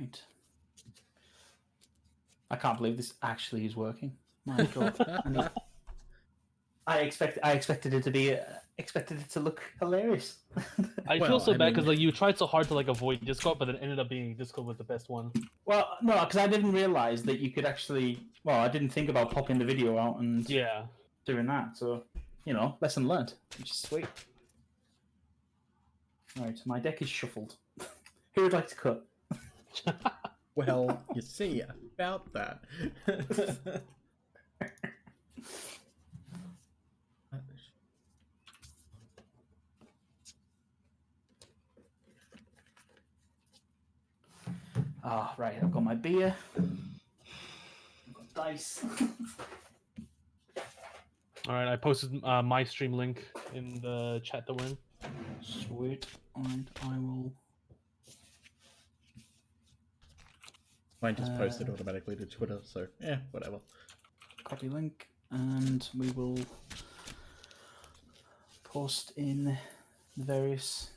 Right. I can't believe this actually is working. My God. I expected it to be expected it to look hilarious. I feel so bad because like you tried so hard to like avoid Discord, but it ended up being Discord was the best one. Well, no, because I didn't realize that you could actually. Well, I didn't think about popping the video out and doing that. So, lesson learned, which is sweet. Right, my deck is shuffled. Who would like to cut? Well, you see about that. Right, I've got my beer. I've got dice. Alright, I posted my stream link in the chat that we're in. Sweet. And I will... Mine just posted automatically to Twitter, so yeah, whatever. Copy link, and we will post in the various...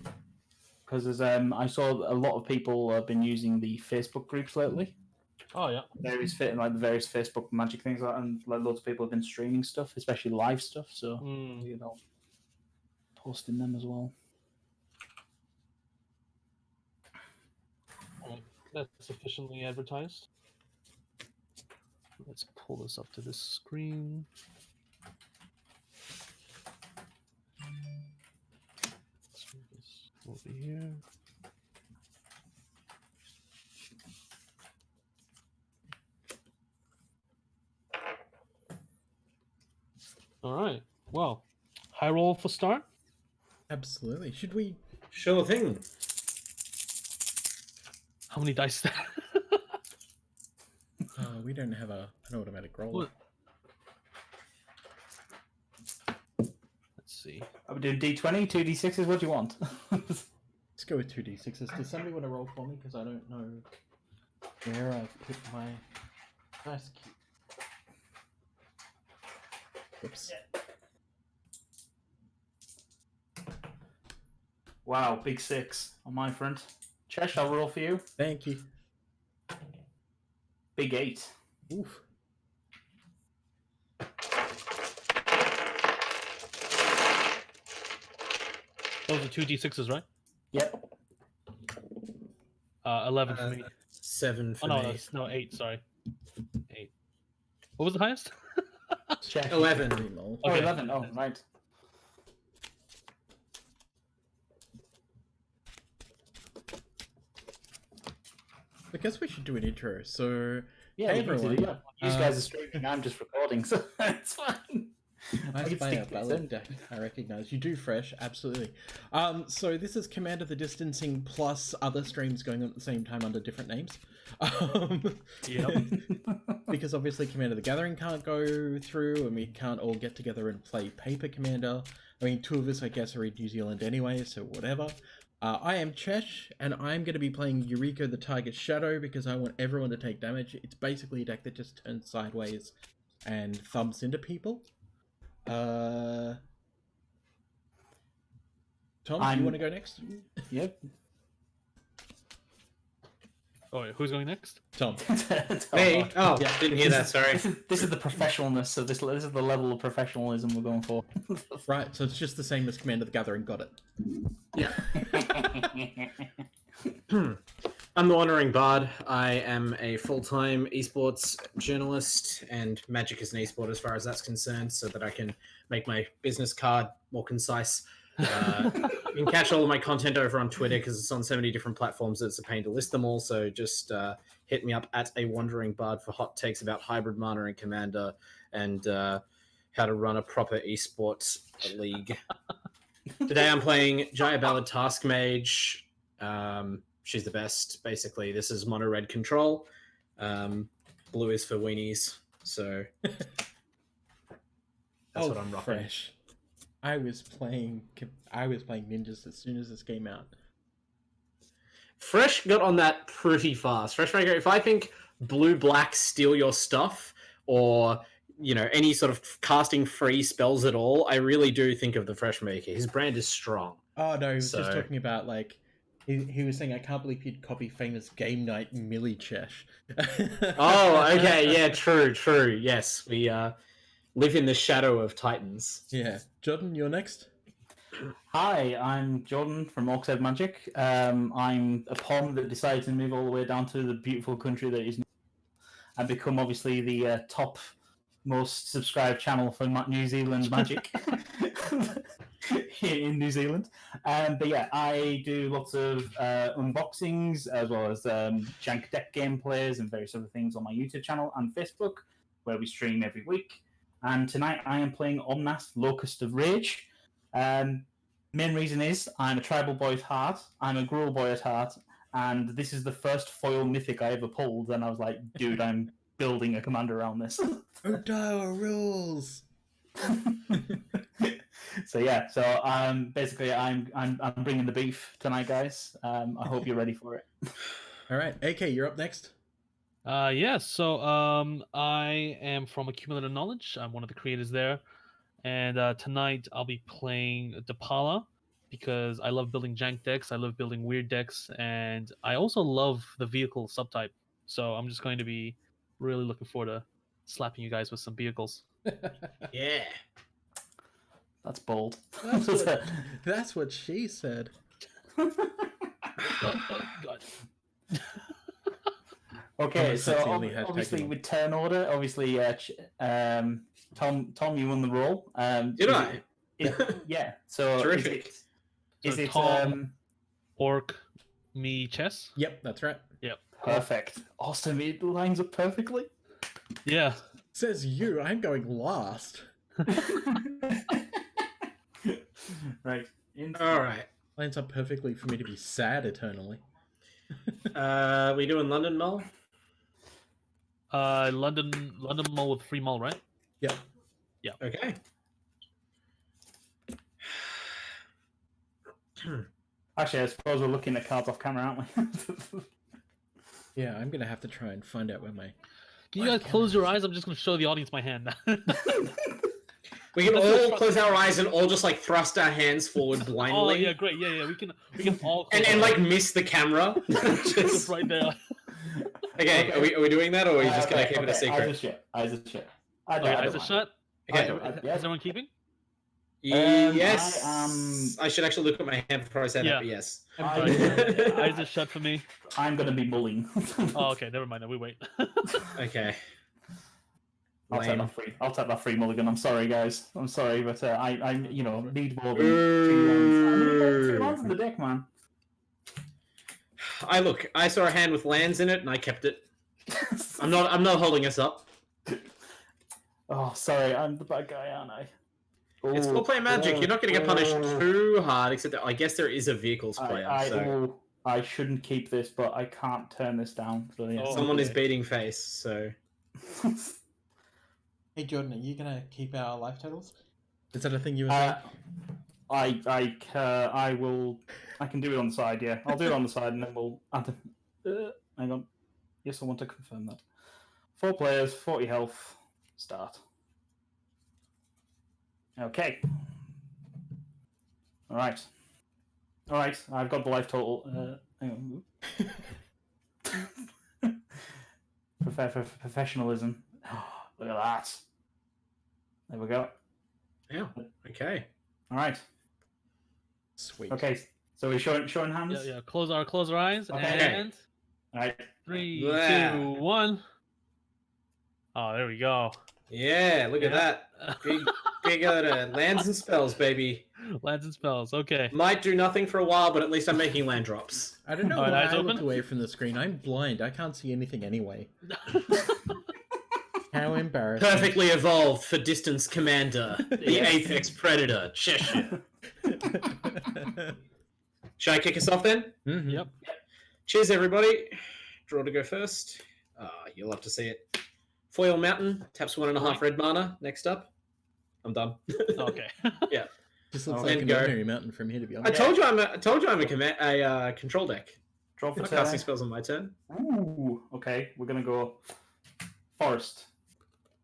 Because I saw a lot of people have been using the Facebook groups lately. Oh yeah, the various Facebook magic things, and like loads of people have been streaming stuff, especially live stuff. So posting them as well. That's sufficiently advertised. Let's pull this up to this screen. Let's move this over here. All right. Well, high roll for start. Absolutely. Should we? Sure thing. How many dice? We don't have an automatic roll. Let's see. Are we doing D20, 2D6s? What do you want? Let's go with 2d6s. Does somebody want to roll for me? Because I don't know where I put my dice cube. Whoops. Wow, big 6 on my front. Chesh, I'll roll for you. Thank you. Big 8. Oof. Those are 2d6s, right? Yep. 11 for me. 7 for no, me. no, 8. Sorry, 8. What was the highest? Chesh. 11. Oh, Okay. 11. Oh, right. I guess we should do an intro. So, Yeah, hey you everyone. You guys are streaming. I'm just recording, so it's fine. Nice player, ballad deck. I recognize you do fresh, absolutely. So this is Command of the Distancing plus other streams going on at the same time under different names. Because obviously Command of the Gathering can't go through, and we can't all get together and play Paper Commander. I mean, 2 of us, I guess, are in New Zealand anyway, so whatever. I am Chesh, and I'm going to be playing Eureka the Tiger Shadow because I want everyone to take damage. It's basically a deck that just turns sideways and thumps into people. Tom, do you want to go next? Yep. Oh, wait, who's going next? Tom. Me? Oh, Yeah. didn't hear that, sorry. This is the professionalness. So this is the level of professionalism we're going for. Right, so it's just the same as Command of the Gathering. Got it. Yeah. I'm the Wandering Bard. I am a full-time esports journalist, and Magic is an esport as far as that's concerned, so that I can make my business card more concise. You can catch all of my content over on Twitter because it's on so many different platforms that it's a pain to list them all. So just hit me up at @TheWanderingBard for hot takes about hybrid mana and Commander and how to run a proper esports league. Today I'm playing Jaya Ballad Task Mage. She's the best, basically. This is mono red control. Blue is for weenies. So that's what I'm rocking. Fresh. I was playing ninjas as soon as this came out. Fresh got on that pretty fast. Fresh Maker, if I think blue-black steal your stuff, or any sort of casting free spells at all, I really do think of the Fresh Maker. His brand is strong. Oh no, he was just talking about like He was saying, I can't believe you'd copy famous game night Millie Chesh. Oh, okay, yeah, true. Yes, we live in the shadow of Titans. Yeah. Jordan, you're next? Hi, I'm Jordan from Orcshead Magic. I'm a pawn that decided to move all the way down to the beautiful country that is and become obviously the top most subscribed channel for New Zealand Magic here in New Zealand. But yeah, I do lots of unboxings as well as jank deck gameplays and various other things on my YouTube channel and Facebook, where we stream every week. And tonight I am playing Omnath, Locust of Rage. Main reason is I'm a tribal boy at heart, I'm a gruel boy at heart, and this is the first foil mythic I ever pulled, and I was like, dude, I'm building a commander around this. Odawa rules! So basically I'm bringing the beef tonight, guys. I hope you're ready for it. Alright, AK, you're up next. So I am from Accumulated Knowledge. I'm one of the creators there. And tonight I'll be playing Depala because I love building jank decks, I love building weird decks, and I also love the vehicle subtype. So I'm just going to be really looking forward to slapping you guys with some vehicles. Yeah. That's bold. That's what she said. Oh, God. Okay, That's so the only hashtag obviously you want. with turn order, obviously Tom, you won the role. Did I? Yeah. So Terrific. Is So it Tom, Orc, me, Chess? Yep, that's right. Yep. perfect? Awesome. It lines up perfectly. Yeah. Says you, I'm going last. Right. All right. Lines up perfectly for me to be sad eternally. We doing London Mull? London Mull with free mull, right? Yep. Okay. Actually, I suppose we're looking at cards off camera, aren't we? Yeah, I'm gonna have to try and find out where my... Can you guys close your eyes? I'm just going to show the audience my hand. We can all close our eyes and all just like thrust our hands forward Oh blindly. yeah, great. Yeah. We can all close And our like eyes. miss the camera. Just right there. Okay, are we doing that, or are you just gonna keep it a secret? Eyes are shut. Okay, eyes are shut. Okay. Yeah. Is everyone keeping? Yes. I I should actually look at my hand before I say that, but yes. Eyes are shut for me. I'm going to be mulling. Oh, okay. Never mind. We wait. Okay. I'll take that free mulligan. I'm sorry, guys. I'm sorry, but I need more than 2 lands. I need 2 lands in the deck, man. I saw a hand with lands in it, and I kept it. I'm not holding us up. Oh, sorry, I'm the bad guy, aren't I? It's full play Magic. You're not going to get punished too hard, except that I guess there is a vehicles player. So I shouldn't keep this, but I can't turn this down. So yeah. someone is beating face. So Hey Jordan, are you gonna keep our life totals? Is that a thing you were saying? I will. I can do it on the side. Yeah, I'll do it on the side, and then we'll. Hang on. Yes, I want to confirm that. 4 players, 40 health. Start. Okay. All right. I've got the life total. Hang on. Professionalism. Look at that. There we go. yeah, okay. All right. Sweet. Okay. So we're showing hands. Yeah. Close our eyes Okay. and All right. 3, Yeah. 2, 1. Oh, there we go. Yeah, look at that. Big lands and spells, baby. Lands and spells. Okay. Might do nothing for a while, but at least I'm making land drops. I don't know Alright, why eyes I open? looked away from the screen. I'm blind. I can't see anything anyway. How embarrassing. Perfectly evolved for distance commander, the Apex Predator, Cheshire. Should I kick us off then? Mhm. Yep. Cheers, everybody. Draw to go first. You'll love to see it. Foil Mountain, taps 1.5 red mana. Next up. I'm done. Okay. Just looks Oh, like and an go. ordinary mountain from here, to be I honest. told you I'm a control deck. Draw for I'm turn. casting spells on my turn. Ooh. Okay. We're gonna go forest.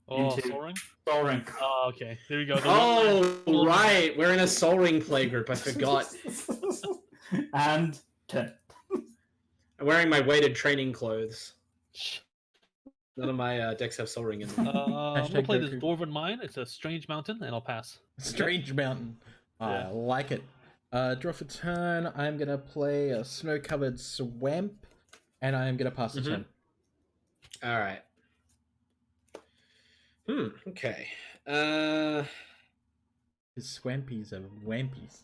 Oh, Into- soaring. Soaring. Oh, okay. There we go. Oh, right. We're in a Soul Ring play group. I forgot. And Turn. I'm wearing my weighted training clothes. None of my decks have Sol Ring in them. I'm gonna play this Goku. Dwarven Mine. It's a strange mountain, and I'll pass. Strange Mountain. I Yeah. like it. Draw for turn. I'm gonna play a snow-covered swamp, and I'm gonna pass the Mhm. turn. All right. Okay. His swampies are wampies.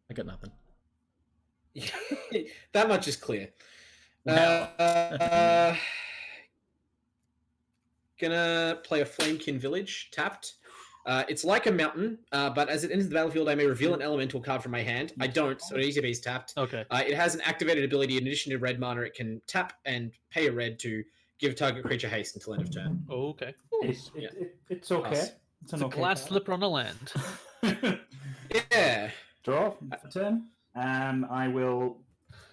I got nothing. That much is clear. Wow. Gonna play a Flamekin Village, tapped. It's like a mountain, but as it enters the battlefield, I may reveal an elemental card from my hand. I don't, so it needs to be tapped. Okay. It has an activated ability. In addition to red mana, it can tap and pay a red to give target creature haste until end of turn. Okay. It's okay. Pass. It's an It's a okay glass card. slipper on the land. Yeah. Draw for turn. I will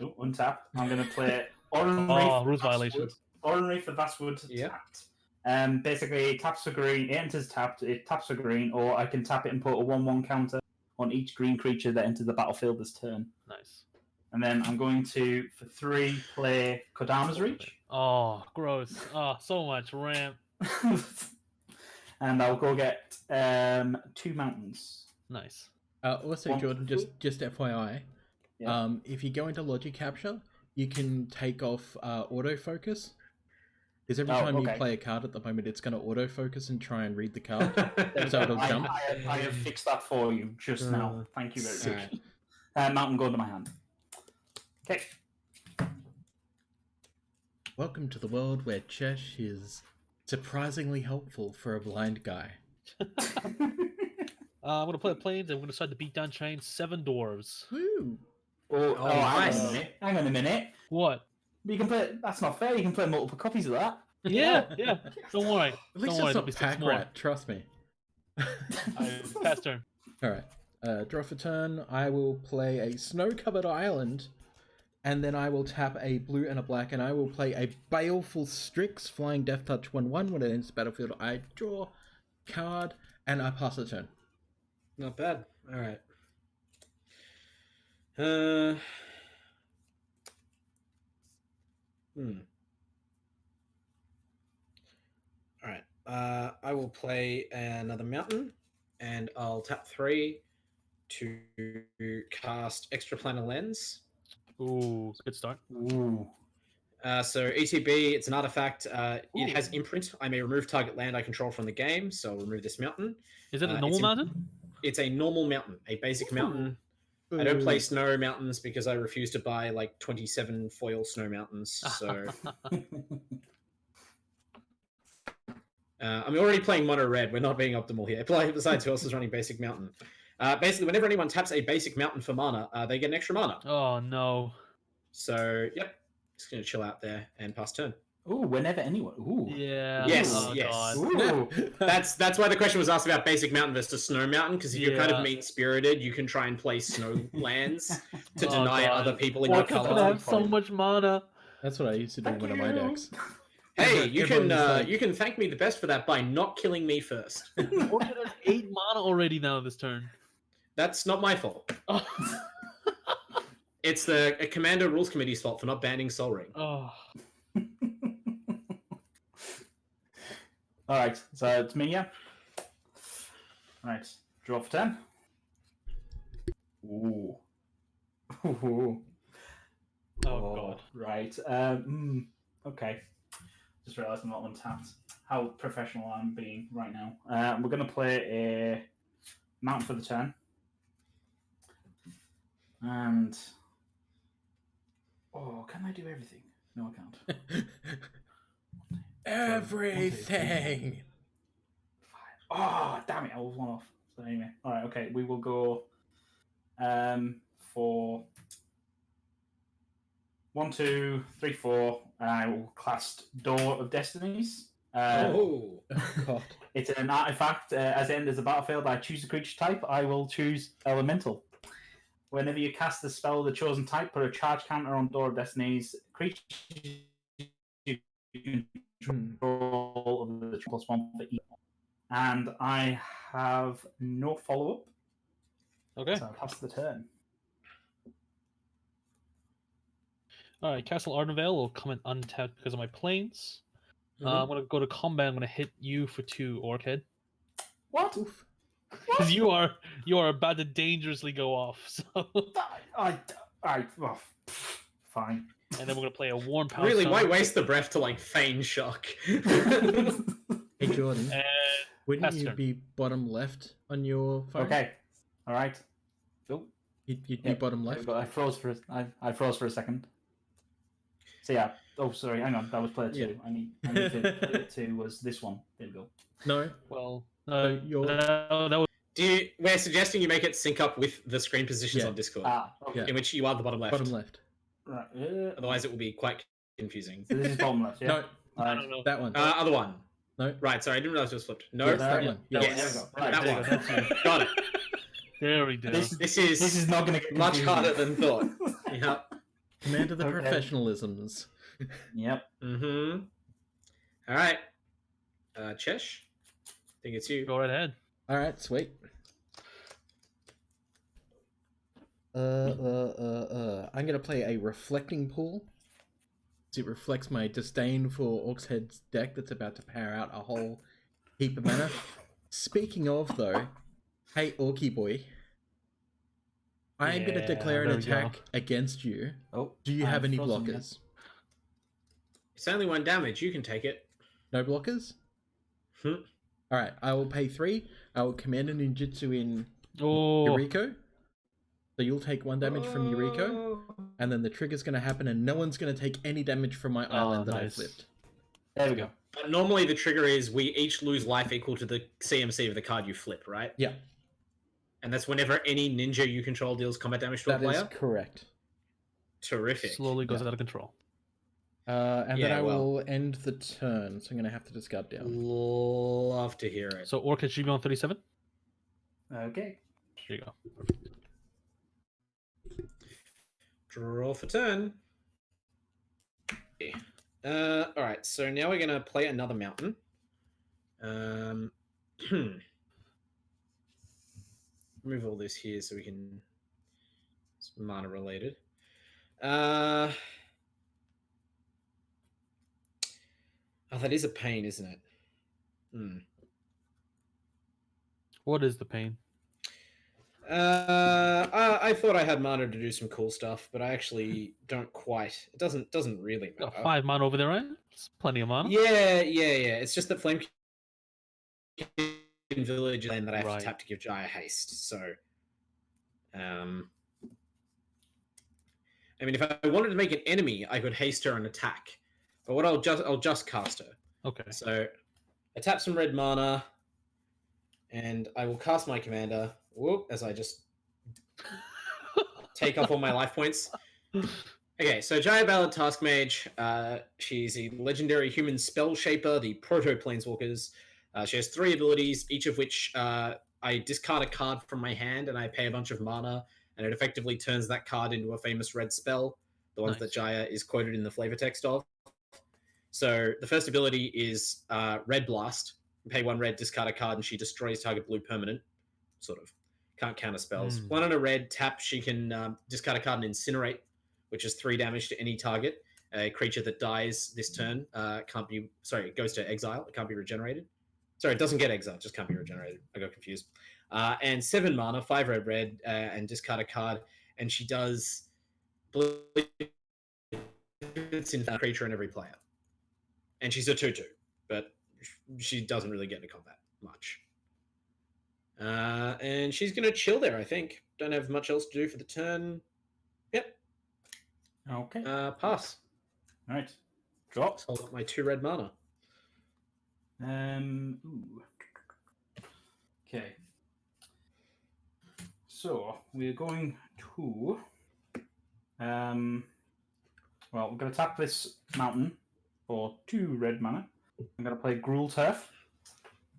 untap. I'm going to play Ordinary. Oh, for rules Vastwood. violations. Ordinary for Vastwood Yep. tapped. Basically, it taps for green. It enters tapped. It taps for green, or I can tap it and put a 1/1 counter on each green creature that enters the battlefield this turn. Nice. And then I'm going to, for 3, play Kodama's Reach. Oh, gross. Oh, so much ramp. And I'll go get 2 mountains. Nice. Also, One, Jordan, two. just FYI, Yeah. if you go into Logic Capture, you can take off autofocus. Because every time you okay. play a card at the moment, it's going to autofocus and try and read the card. So it'll I, jump. I have fixed that for you just now. Thank you very much. Mountain going to my hand. Okay. Welcome to the world where Chesh is surprisingly helpful for a blind guy. I'm gonna play the planes. I'm gonna start the beatdown train. 7 dwarves. Woo! Nice. Hang on a minute. What? You can play. That's not fair. You can play multiple copies of that. Yeah, yeah. Don't worry. At least Don't worry. it's There'll not be 6 pack more. rat, trust me. Pass turn. Alright. Draw for turn. I will play a snow-covered island, and then I will tap a blue and a black, and I will play a Baleful Strix, Flying Death Touch 1/1. When it enters the battlefield, I draw card, and I pass the turn. Not bad. All right. All right. I will play another mountain, and I'll tap 3 to cast Extraplanar Lens. Ooh, good start. Ooh. So ETB, it's an artifact. It has imprint. I may remove target land I control from the game, so I'll remove this mountain. Is it a it's normal in- mountain? It's a normal mountain, a basic mountain. I don't play snow mountains because I refuse to buy like 27 foil snow mountains. So I'm already playing mono red. We're not being optimal here. Besides, who else is running basic mountain? Basically, whenever anyone taps a basic mountain for mana, they get an extra mana. Oh no. So yep, just gonna chill out there and pass turn. Ooh, whenever anyone. Ooh. Yeah. Yes, Oh, yes. God. Ooh. That's why the question was asked about basic mountain versus snow mountain, because if you're kind Yeah. of mean spirited, you can try and play snow lands to Oh, deny God. other people in your Orcs are gonna color. have so much mana. That's what I used to do in one of my decks. Hey, you Everyone's can like- you can thank me the best for that by not killing me first. Orc has 8 mana already now this turn. That's not my fault. Oh. It's the Commander Rules Committee's fault for not banning Sol Ring. Oh. All right, so it's me, yeah. All right, draw for 10. Ooh. Ooh. Oh god. Right. Okay. Just realised I'm not untapped. How professional I'm being right now. We're going to play a mountain for the turn. And... Oh, can I do everything? No, I can't. Everything! Oh, damn it, I was one off. So anyway, all right, okay, we will go for 1, 2, 3, 4, and I will cast Door of Destinies. Oh, God. It's an artifact. As it enters the battlefield, I choose a creature type. I will choose Elemental. Whenever you cast the spell of the chosen type, put a charge counter on Door of Destinies. Creature you control of the +1 for each. And I have no follow-up, Okay. so I'll pass the turn. All right, Castle Ardenvale will come in untapped because of my planes. Mhm. I'm gonna go to combat. I'm gonna hit you for 2, Orchid, What? Oof. because you are about to dangerously go off. So, Well, fine. and then we're gonna play a Warm Power. Really, why Summon, waste the breath to like feign shock? Hey Jordan, And wouldn't you Pastor. be bottom left on your phone? Okay. All right. Oh, You'd be yeah, bottom there we left. go. I froze for a second. So yeah. Oh, sorry. Hang on. That was player 2. Yeah. I need to. Player 2 was this one. There we go. No. well, So you're that was We're suggesting you make it sync up with the screen positions Yeah. on Discord, Okay. Yeah. in which you are the bottom left. bottom left. Right. Otherwise, it will be quite confusing. So this is bottom left. Yeah. No, I don't know. that one. Other one. No. Right, sorry, I didn't realize it was flipped. No, Yes, that yeah. one. Yeah, Yes. There we go. Right. that there one. you go, that's you. Got it. There we go. This This is is not going to get much confusing. harder than thought. Yep. Command of the Okay. professionalisms. Yep. Mm-hmm. All right. Chesh, I think it's you. Go right ahead. All right, sweet. I'm gonna play a reflecting pool. It reflects my disdain for Orcshead's deck that's about to power out a whole heap of mana. Speaking of, though, hey Orky boy, I am gonna Yeah, declare an there we go. attack against you. Oh. Do you have I'm any frozen again. blockers? It's only 1 damage. You can take it. No blockers? Hmm. Alright, I will pay 3. I will command a ninjutsu in Oh, Yuriko. So you'll take 1 damage from Yuriko, Oh. and then the trigger's going to happen, and no one's going to take any damage from my island that I nice. flipped. There we go. But normally the trigger is we each lose life equal to the CMC of the card you flip, right? Yeah, And that's whenever any ninja you control deals combat damage to a that is player. correct. Terrific. slowly goes Yeah. out of control. And then Yeah, I well. will end the turn, so I'm going to have to discard down. Love to hear it. So Orchid should be on 37. Okay. There you go. Draw for turn. All right, so now we're gonna play another mountain. Move all this here so we can. It's mana related. Oh, that is a pain, isn't it? What is the pain? I thought I had mana to do some cool stuff, but I actually don't quite. It doesn't really matter. Got 5 mana over there, right? It's plenty of mana. Yeah. It's just that Flame Village land that I have Right. to tap to give Jaya haste. So, I mean, if I wanted to make an enemy, I could haste her and attack. But what I'll just cast her. Okay. So, I tap some red mana, and I will cast my commander. Whoop! As I just take off all my life points. Okay, so Jaya Ballad Task Mage. She's a legendary human spell shaper, the Proto Planeswalkers. She has 3 abilities, each of which I discard a card from my hand and I pay a bunch of mana, and it effectively turns that card into a famous red spell, the ones that Nice. Jaya is quoted in the flavor text of. So the first ability is Red Blast. You pay 1 red, discard a card, and she destroys target blue permanent. Sort of. Can't counter spells. 1 and a red, tap, she can discard a card and incinerate, which is 3 damage to any target. A creature that dies this turn can't be... Sorry, it goes to exile. It can't be regenerated. Sorry, it doesn't get exiled. It just can't be regenerated. I got confused. And 7 mana, 5 red, and discard a card. And she does... It's in a creature and every player. And she's a 2/2, but she doesn't really get into combat much. And she's going to chill there, I think. Don't have much else to do for the turn. Yep. Okay. Pass. All right. Drop. Hold up my 2 red mana. Ooh. Okay. So we're going to. Well, we're going to tap this mountain for 2 red mana. I'm going to play Gruul Turf.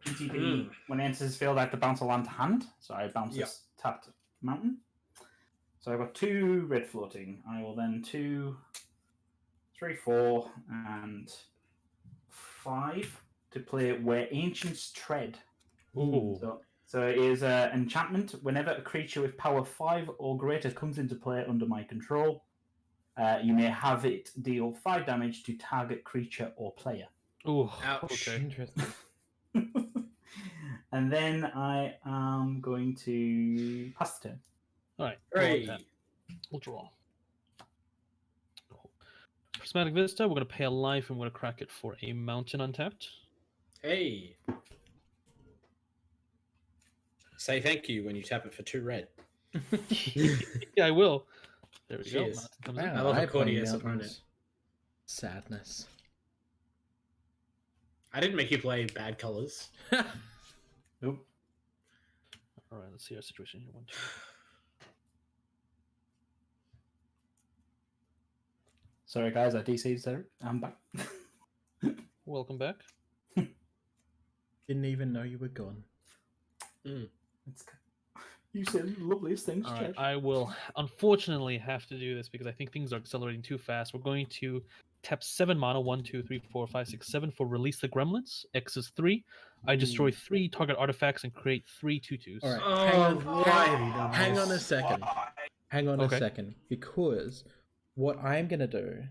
GTP, when it enters this field, I have to bounce a land to hand. So I bounce this tapped mountain. So I've got 2 red floating. I will then 2, 3, 4, and 5 to play Where Ancients Tread. Ooh. So it is an enchantment. Whenever a creature with power 5 or greater comes into play under my control, You may have it deal 5 damage to target creature or player. Ooh, Ouch. okay. Interesting. And then I am going to pass the turn. All right. Hooray. We'll draw. Prismatic Vista, we're going to pay a life and we're going to crack it for a mountain untapped. Hey. Say thank you when you tap it for 2 red. Yeah, I will. There we Cheers. go. Mountain comes in. I love a play Cordius mountains. opponent. Sadness. I didn't make you play bad colors. Nope. All right, let's see our situation here. 1, 2. Sorry, guys, I DC'd, sir. I'm back. Welcome back. Didn't even know you were gone. It's... You said the loveliest things, All right, Chesh. I will unfortunately have to do this because I think things are accelerating too fast. We're going to tap 7 mana, 1, 2, 3, 4, 5, 6, 7 for Release the Gremlins. X is 3. I destroy 3 target artifacts and create 3 2/2s. All right, Oh, why have you done hang this? on a second. Hang on Okay. a second, because what I'm gonna do,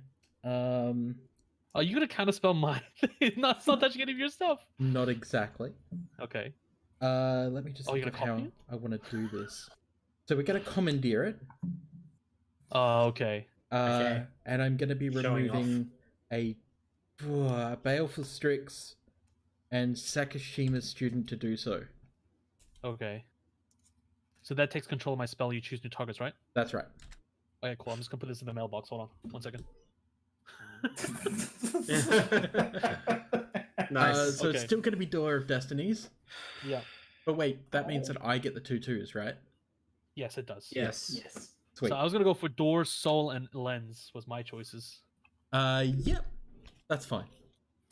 Are you gonna counterspell mine? It's not touching any of your stuff. not exactly. Okay. Let me just Oh, think you're of gonna how copy it? I want to do this. So we're gonna commandeer it. Okay. Okay. And I'm gonna be Showing removing a Baleful Strix and Sakashima's student to do so. Okay. So that takes control of my spell. You choose new targets, right? That's right. Okay, cool. I'm just gonna put this in the mailbox. Hold on, 1 second. Nice. So it's Okay. still gonna be Door of Destinies. Yeah. But wait, that means that I get the 2/2s, right? Yes, it does. Yes. Yes. Sweet. So I was gonna go for Door, Soul, and Lens. Was my choices. Yep. That's fine.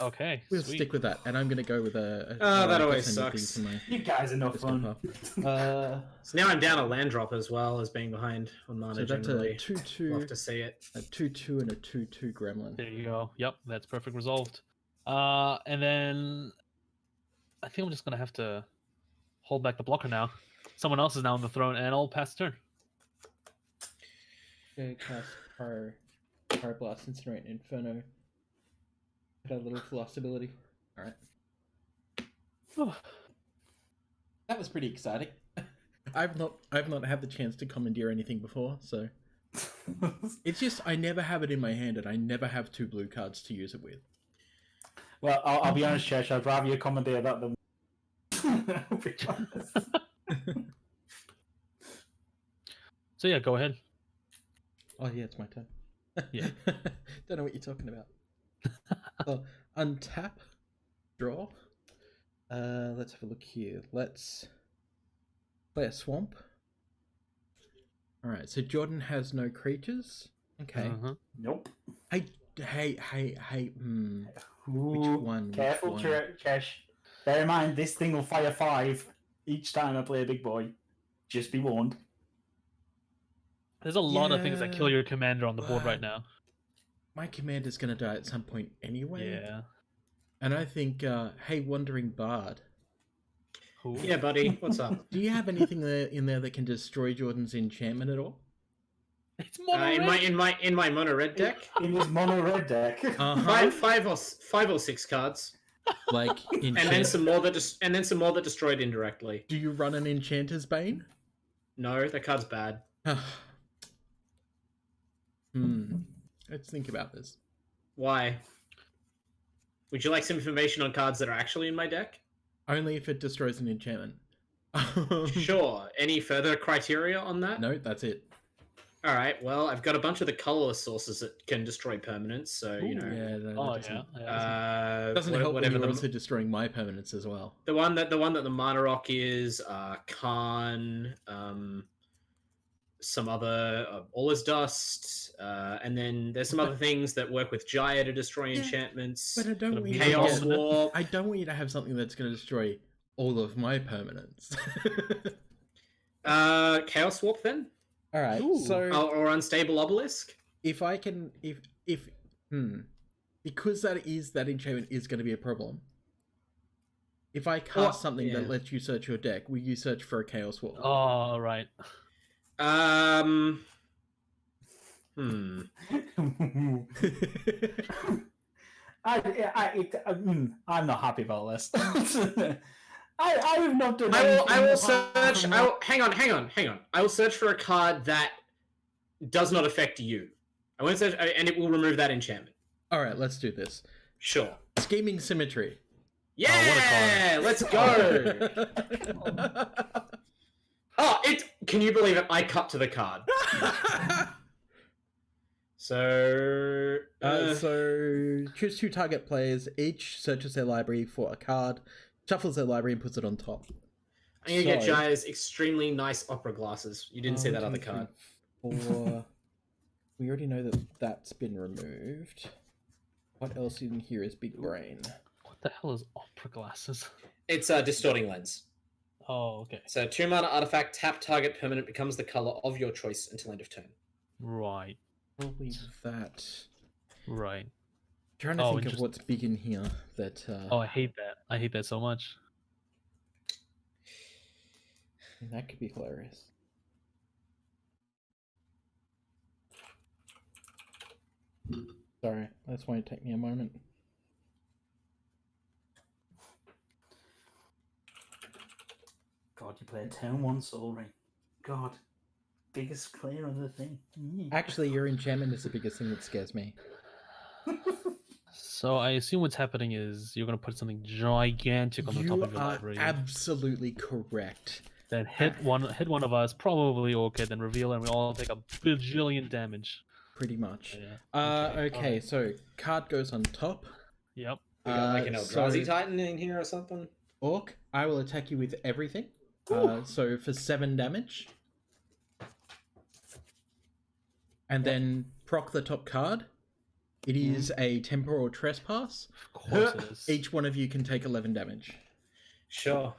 Okay. We'll sweet. stick with that, and I'm gonna go with a. Oh, that I always guess I need sucks. these in my You guys are no discount fun. pile. So now I'm down a land drop as well as being behind on mana So that's generally. a 2/2, Love to see it. a 2/2, and a 2/2 gremlin. There you go. Yep, that's perfect resolved. And then I think I'm just gonna have to hold back the blocker now. Someone else is now on the throne, and I'll pass the turn. Okay, cast Fire Blast, Incinerate, Inferno. Had a little Philosophy ability. All right. That was pretty exciting. I've not had the chance to commandeer anything before, so it's just I never have it in my hand, and I never have 2 blue cards to use it with. Well, I'll be honest, Chesh. I'd rather you commandeer that than. I'll be honest. So yeah, go ahead. Oh yeah, it's my turn. Yeah. Don't know what you're talking about. So, untap, draw. Let's have a look here. Let's play a swamp. All right. So Jordan has no creatures. Okay. Uh-huh. Nope. Hey. Which Ooh, one? Careful, Which one? Chesh. Bear in mind, this thing will fire 5 each time I play a big boy. Just be warned. There's a lot of things that kill Yeah, your commander on the board right but- now. My commander's gonna die at some point anyway. Yeah. And I think, hey, Wandering Bard, Ooh. Yeah, buddy. What's up? do you have anything in there that can destroy Jordan's enchantment at all? It's mono red. In my mono red deck, In his mono red deck. five or 6 cards, Like and then enchant. some more that destroyed indirectly. Do you run an Enchanter's Bane? No, that card's bad. Let's think about this. Why? Would you like some information on cards that are actually in my deck? Only if it destroys an enchantment. Sure. Any further criteria on that? No, that's it. All right. Well, I've got a bunch of the colorless sources that can destroy permanents, so you Ooh. know. Yeah, that Oh doesn't, yeah. doesn't help when whatever you're the, also destroying my permanents as well. the one that the mana rock is Khan, some other All is Dust, and then there's some other things that work with Jaya to destroy Yeah, enchantments. But I don't want you to Chaos get, Warp. I don't want you to have something that's going to destroy all of my permanents. Chaos Warp then, All right. Ooh. So or Unstable Obelisk. if I can, because that enchantment is going to be a problem. If I cast Well, something yeah. that lets you search your deck, will you search for a Chaos Warp? Oh right. Hmm. I'm not happy about this. I have not done. I will anything search. apart from Hang on. I will search for a card that does not affect you. I won't search, and it will remove that enchantment. All right, let's do this. Sure. Scheming Symmetry. Yeah, let's go. Oh, it! Can you believe it? I cut to the card. So choose 2 target players. Each searches their library for a card, shuffles their library, and puts it on top. I'm gonna get Jaya's extremely nice opera glasses. You didn't see that other card. 4. We already know that that's been removed. What else in here is big brain? What the hell is opera glasses? It's a distorting lens. Oh, okay. So 2 mana artifact, tap target permanent becomes the color of your choice until end of turn. Right. Probably that. Right. Trying to think of what's big in here that. Oh, I hate that. I hate that so much. That could be hilarious. Sorry, that's why it take me a moment. God, you play a turn 1 Soul Ring. God, biggest clear of the thing. Actually, your enchantment is the biggest thing that scares me. So I assume what's happening is you're going to put something gigantic on the top of your library. You are absolutely correct. Then hit one of us, probably Orchid, then reveal it, and we all take a bajillion damage. Pretty much. Yeah. Okay, so card goes on top. Yep. We got like an Eldrazi Titan in here or something. Orc, I will attack you with everything. So for 7 damage. And then proc the top card. It is a temporal trespass. Of course it is. Each one of you can take 11 damage. Sure.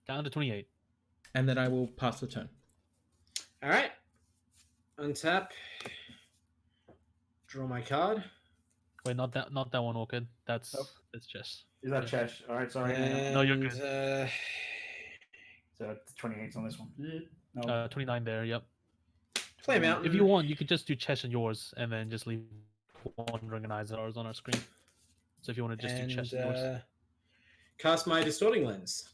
Down to 28. And then I will pass the turn. All right. Untap. Draw my card. Wait, not that one, Orchid. That's Chesh. Is that Chesh? All right, sorry. No, you're good. So 28 on this one. No. 29 there. Yep. Play Mountain. If you want, you could just do Chesh and yours, and then just leave Wandering and Eyes on our screen. So if you want to just do Chesh and yours. Cast my Distorting Lens.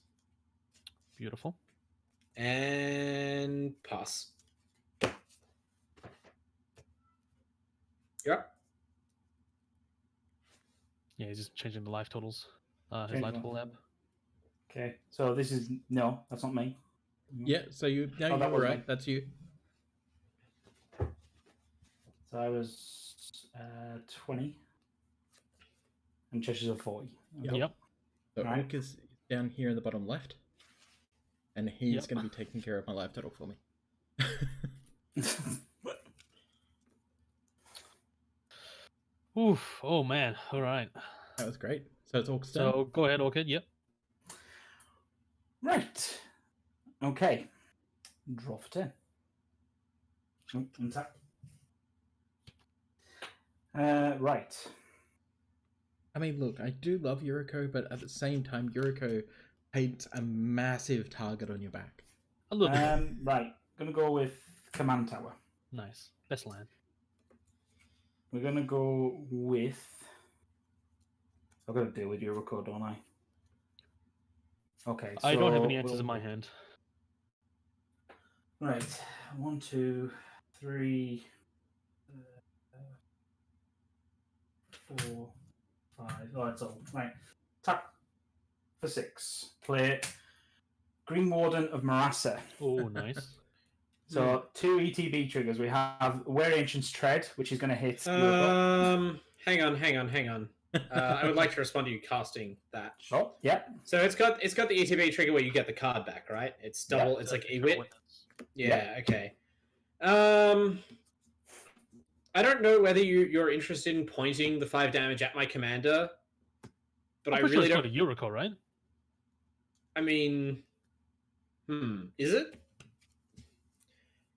Beautiful. And pass. Yep. Yeah, he's just changing the life totals. His life total app. Okay, so this is no, that's not me. Yeah, so you that were was right. me. That's you. So I was 20, and Chesh's a 40. Okay. Yep. So Right. Orc is down here in the bottom left. And he's going to be taking care of my life total for me. Oof. Oh man. All right. That was great. So it's Orc's turn. So go ahead, Orchid. Yep. Right. Okay. Draw for 10. Oh, untap. Right. I mean, look, I do love Yuriko, but at the same time, Yuriko paints a massive target on your back. A little bit. Right. Gonna go with Command Tower. Nice. Best land. We're gonna go with. I've got to deal with Yuriko, don't I? Okay. I don't have so any answers in my hand. Right. 1, 2, 3, 4, 5. Oh, that's all. Right. Tap for 6. Play Green Warden of Marassa. Oh, nice. So 2 ETB triggers. We have Wear Ancient's Tread, which is going to hit. Hang on. I would like to respond to you casting that. Oh, yeah. So it's got the ETB trigger where you get the card back, right? It's double. Yeah. It's like EWIT. Yeah. Yeah. Okay. I don't know whether you're interested in pointing the 5 damage at my commander, but I really don't. It's not a Yuriko, right? I mean, is it?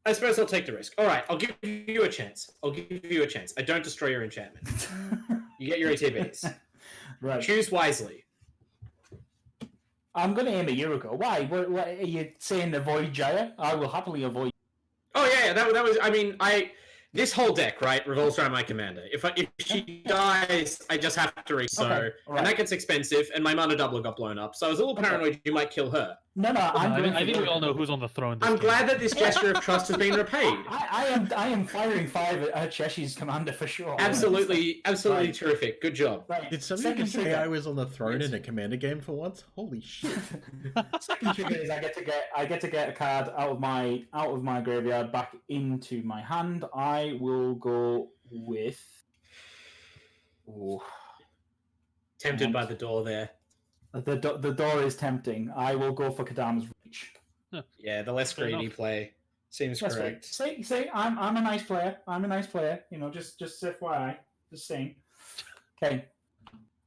I suppose I'll take the risk. All right, I'll give you a chance. I don't destroy your enchantment. You get your ATBs. Right. Choose wisely. I'm going to aim at Yuriko. Why? What are you saying? Avoid Jaya? I will happily avoid. Oh yeah, that was. I mean, this whole deck, right, revolves around my commander. If she dies, I just have to reach. Okay, alright. And that gets expensive, and my mana doubler got blown up. So I was a little paranoid you might kill her. No, I think we all know who's on the throne. I'm glad that this gesture of trust has been repaid. I am firing 5 at Chesh's commander for sure. Absolutely Right. terrific. Good job. Right. Did somebody Second just say trigger. I was on the throne in a commander game for once? Holy shit! Second trigger is I get to get a card out of my graveyard back into my hand. I will go with. Ooh. Tempted by the door there. The door is tempting. I will go for Kadama's Reach. Yeah, the less Fair greedy enough. play seems That's correct. right. Say, I'm a nice player. I'm a nice player. You know, just FYI, just saying. Okay,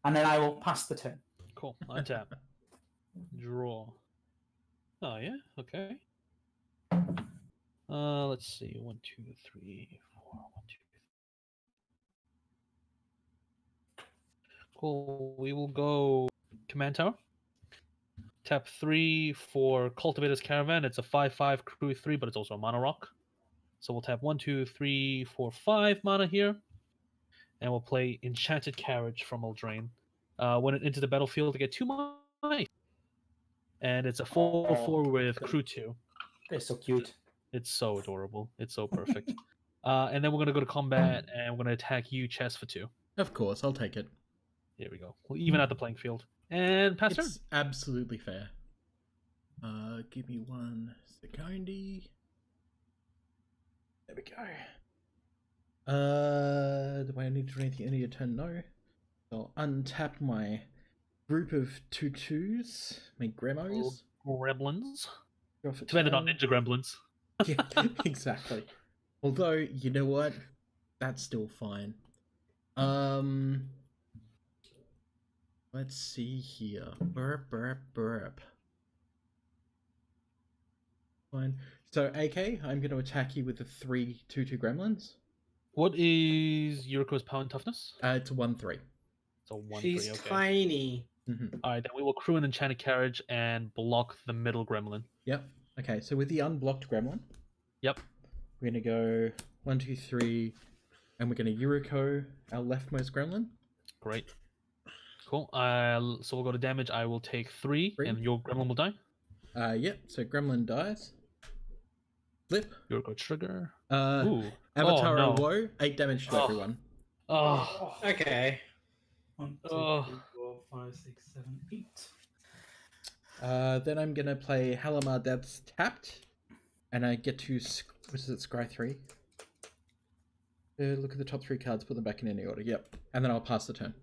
and then I will pass the turn. Cool. Untap. Draw. Oh yeah. Okay. Let's see. 1, 2, 3, 4. 1, 2. Cool. We will go command tower. Tap 3 for Cultivator's Caravan. It's a 5/5 crew 3, but it's also a mana rock. So we'll tap 1, 2, 3, 4, 5 mana here, and we'll play Enchanted Carriage from Eldraine. When it enters the battlefield, to get 2 mana, and it's a 4/4 with crew 2. They're so cute. It's so adorable. It's so perfect. And then we're gonna go to combat, and we're gonna attack you, Chess, for 2. Of course, I'll take it. Here we go. We'll even out the playing field. And pass turn. It's absolutely fair. Give me 1 secondy. There we go. Do I need to do anything in your turn? No. I'll untap my group of 2/2s, my Gremos. Gremlins. Draw for Depending on turn. Ninja Gremlins. Yeah, exactly. Although, you know what? That's still fine. Let's see here. Burp. Fine. So, AK, I'm going to attack you with the 3/2/2 gremlins. What is Yuriko's power and toughness? It's a 1/3. It's a 1/3. She's Okay. tiny. Alright, then we will crew an Enchanted Carriage and block the middle gremlin. Yep. Okay, so with the unblocked gremlin, Yep. we're going to go 1, 2, 3, and we're going to Yuriko our leftmost gremlin. Great. Cool. So we'll go to damage. I will take 3, 3. and your gremlin will die. Yep, so gremlin dies. Flip. Yuriko trigger. Avatar Oh, no. of Woe, 8 damage to Oh. everyone. Oh. Okay. 1, 2, Oh. 3, 4, 5, 6, 7, 8. Then I'm gonna play Halamar Depths tapped, and I get to Scry 3. Look at the top 3 cards, put them back in any order. Yep, and then I'll pass the turn.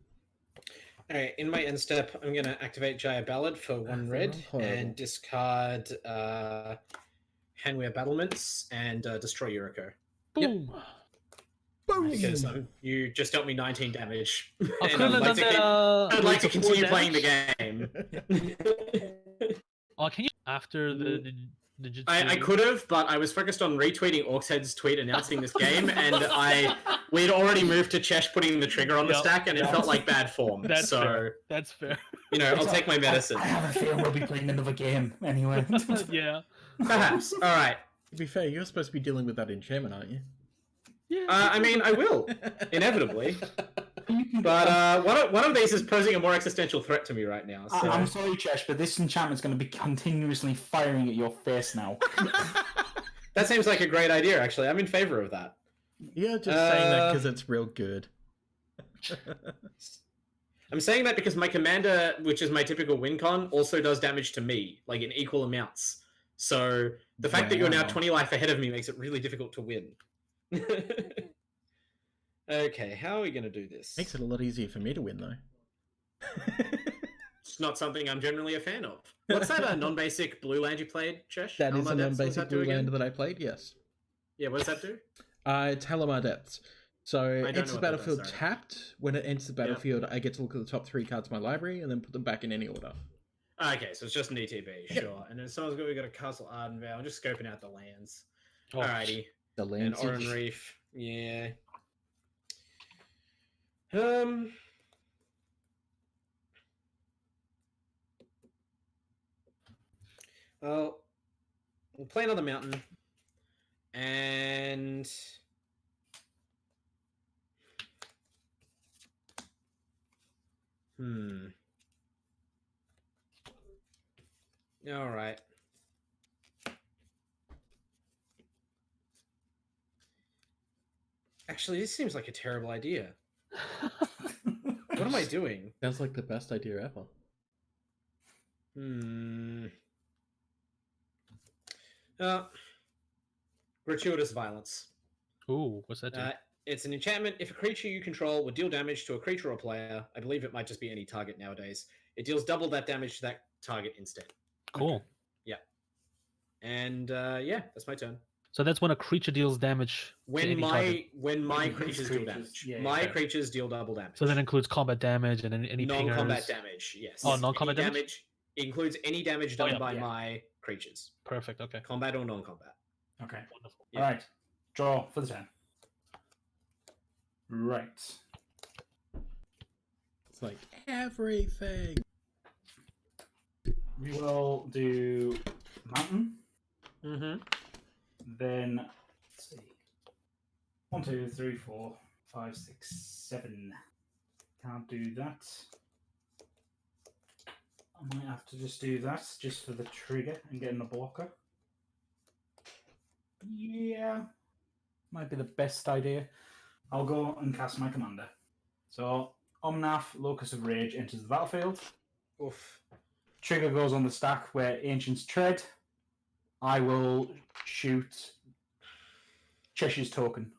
Alright, in my end step, I'm going to activate Jaya Ballad for 1 red horrible. and discard Handwear Battlements and destroy Yuriko. Boom. Boom! Because you just dealt me 19 damage. I and couldn't have done that. I'd like to with the 4 continue playing the damage. game. Can you after the Ninjutsu? I could have, but I was focused on retweeting Orcshead's tweet announcing this game, and we'd already moved to Chesh putting the trigger on the Yep. stack, and it felt like bad form. That's so, fair. That's fair. you know, I'll take my medicine. I have a feeling we'll be playing another game anyway. Yeah. Perhaps. All right. To be fair, you're supposed to be dealing with that enchantment, aren't you? Yeah. I mean, I will, inevitably. But one of these is posing a more existential threat to me right now. So. I'm sorry, Chesh, but this enchantment's going to be continuously firing at your face now. That seems like a great idea, actually. I'm in favor of that. You're just saying that because it's real good. I'm saying that because my commander, which is my typical win con, also does damage to me, like in equal amounts. So the fact that you're now Wow. 20 life ahead of me makes it really difficult to win. Okay, how are we going to do this? Makes it a lot easier for me to win, though. It's not something I'm generally a fan of. What's that non-basic blue land you played, Chesh? That is Halamar a Depths, what's non-basic that do blue again? land that I played, yes. Yeah, what does that do? It's Halamar Depths. So don't know enters the what that does, battlefield sorry. tapped. When it enters the battlefield, I get to look at the top 3 cards of my library and then put them back in any order. Okay, so it's just an ETB, Yep. sure. And then we got a Castle Ardenvale. I'm just scoping out the lands. Oh, Alrighty. The And land Oran Reef, yeah. Well, we'll play another mountain, And all right. Actually, this seems like a terrible idea. What am I doing? Sounds like the best idea ever. Gratuitous violence. Ooh, what's that do? It's an enchantment. If a creature you control would deal damage to a creature or player, I believe it might just be any target nowadays, it deals double that damage to that target instead. Cool. Yeah. And yeah, that's my turn. So that's when a creature deals damage to When any target. my creatures deal damage. My creatures deal double damage. So that includes combat damage and any non-combat pingers. damage. Yes. Oh, non-combat Any damage? includes any damage done by my creatures. Perfect. Okay. Combat or non-combat. Okay. Wonderful. All right. Draw for the turn. Right. It's like everything. We will do mountain. Mm-hmm. Then let's see. 1, 2, 3, 4, 5, 6, 7. Can't do that. I might have to just do that just for the trigger and getting the blocker. Yeah. Might be the best idea. I'll go and cast my commander. So Omnath, Locus of Rage, enters the battlefield. Oof. Trigger goes on the stack where Ancients tread. I will shoot Chesh's token.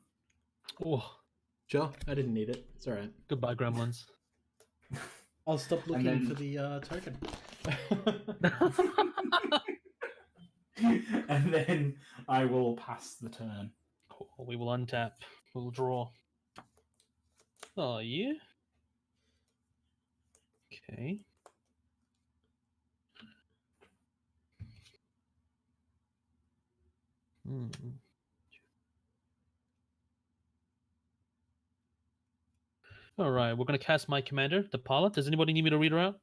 Oh, Sure, I didn't need it. It's alright. goodbye, gremlins. I'll stop looking then- for the token. And then I will pass the turn. Cool. We will untap. We'll draw. Oh, yeah. Okay. Hmm. All right, we're gonna cast my commander, the pilot. Does anybody need me to read her out?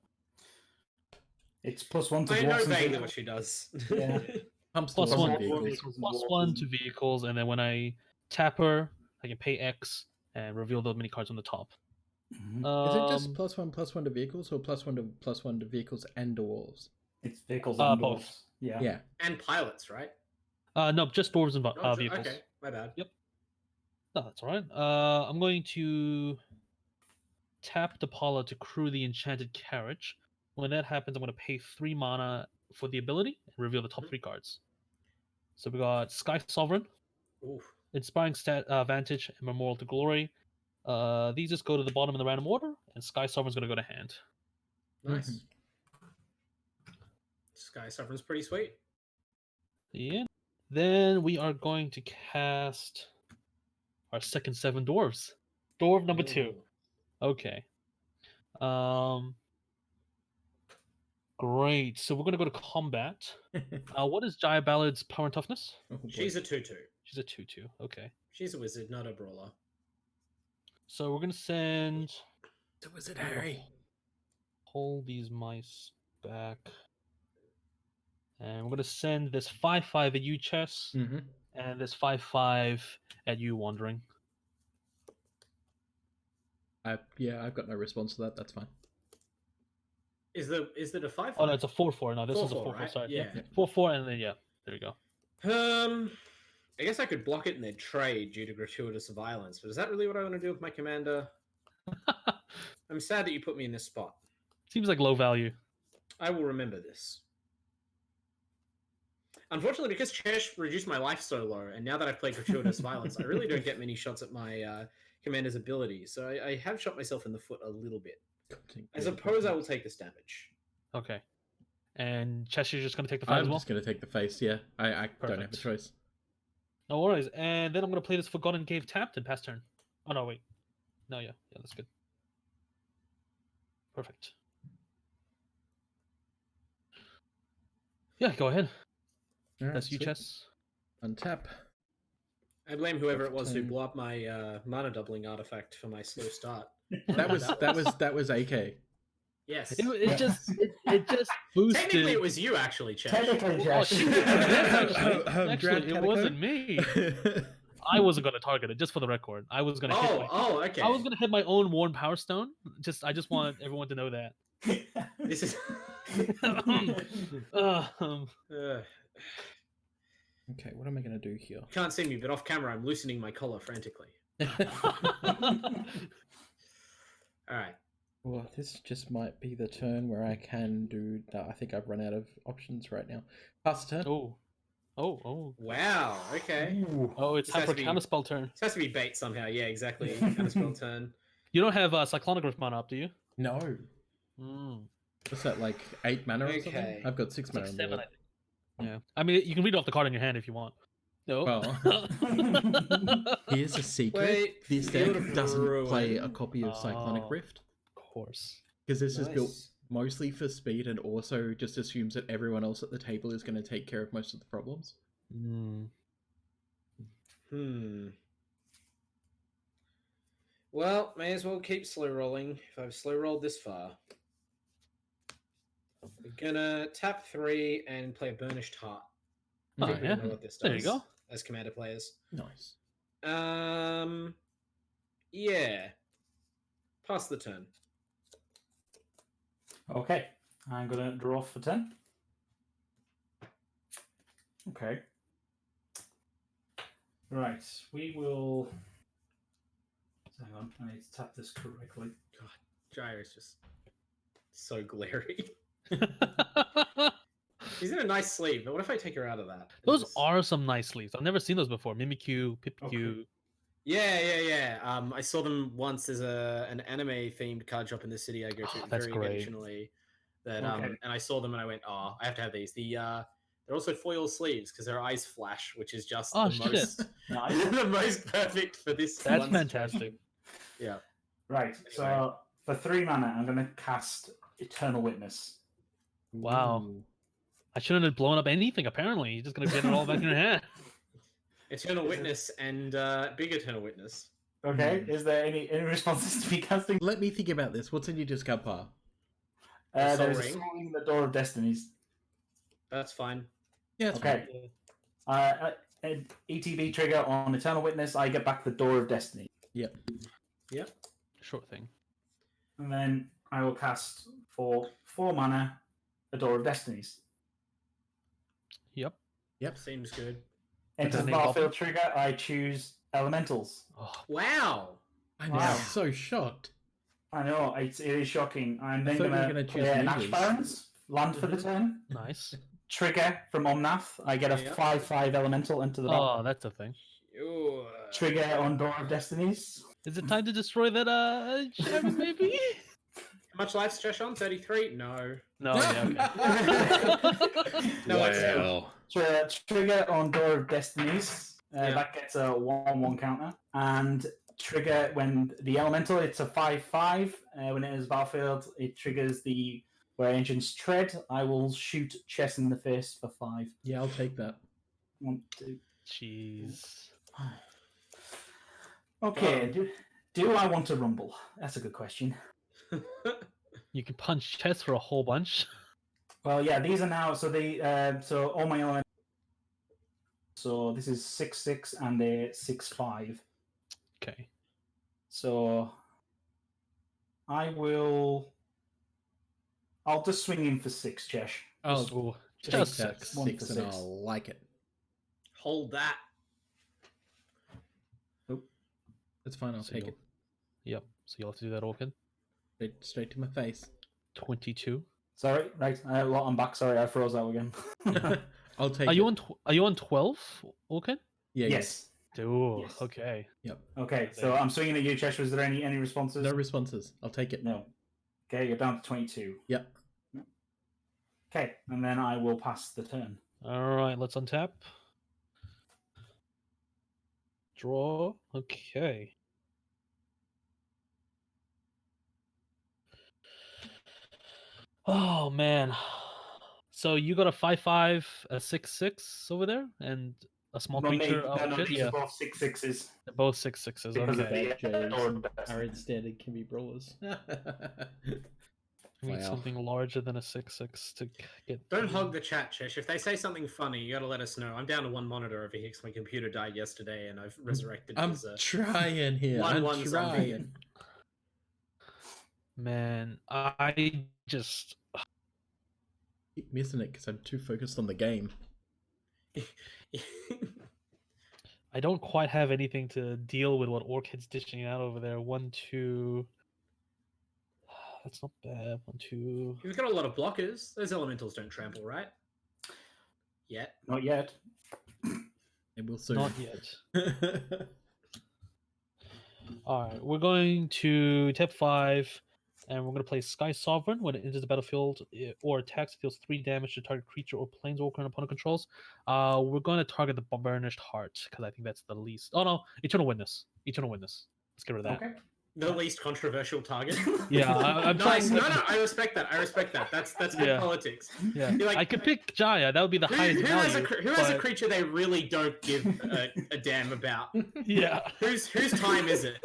It's +1 to I know dwarves and vaguely vehicles. what she does. Yeah. Pumps Plus dwarves one, and vehicles. +1 to vehicles, and then when I tap her, I can pay X and reveal the mini cards on the top. Mhm. Is it just +1/+1 to vehicles, or +1 to vehicles and dwarves? It's vehicles and both. dwarves. Yeah. Yeah. And pilots, right? No, just dwarves and Oh, vehicles. Okay, my bad. Yep. No, that's all right. I'm going to tap the Paula to crew the enchanted carriage. When that happens, I'm going to pay 3 mana for the ability and reveal the top 3 cards. So we got Sky Sovereign, Oof. Inspiring Vantage, and Memorial to Glory. These just go to the bottom in the random order, and Sky Sovereign's going to go to hand. Nice. Sky Sovereign's pretty sweet. Yeah. Then we are going to cast our second 7 dwarves. Dwarf number 2. Ooh. Okay. Great. So we're gonna go to combat. What is Jaya Ballard's power and toughness? Oh, boy. She's a 2/2. She's a 2/2. Okay. She's a wizard, not a brawler. So we're gonna send. The Wizard Harry. Hold these mice back. And we're gonna send this 5/5 at you, Chess, Mm-hmm. and this 5/5 at you, Wandering. Yeah, I've got no response to that. That's fine. Is it a 5/5? Oh no, it's a 4/4. No, this is a 4/4, 4/4. right? Sorry. Yeah. 4/4, and then yeah, there you go. I guess I could block it and then trade due to gratuitous violence, but is that really what I want to do with my commander? I'm sad that you put me in this spot. Seems like low value. I will remember this. Unfortunately, because Chesh reduced my life so low, and now that I've played gratuitous violence, I really don't get many shots at my commander's ability, so I have shot myself in the foot a little bit. I suppose I will take this damage. Okay. And Chester's just gonna take the fight I'm as well. just going to take the face, yeah. I don't have a Perfect. choice. No worries. And then I'm gonna play this Forgotten Cave tapped and pass turn. Oh no, wait. No, yeah, that's good. Perfect. Yeah, go ahead. Alright, That's you, sweet. Chess. Untap. I blame whoever it was who Turn. blew up my mana doubling artifact for my slow start. That was AK. Yes. It just boosted. Technically, it was you actually, Chesh. Technically, Oh, Chesh. shoot, yes, Drowned actually, it wasn't Catacomb? me. I wasn't gonna target it, just for the record. I was gonna hit. Okay. I was gonna hit my own Worn Power Stone. I just want everyone to know that. This is. Um, Okay, what am I gonna do here? Can't see me, but off camera, I'm loosening my collar frantically. All right. Well, this just might be the turn where I can do. I think I've run out of options right now. Pass the turn. oh. Wow. Okay. Oh, it's This time has for to be- counterspell turn. This has to be bait somehow. Yeah, exactly. Counterspell turn. You don't have Cyclonic Rift mana up, do you? No. Mm. What's that, like 8 mana or something? Okay. I've got 6 mana. Like on 7, board. I think. Yeah. I mean, you can read off the card in your hand if you want. No. Well, here's a secret. Wait, This Field deck of doesn't play a Ruin. copy of Cyclonic Oh. Rift Of course. because this is built Nice. mostly for speed and also just assumes that everyone else at the table is going to take care of most of the problems. Mm. Well, may as well keep slow rolling if I've slow rolled this far. We're gonna tap 3 and play a Burnished Heart. Oh, I think we yeah. know what this does. There you go. As commander players. Nice. Yeah. Pass the turn. Okay, I'm gonna draw for 10. Okay. Right, we will. Hang on, I need to tap this correctly. Gyro is just so glary. She's in a nice sleeve, but what if I take her out of that? Those It's- are some nice sleeves. I've never seen those before. Mimikyu, Pipikyu. Yeah. I saw them once. There's an anime themed card shop in the city I go to Oh, that's very great. occasionally. That Okay. and I saw them and I went, oh, I have to have these. They're also foil sleeves because their eyes flash, which is just Oh, the shit. most Nice. the most perfect for this. That's one fantastic. situation. Yeah. Right, so for 3 mana, I'm gonna cast Eternal Witness. Wow. Ooh. I shouldn't have blown up anything, apparently. You're just going to get it all back in your hand. Eternal Witness and Big Eternal Witness. Okay, is there any responses to be casting? Let me think about this. What's in your discard pile? Soul There's a Ring. Soul Ring in the Door of Destinies. That's fine. Yeah, it's Okay. An ETB trigger on Eternal Witness, I get back the Door of Destiny. fine. Yep. Sure thing. And then I will cast for 4 mana the Door of Destinies. Yep. Seems good. Enter the Doesn't battlefield involve- trigger, I choose Elementals. Oh, Wow. I'm Wow. so shocked. I know, it is shocking. I'm then thought you were going gonna to choose play an Ash Ninjas. Barons, land for the turn. nice. Trigger from Omnath, I get a Yeah. 5/5 Elemental into the battle. Oh, that's a thing. Ooh, Trigger on Door of Destinies. Is it time to destroy that, Shaman, maybe? How much life's Chesh on? 33? No. No, yeah, okay. No, it's Trigger on Door of Destinies. Yeah. That gets a 1/1 counter. And trigger when the Elemental, it's a 5/5. When it is battlefield, it triggers the where engines tread. I will shoot Chess in the face for 5. Yeah, I'll take that. 1, 2. Jeez. Okay, do I want to rumble? That's a good question. You can punch chest for a whole bunch. Well, yeah, these are now so all my elements. So this is 6/6 and a 6/5. Okay. So I'll just swing in for 6, Chesh. I'll Ooh, take just that 6. 1 for 6 and 6. I'll like it. Hold that. That's fine, I'll So take you'll- it. Yep. So you'll have to do that, Orkin. Straight to my face. 22. Sorry, right. I'm back. Sorry, I froze out again. I'll take Are it. you on? Are you on 12, Orkin? Yeah, Yes. Dude. Yes. Okay. Yep. Okay, so I'm swinging at you, Chesh. Was there any responses? No responses. I'll take it. No. Okay, you're down to 22. Yep. Okay, and then I will pass the turn. All right. Let's untap. Draw. Okay. Oh man. So you got a 5/5, a 6/6 over there, and a small No, creature. no, Oh, no, shit, these yeah, are both 6/6s. they're both 6/6s. Because of Okay. the Jays Door of Are in Destiny. standard can be brawlers. I need Wow. something larger than a 6/6 to get. Don't hog the chat, Chesh. If they say something funny, you gotta let us know. I'm down to one monitor over here because my computer died yesterday, and I've resurrected I'm as a trying here. I'm 1-1 zombie. trying. Man, I just Keep missing it because I'm too focused on the game. I don't quite have anything to deal with what Orchid's dishing out over there. 1, 2. That's not bad. 1, 2. You've got a lot of blockers. Those elementals don't trample, right? Yet. Not yet. It will soon. Not yet. All right, we're going to tap 5, and we're going to play Sky Sovereign. When it enters the battlefield or attacks, it deals 3 damage to target creature or planeswalker an opponent controls. We're going to target the Burnished Heart because I think that's the least. Oh no, Eternal Witness. Eternal Witness. Let's get rid of that. Okay. The least controversial target. Yeah, I'm nice. trying. No, I respect that. I respect that. That's good Yeah. politics. Yeah, You're like, I could pick Jaya. That would be the highest who has value. who has a but- creature they really don't give a damn about? Yeah. Whose time is it?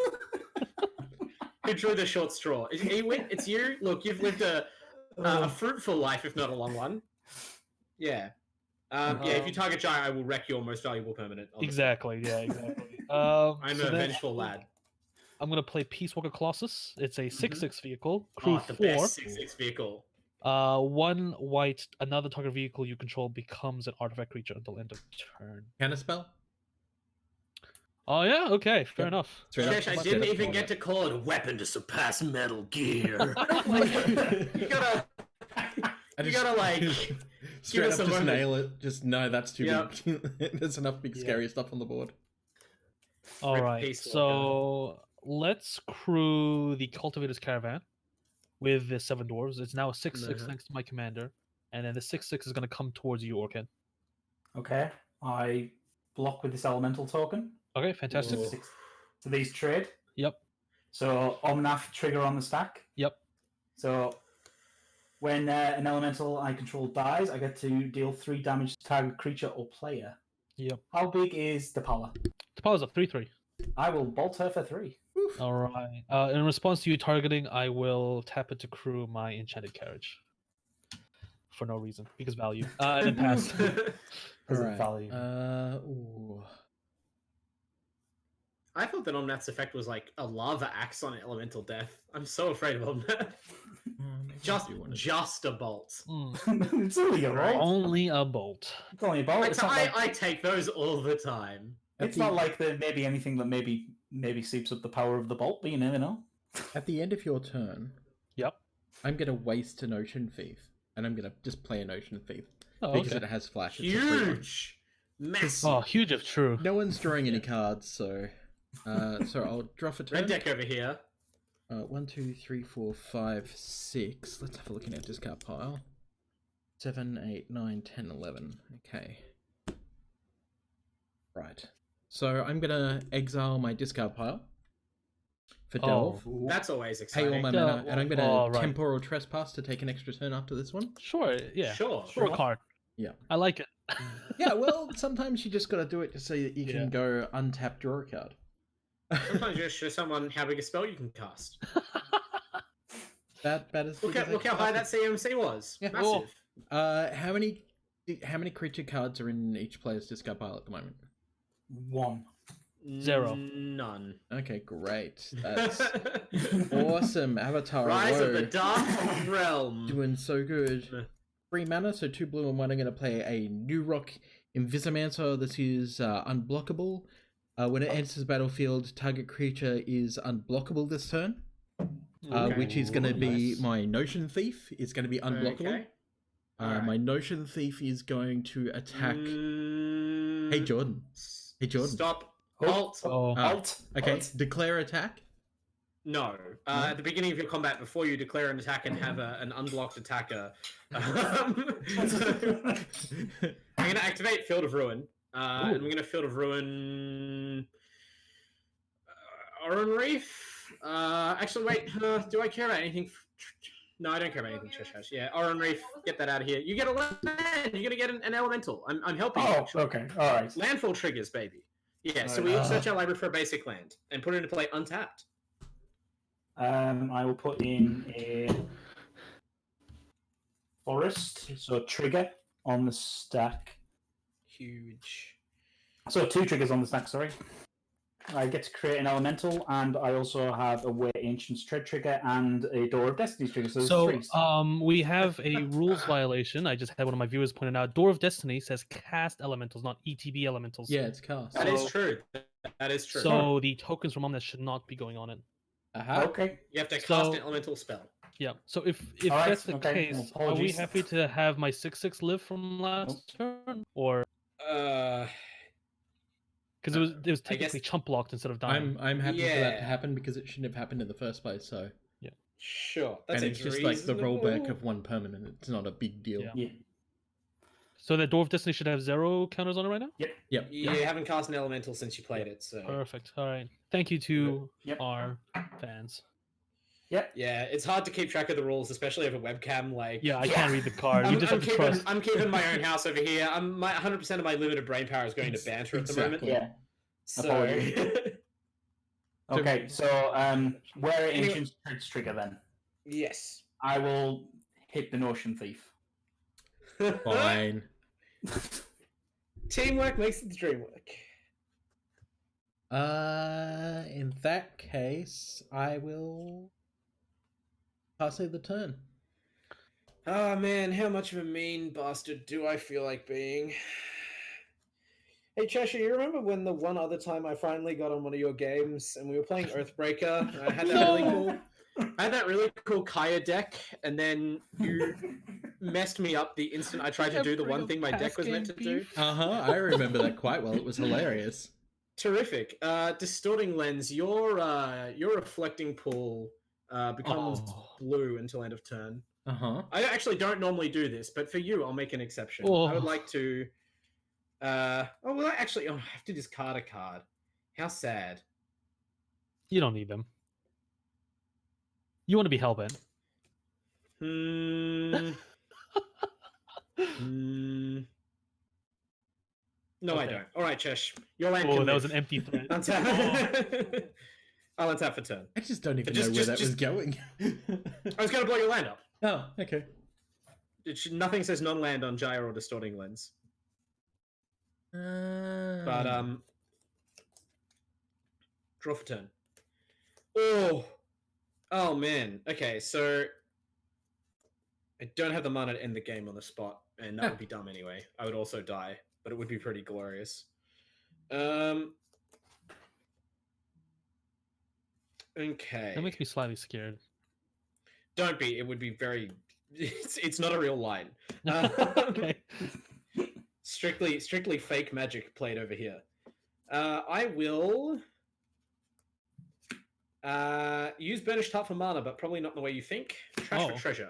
Who drew the short straw? It's you. Look, you've lived a fruitful life, if not a long one. Yeah. Yeah. If you target Jaya, I will wreck your most valuable permanent. honestly. Exactly. Yeah. Exactly. I'm so a then vengeful lad. I'm gonna play Peace Walker Colossus. It's a 6/6 vehicle. Oh, Crew the 4. best 6/6 vehicle. 1 white. Another target vehicle you control becomes an artifact creature until end of turn. Counterspell? Oh yeah. Okay. Fair Yep. enough. Straight up. Chesh, I Straight didn't up even call get it. to call it a weapon to surpass Metal Gear. you gotta. I You just- gotta like. Straight us up a just moment. nail it. Just no, that's too Yep. big. There's enough big Yeah. scary stuff on the board. All Rip right. Peace Walker. So let's crew the Cultivator's Caravan with the 7 dwarves. It's now a 6/6 Uh-huh. next to my commander, and then the 6/6 is gonna come towards you, Orchid. Okay. I block with this elemental token. Okay. Fantastic. Whoa. So these trade. Yep. So Omnath trigger on the stack. Yep. So when an elemental I control dies, I get to deal 3 damage to target creature or player. Yep. How big is the power? The power's up 3/3. I will bolt her for 3. All right. In response to you targeting, I will tap it to crew my Enchanted Carriage for no reason because value. And then pass. Because of Alright. value. Ooh. I thought that Omnath's effect was like a lava axe on elemental death. I'm so afraid of Omnath. Maybe I Just do wanna- a bolt. Mm, It's only a roll. only a bolt. It's only a bolt. It's not like, I take those all the time. it's not like there may be anything that maybe seeps up the power of the bolt, but you never know. At the end of your turn, Yep. I'm gonna waste an Ocean Thief, and I'm gonna just play an Ocean Thief Oh, because okay. it has flash. It's a free one. Huge, massive. Oh, huge if true. No one's drawing any cards, so I'll draw for turn. Red deck over here. 1, 2, 3, 4, 5, 6. Let's have a look in our discard pile. 7, 8, 9, 10, 11. Okay. Right. So I'm gonna exile my discard pile for Delve. That's always Pay exciting. all my Yeah, mana, and I'm gonna oh, right. temporal trespass to take an extra turn after this one. Sure. Yeah. Sure. Sure card. Yeah. I like it. Yeah, well, sometimes you just gotta do it just so that you Yeah. can go untap, draw a card. Sometimes you just show someone how big a spell you can cast. That is. Look how high that CMC was. Yeah. Massive. How many creature cards are in each player's discard pile at the moment? 1. 0. None. Okay, great. That's awesome. Avatar. Rise of the Woe. Dark Realm. Doing so good. 3 mana, so 2 blue and 1. I'm going to play a New Rock Invisimancer. This is unblockable. When it enters the battlefield, target creature is unblockable this turn, Okay. which is going to be Nice. my Notion Thief. It's going to be unblockable. Okay. My Notion Thief is going to attack. Hey, Jordan. Hey, Jordan. Stop. Oh. Halt. Oh. Alt. Okay, Alt. declare attack. No. At the beginning of your combat, before you declare an attack and have an unblocked attacker, I'm going to activate Field of Ruin. And we're going to Field of Ruin Oran Reef. Actually, wait. Do I care about anything? No, I don't care about anything. Chesh. Yeah, Oran Reef. Get that out of here. You get a land. You're going to get an elemental. I'm helping you. Oh, Actually. okay. All right. Landfall triggers, baby. Yeah, so Right. we each search our library for a basic land and put it into play untapped. I will put in a forest, so trigger on the stack. Huge. So 2 triggers on the stack, sorry. I get to create an elemental, and I also have a Way Ancient's Tread trigger and a Door of Destiny trigger. So, So, there's 3. we have a rules violation. I just had one of my viewers pointed out. Door of Destiny says cast elementals, not ETB elementals. Yeah, it's cast. That is true. That is true. So the tokens from Omnus should not be going on it. Aha. Okay. you have to cast So- an elemental spell. Yeah. So if Alright, that's the okay, case, are we apologies. happy to have my 6/6 live from last turn, or because it was I guess- technically chump blocked instead of dying? I'm happy for that to Yeah. happen because it shouldn't have happened in the first place. So Sure. That and it's seems just like the rollback reasonable. of 1 permanent. It's not a big deal. Yeah. Yeah. So the Door of Destiny should have 0 counters on it right now. Yep. You haven't cast an elemental since you played it, so Perfect. All right. Thank you to Yep. our fans. Yep. yeah, it's hard to keep track of the rules, especially over webcam. Like, Yeah, I can't read the card. You I'm, just I'm have to keeping, trust. I'm keeping my own house over here. My 100% of my limited brain power is going to banter at the moment. Exactly. Yeah. So, Apologies. Okay, so Way Ancient's Tread trigger then. yes. I will hit the Notion Thief. Fine. Teamwork makes the dream work. In that case, I will pass the turn. Oh man, how much of a mean bastard do I feel like being? Hey Cheshire, you remember when the one other time I finally got on one of your games and we were playing Earthbreaker and I had that really cool Kaya deck, and then you messed me up the instant I tried to do the one thing my deck was meant to do? I remember that quite well. It was hilarious. Terrific. Distorting Lens, your reflecting pool becomes blue until end of turn. I actually don't normally do this, but for you, I'll make an exception. I would like to. I have to discard a card. How sad. You don't need them. You want to be hellbent. No, I Okay. don't. All right, Chesh. Your land Oh, can that was live. an empty threat. Untap. I'll untap for turn. I just don't even Just- know where just- that was going. I was going to blow your land up. Oh, okay. Nothing says non-land on Gyre or Distorting Lens. But draw for turn. Oh man. Okay, so I don't have the mana to end the game on the spot, and that would be dumb anyway. I would also die, but it would be pretty glorious. Okay. That makes me slightly scared. Don't be. It would be very. It's not a real line. Okay. Strictly fake magic played over here. I will use Burnished Heart for mana, but probably not in the way you think. Trash for treasure.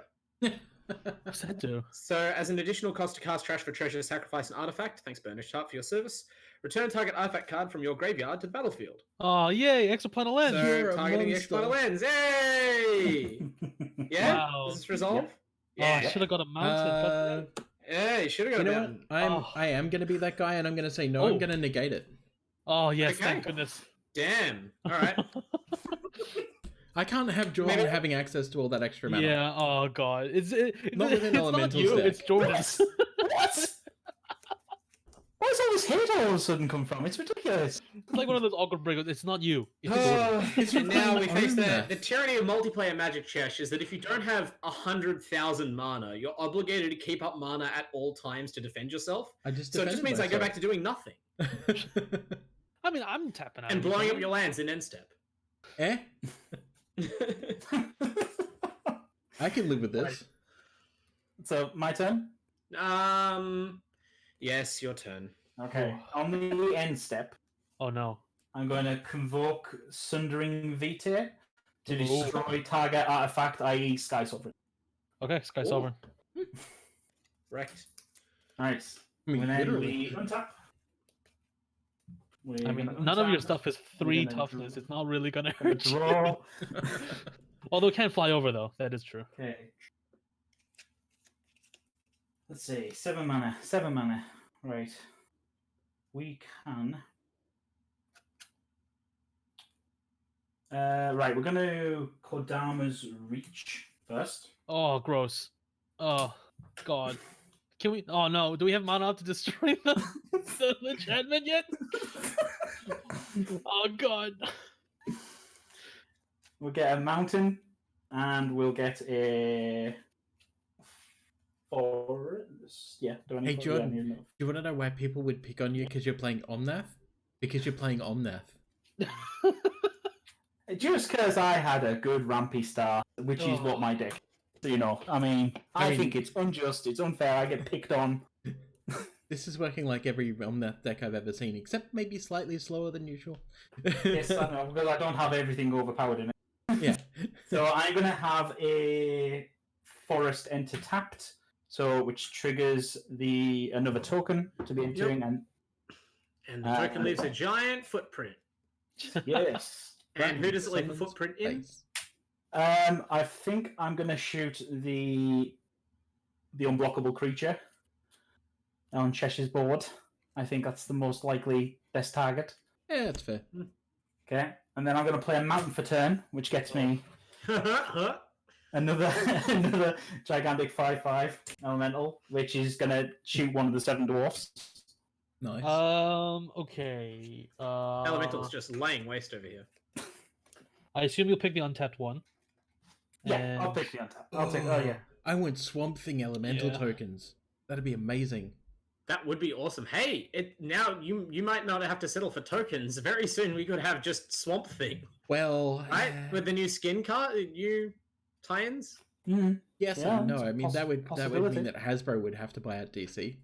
What's that do? So, as an additional cost to cast Trash for treasure, sacrifice an artifact. Thanks, Burnished Heart, for your service. Return target artifact card from your graveyard to the battlefield. Oh, yay! Exoplanet lens. So, You're a targeting the monster. Explainer Lens. Hey! Yeah? Wow. Does this resolve? Oh, I should have got a mounted. Yeah, you should have got You a know mountain. what? I am going to be that guy, and I'm going to say no. Oh. I'm going to negate it. Oh yes, Okay. thank goodness. Damn. All right. I can't have Jordan Maybe- having access to all that extra mana. Yeah. Oh god. It's Not with an it's not elemental you. deck. It's Jordan. What? Where's all this hate all of a sudden come from? It's ridiculous. It's like one of those awkward breakouts. It's not you. It's Jordan. And now we fucking face own the that. tyranny of multiplayer Magic Chesh is that if you don't have 100,000 mana, you're obligated to keep up mana at all times to defend yourself. I just So it just means I go back to doing nothing I mean, I'm tapping out. and blowing up your lands in end step. Eh? I can live with this. So my turn. Yes, your turn. Okay. On the end step, Oh no. I'm going to convoke Sundering Vitae to Ooh. destroy target artifact, i.e., Sky Sovereign. Okay, Sky Sovereign. Wrecked. Nice. I mean, And then literally. we untap. I mean, none of your stuff is 3 toughness. It's not really gonna hurt you. Draw. Although it can fly over though. That is true. Okay. Let's see. 7 mana. 7 mana. Right. We can. Right, we're going to Kodama's Reach first. Oh, gross. Oh, God. Can we? Oh no! Do we have mana up to destroy the enchantment yet? Oh God! We'll get a mountain, and we'll get a forest. Yeah, do I need Hey, forest? Jordan, Yeah, I need do you want to know why people would pick on you because you're playing Omnath? Because you're playing Omnath. Just because I had a good rampy start, which is what Oh. my deck. You know, I mean, I think it's unjust. It's unfair. I get picked on. This is working like every Omnath deck I've ever seen, except maybe slightly slower than usual. Yes, I know, because I don't have everything overpowered in it. Yeah. So I'm going to have a forest enter tapped, so which triggers another token to be entering, And the token leaves a giant footprint. yes. And who does it leave a Someone's footprint in? face. I think I'm going to shoot the unblockable creature on Chesh's board. I think that's the most likely best target. Yeah, that's fair. Okay, and then I'm going to play a mountain for turn, which gets me another gigantic 5/5 elemental, which is going to shoot one of the 7 dwarfs. Nice. Okay. Elemental's just laying waste over here. I assume you'll pick the untapped one. Yeah, I'll And- pick the untap. I'll take. Oh yeah. I want Swamp Thing elemental Yeah. tokens. That'd be amazing. That would be awesome. Hey, now you might not have to settle for tokens. Very soon we could have just Swamp Thing, Well, right? With the new skin card, new tie-ins. Mm-hmm. yes Yeah, and no. it's a I mean, that would possibility. mean that Hasbro would have to buy out DC.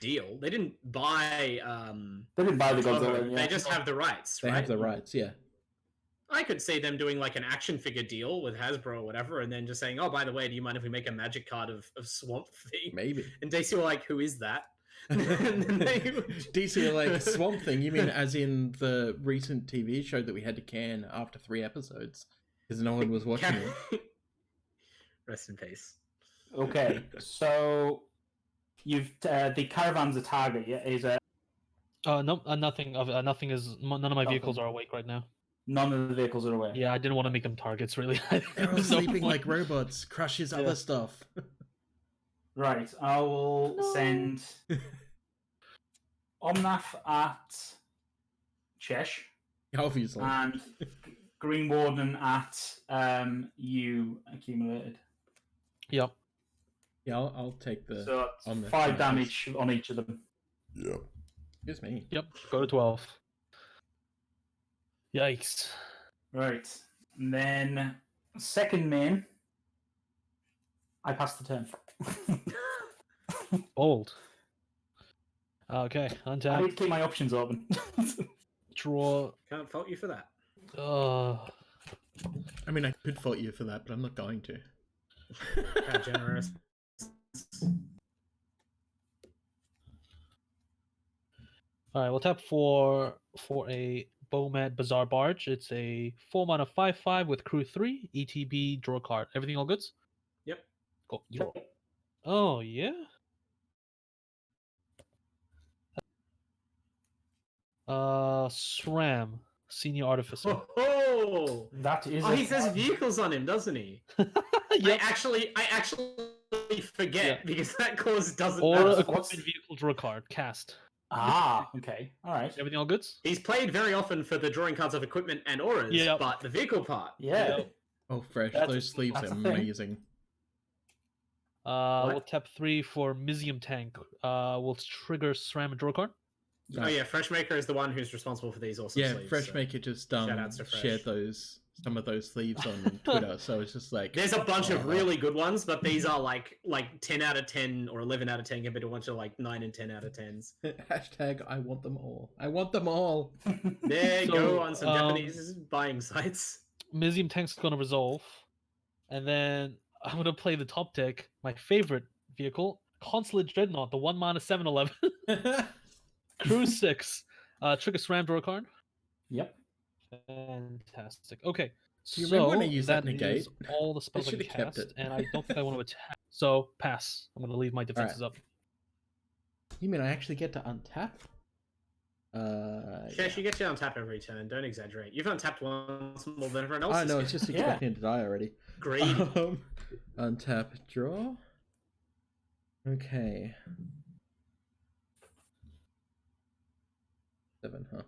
Deal. They didn't buy. They didn't buy the Turbo. Godzilla. Yeah. They just have the rights, They right? have the rights, yeah. I could see them doing like an action figure deal with Hasbro or whatever, and then just saying, "Oh, by the way, do you mind if we make a magic card of Swamp Thing?" Maybe. And DC were like, "Who is that?" And then they DC are like, Swamp Thing, you mean as in the recent TV show that we had to can after 3 episodes? Because no one was watching it. Rest in peace. Okay, so you've the caravan's a target. Yeah, is no, nothing of nothing is. None of my vehicles Nothing. are awake right now. none of the vehicles are away. Yeah, I didn't want to make them targets. Really, They're all There's no sleeping point. like robots. Crushes other stuff. Right, I will send Omnath at Chesh Obviously. and Green Warden at you accumulated. Yep. Yeah, I'll take the... So on the 5 commanders. damage on each of them. Yep. Excuse me. Yep. Go to 12. Yikes. Right, and then second main, I pass the turn. Bold. Okay. I Untap. need to keep my options open. Draw. Can't fault you for that. I mean, I could fault you for that, but I'm not going to. How generous. All right. We'll tap for a Bowmat Bazaar Barge. It's a 4-mana 5/5 with crew 3 ETB. Draw a card. Everything all good? Yep. Go. Draw. Oh yeah. SRAM, Senior Artificer. Oh, That is. oh, a he says card. vehicles on him, doesn't he? Yep. I actually forget Yeah. because that clause doesn't. Or What's- equipment vehicle draw card. Cast. Ah, okay, all right. Everything all good? He's played very often for the drawing cards of equipment and auras, Yeah. but the vehicle part. Yeah. Yep. Oh, fresh. That's- Those sleeves that's are a thing. amazing. We'll tap 3 for Mizium Tank. We'll trigger SRAM and draw a card. Oh yeah, Freshmaker is the one who's responsible for these awesome Yeah, sleeves. so- Freshmaker just Shoutouts to Fresh. shared some of those sleeves on Twitter, so it's just like... There's a bunch of Oh. really good ones, but these are like 10 out of 10 or 11 out of 10 compared to a bunch of like 9 and 10 out of 10s. Hashtag I want them all. I want them all. There you So, go on some Japanese buying sites. Mizium Tank's going to resolve. And then I'm going to play the top deck, my favorite vehicle, Consulate Dreadnought, the 1-mana 7/11. Crew 6. Trigger SRAM, draw a card. Yep. Fantastic. Okay. Do you remember when I so used that negate? is all the spells I can should've kept cast, it. and I don't think I want to attack. So pass. I'm going to leave my defenses up. You mean I actually get to untap? Chesh, you get to untap every turn. Don't exaggerate. You've untapped once more than everyone else. I know, it's just Yeah. expecting to die already. Greedy. Untap, draw. Okay. 7, huh?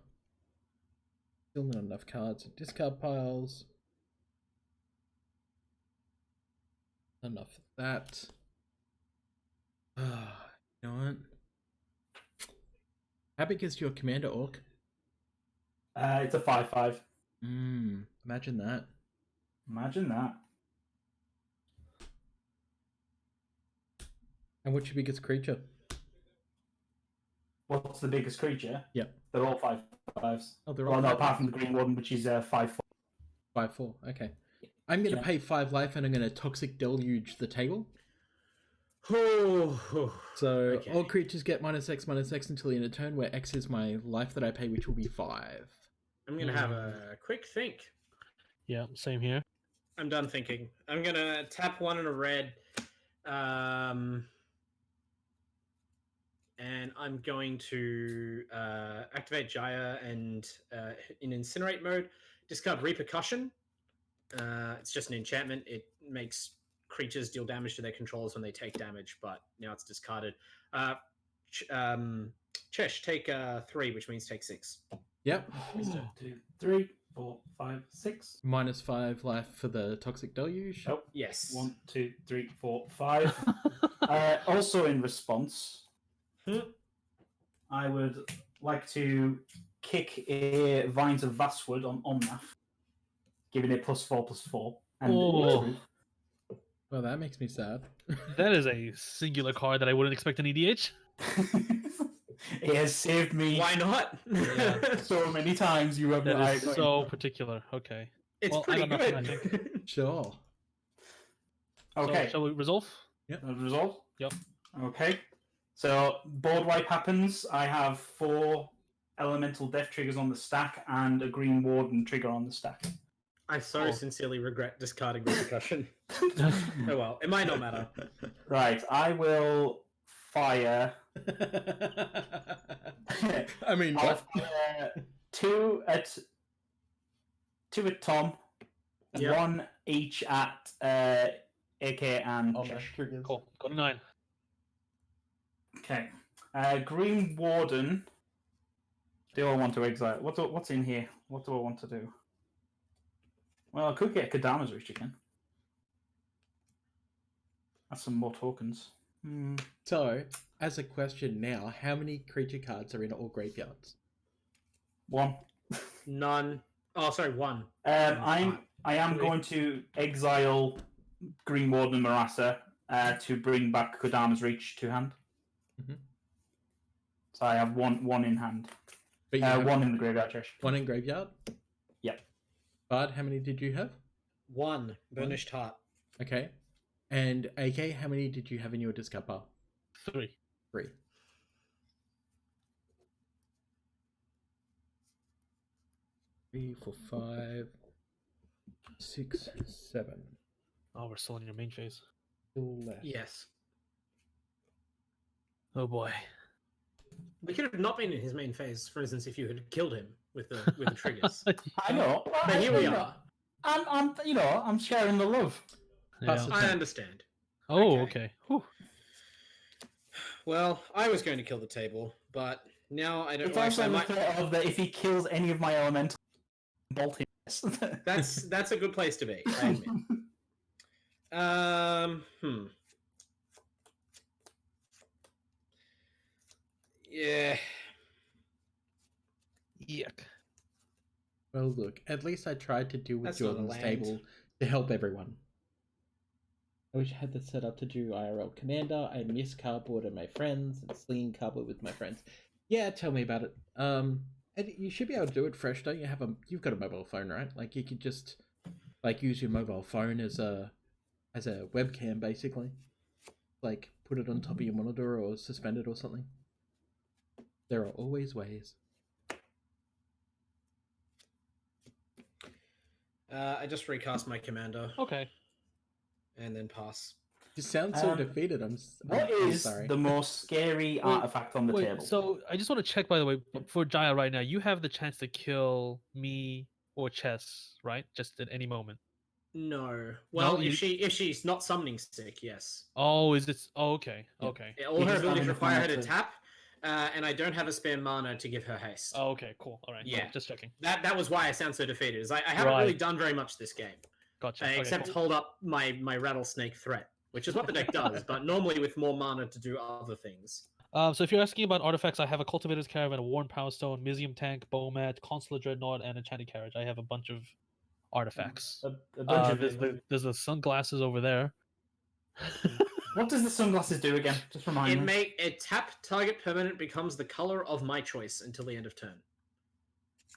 Still not enough cards. Discard piles. Not enough of that. You know what? How big is your commander orc? It's a 5/5. Imagine that. Imagine that. And what's your biggest creature? What's the biggest creature? Yep. They're all 5/5s. Oh, they're Well, all no, 5/5s. apart from the green one, which is 5/4. 5/4. Okay. I'm going to Yeah. pay 5 life and I'm going to toxic deluge the table. Oh, So okay. all creatures get -X until the end of turn, where X is my life that I pay, which will be 5. I'm gonna have a quick think. Yeah, same here. I'm done thinking. I'm gonna tap 1 and a red, and I'm going to activate Jaya and in incinerate mode, discard Repercussion. It's just an enchantment. It makes creatures deal damage to their controllers when they take damage, but now it's discarded. Chesh, take 3, which means take 6. Yep. 1, 2, 3, 4, 5, 6. -5 life for the toxic deluge. Nope. Yes. 1, 2, 3, 4, 5. Also, in response, I would like to kick a Vines of Vastwood on Omnath, giving it +4/+4. And Oh. Well, that makes me sad. That is a singular card that I wouldn't expect in EDH. It has saved me Why not? Yeah. so many times. You have That no is idea. so particular. Okay. It's Well, I pretty got nothing, I good. Sure. Okay. So, shall we resolve? Resolve? Yep. Okay. So, board wipe happens. I have 4 elemental death triggers on the stack and a green warden trigger on the stack. I so Oh. sincerely regret discarding Repercussion. Oh well, it might not matter. Right. I will fire. I mean, I'll what? fire 2 at Tom, Yep. 1 each at AK and Oh, Chesh. triggers. Cool. Go to 9. Okay. Green Warden. Do I want to exile? What's in here? What do I want to do? Well, I could get Kadama's Reach again. That's some more tokens. So, as a question now, how many creature cards are in all graveyards? 1. None. Oh, sorry, 1. I am 3. going to exile Green Warden and Marassa to bring back Kodama's Reach to hand. Mhm. So I have one in hand. But you have 1 in the graveyard, Chesh. 1 in graveyard? Yep. Bard, how many did you have? 1. Burnished Heart. Okay. And AK, how many did you have in your discard pile? 3. 3. Three, 4, 5, 6, 7. Oh, we're still in your main phase. Still left. Yes. Oh boy. We could have not been in his main phase, for instance, if you had killed him with the triggers. I know. But here we are. I'm sharing the love. Pass Yeah. it. I understand. Oh, Okay. okay. Whew. Well, I was going to kill the table, but now I don't It's like. also I the might... thought of that if he kills any of my elemental, bolt him. That's a good place to be. I admit. Yeah. Yuck. Well, look, at least I tried to deal with That's not a Jordan's land. table to help everyone. I wish I had this set up to do IRL Commander. I miss cardboard and my friends, and slinging cardboard with my friends. Yeah, tell me about it. And you should be able to do it fresh, don't you? You've got a mobile phone, right? Like you could just use your mobile phone as a webcam, basically. Like put it on top of your monitor or suspend it or something. There are always ways. I just recast my commander Okay. and then pass. You sound so defeated. I'm What is sorry. the most scary artifact on the Wait, table? so I just want to check, by the way, for Jaya right now, you have the chance to kill me or Chess, right? Just at any moment. No. Well, No, if she's not summoning sick, yes. Oh, is this? Oh, okay, Yeah. okay. All You her just have abilities enough require her mana to to- tap, and I don't have a spare mana to give her haste. Oh, okay, cool. All right, Yeah. cool. Just checking. That was why I sound so defeated. Is I haven't really Right. done very much this game, Gotcha. Okay, except cool. hold up my rattlesnake threat, which is what the deck does, but normally with more mana to do other things. So if you're asking about artifacts, I have a Cultivator's Caravan, a Worn Power Stone, Museum Tank, Bowmat, Consular Dreadnought, and Enchanted Carriage. I have a bunch of artifacts. A bunch of There's the sunglasses over there. What does the sunglasses do again? Just remind me. A tap target permanent becomes the color of my choice until the end of turn.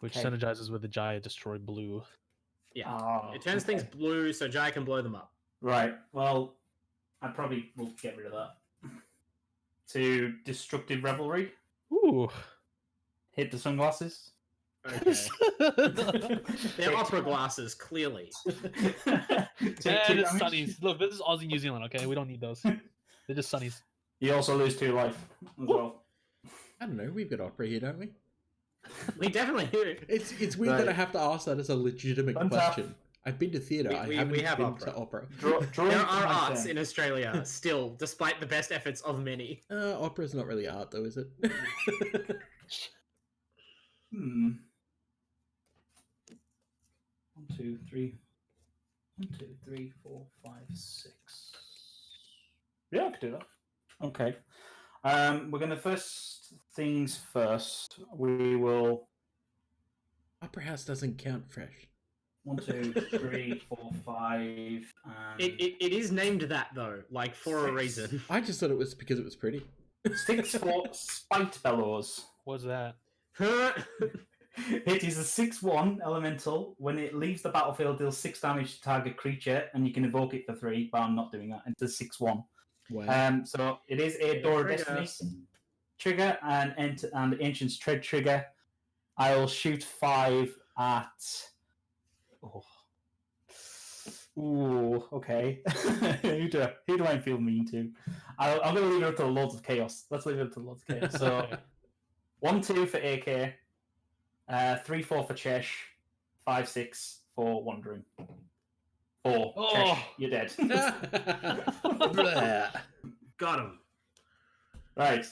Which Okay. synergizes with the Jaya Destroy Blue. Yeah. Oh, It turns okay. things blue so Jai can blow them up. Right. Well, I probably will get rid of that. To Destructive Revelry. Ooh. Hit the sunglasses. Okay. They're opera glasses, clearly. Take And 2 it's damage. sunnies. Look, this is Aussie New Zealand, okay? We don't need those. They're just sunnies. You also lose 2 life as well. I don't know. We've got opera here, don't we? We definitely do. It's weird that I have to ask that as a legitimate Untap. question. I've been to theatre. We I haven't have been opera. to opera. Draw There into are my arts turn. in Australia still, despite the best efforts of many. Opera's not really art, though, is it? Hmm. 1, 2, 3. 1, 2, 3, 4, 5, 6. Yeah, I could do that. Okay. We're gonna first things first. We will Opera House doesn't count fresh. 1, 2, 3, 4, 5, and It is named that though, like for a 6. reason. I just thought it was because it was pretty. 6 for Spite Bellows. What's that? It is a 6/1 elemental. When it leaves the battlefield, deals 6 damage to target creature, and you can evoke it for 3. But I'm not doing that. It's a 6/1. Wow. So it is a Door of Destiny trigger and Ancient's Tread trigger. I'll shoot 5 at. Oh. Ooh, okay. who do I feel mean to? I'm going to leave it up to the Lords of Chaos. Let's leave it up to the Lords of Chaos. So Okay. 1, 2 for AK, 3, 4 for Chesh, 5, 6 for Wandering. 4. Oh. Chesh, you're dead. Blah. Got him. Right.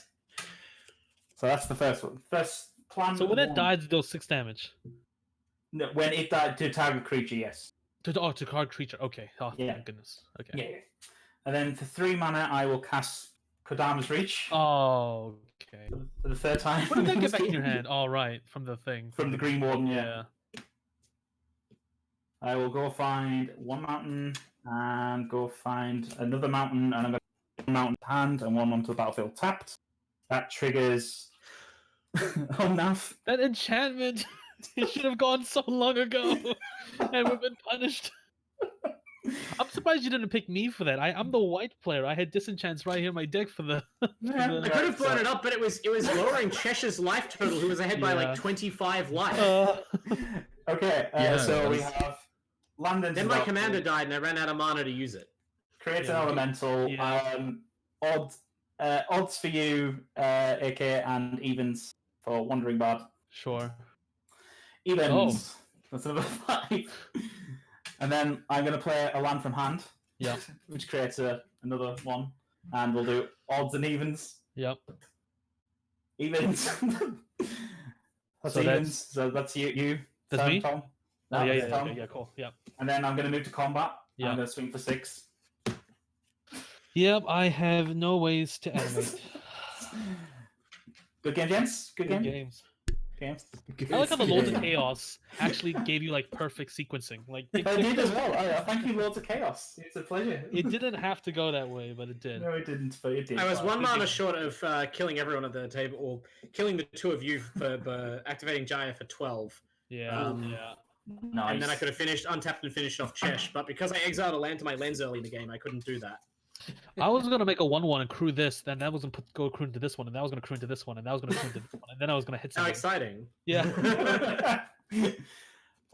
So that's the first one. First plan. So when it 1. dies, it does 6 damage. No, when it died to target creature, yes. To card creature. Okay. Oh, Yeah. thank goodness. Okay. Yeah. And then for 3 mana, I will cast Kodama's Reach Oh, okay. for the 3rd time. What did that get back in your hand? All right, from the thing. From the Green Warden, yeah. Yeah. I will go find 1 mountain and go find another mountain, and I'm going to put 1 mountain to hand and 1 onto the battlefield tapped. That triggers. Oh, Nath. That enchantment. It should have gone so long ago, and we've been punished. I'm surprised you didn't pick me for that. I'm the white player. I had disenchants right here in my deck for the. Yeah, I could have blown it up, but it was lowering Chesh's life total, who was ahead by Yeah. like 25 life. Okay, Yeah, so it we was. have Landon's Then my about commander to died, and I ran out of mana to use it. create Yeah, an elemental. yeah. Odds for you, AK, and evens for Wandering Bard. Sure. Evens. That's another 5. And then I'm going to play a land from hand. Yeah. Which creates another 1. And we'll do odds and evens. Yep. Evens. That's So evens. So that's you. That's Tom, me? Tom. Oh, No, yeah, that's yeah, Tom. yeah, cool. Yep. And then I'm going to move to combat. Yeah. I'm going to swing for 6. Yep. I have no ways to animate. Good game, gents. Good Good game. games. Games. I like how the Lords of Yeah. Chaos actually gave you like perfect sequencing. Like I did as well. Thank you, Lords of Chaos. It's a pleasure. it didn't have to go that way, but it did. No, it didn't, but it did. I was But 1 it mana did. short of killing everyone at the table, or killing the 2 of you for activating Jaya for 12. Yeah. Um, Nice. And then I could have finished untapped and finished off Chesh, but because I exiled a land to my lens early in the game, I couldn't do that. I was gonna make a 1/1 and crew this, then that was gonna go crew into this one, and that was gonna crew into this one, and that was gonna crew into this one, and then I was gonna hit How something. exciting! Yeah.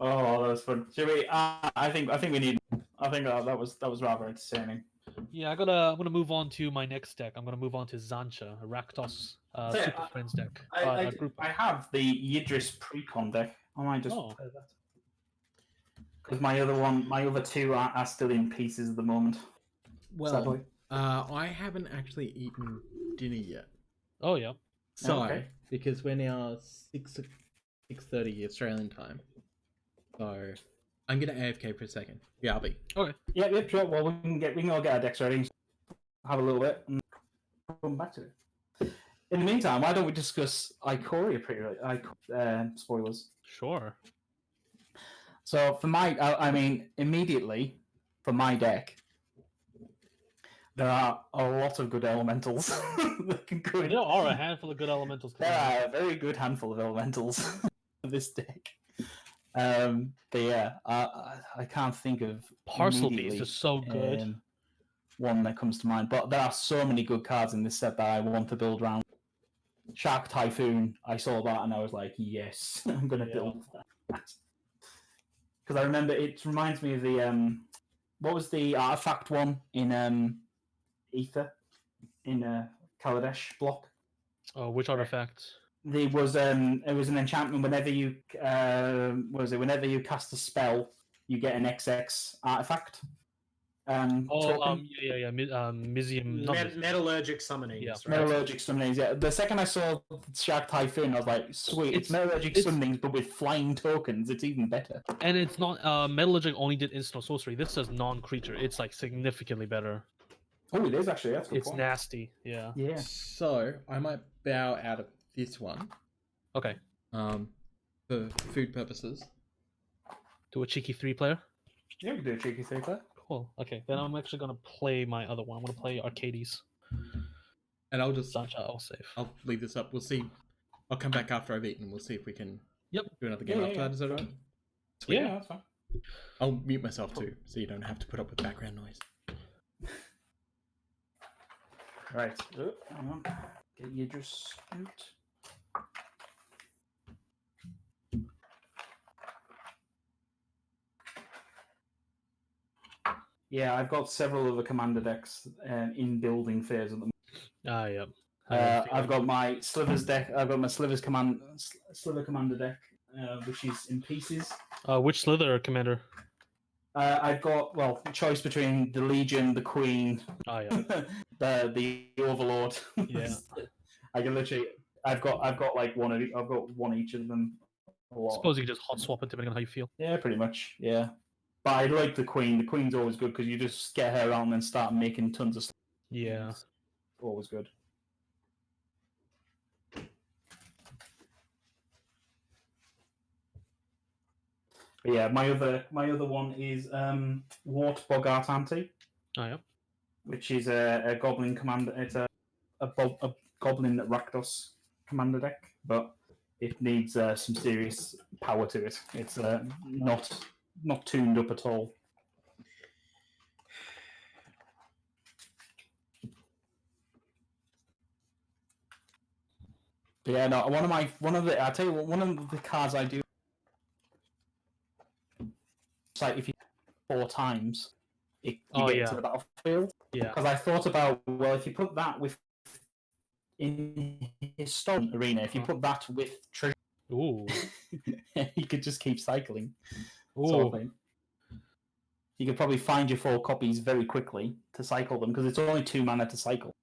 Oh, that was fun. Should we? I think we need. I think that was rather entertaining. Yeah, I'm gonna move on to my next deck. I'm gonna move on to Zancha, a Rakdos So, Super Friends deck. I Group. I have the Yidris Precon deck. I might just Oh. play that. Because my other two are still in pieces at the moment. Well, Sadly. I haven't actually eaten dinner yet. Oh yeah. So, Okay. because we're now 6:30 Australian time, so I'm gonna AFK for a second. BRB. Okay. Yeah, sure. Well, we can all get our decks ready, have a little bit, and come back to it. In the meantime, why don't we discuss Ikoria spoilers? Sure. So for I mean, immediately for my deck, there are a lot of good elementals that can go in. There are a handful of good elementals. There are a very good handful of elementals for this deck. But yeah, I can't think of Parcel immediately, Beast is so good. One that comes to mind. But there are so many good cards in this set that I want to build around. Shark Typhoon, I saw that and I was like, yes, I'm going to build that. Because I remember it reminds me of the what was the artifact one in Ether in Kaladesh block? Oh, which artifact? It was an enchantment. Whenever you whenever you cast a spell, you get an XX artifact. Token. Yeah. Mizium. Metallurgic summoning. Yeah. Right? Metallurgic summonings. Yeah, the second I saw Shark Typhoon, I was like, sweet. It's metallurgic summonings, but with flying tokens. It's even better. And it's not Metallurgic only did instant sorcery. This says non-creature. It's like significantly better. Oh, it is actually. That's a good It's point. nasty. Yeah. Yeah. So I might bow out of this one. Okay. For food purposes. Do a cheeky 3-player. Yeah, we can do a cheeky safer. Cool. Okay. Then I'm actually gonna play my other one. I'm gonna play Arcades. And I'll just Zancha, I'll save. I'll leave this up. We'll see. I'll come back after I've eaten. We'll see if we can Yep. do another game after that. Is that all right? Sweet. Yeah, that's fine. I'll mute myself too, so you don't have to put up with background noise. Right. Oh, hang on. Get Yidris out. Yeah, I've got several other commander decks in building phase at the moment. Ah, yeah. I've got my Slivers deck. I've got my Sliver commander deck, which is in pieces. Which Slither commander? I've got choice between the Legion, the Queen, Ah, yeah. the Overlord. Yeah. I can literally. I've got like one of. I've got one each of them. A lot. Suppose you can just hot swap it depending on how you feel. Yeah, pretty much. Yeah, but I like the Queen. The Queen's always good because you just get her out and then start making tons of stuff. Yeah. It's always good. But yeah, my other one is Wart Bogart Ante, Oh, yeah. which is a Goblin commander. It's a Goblin Rakdos commander deck, but it needs some serious power to it. It's not tuned up at all. But yeah, no. One of the cards I do. It's like if you 4 times, you get into the battlefield. Yeah. Because I thought about if you put that in his stone arena, if you put that with treasure, Ooh. you could just keep cycling. Ooh. Sort of thing. You could probably find your 4 copies very quickly to cycle them because it's only 2 mana to cycle.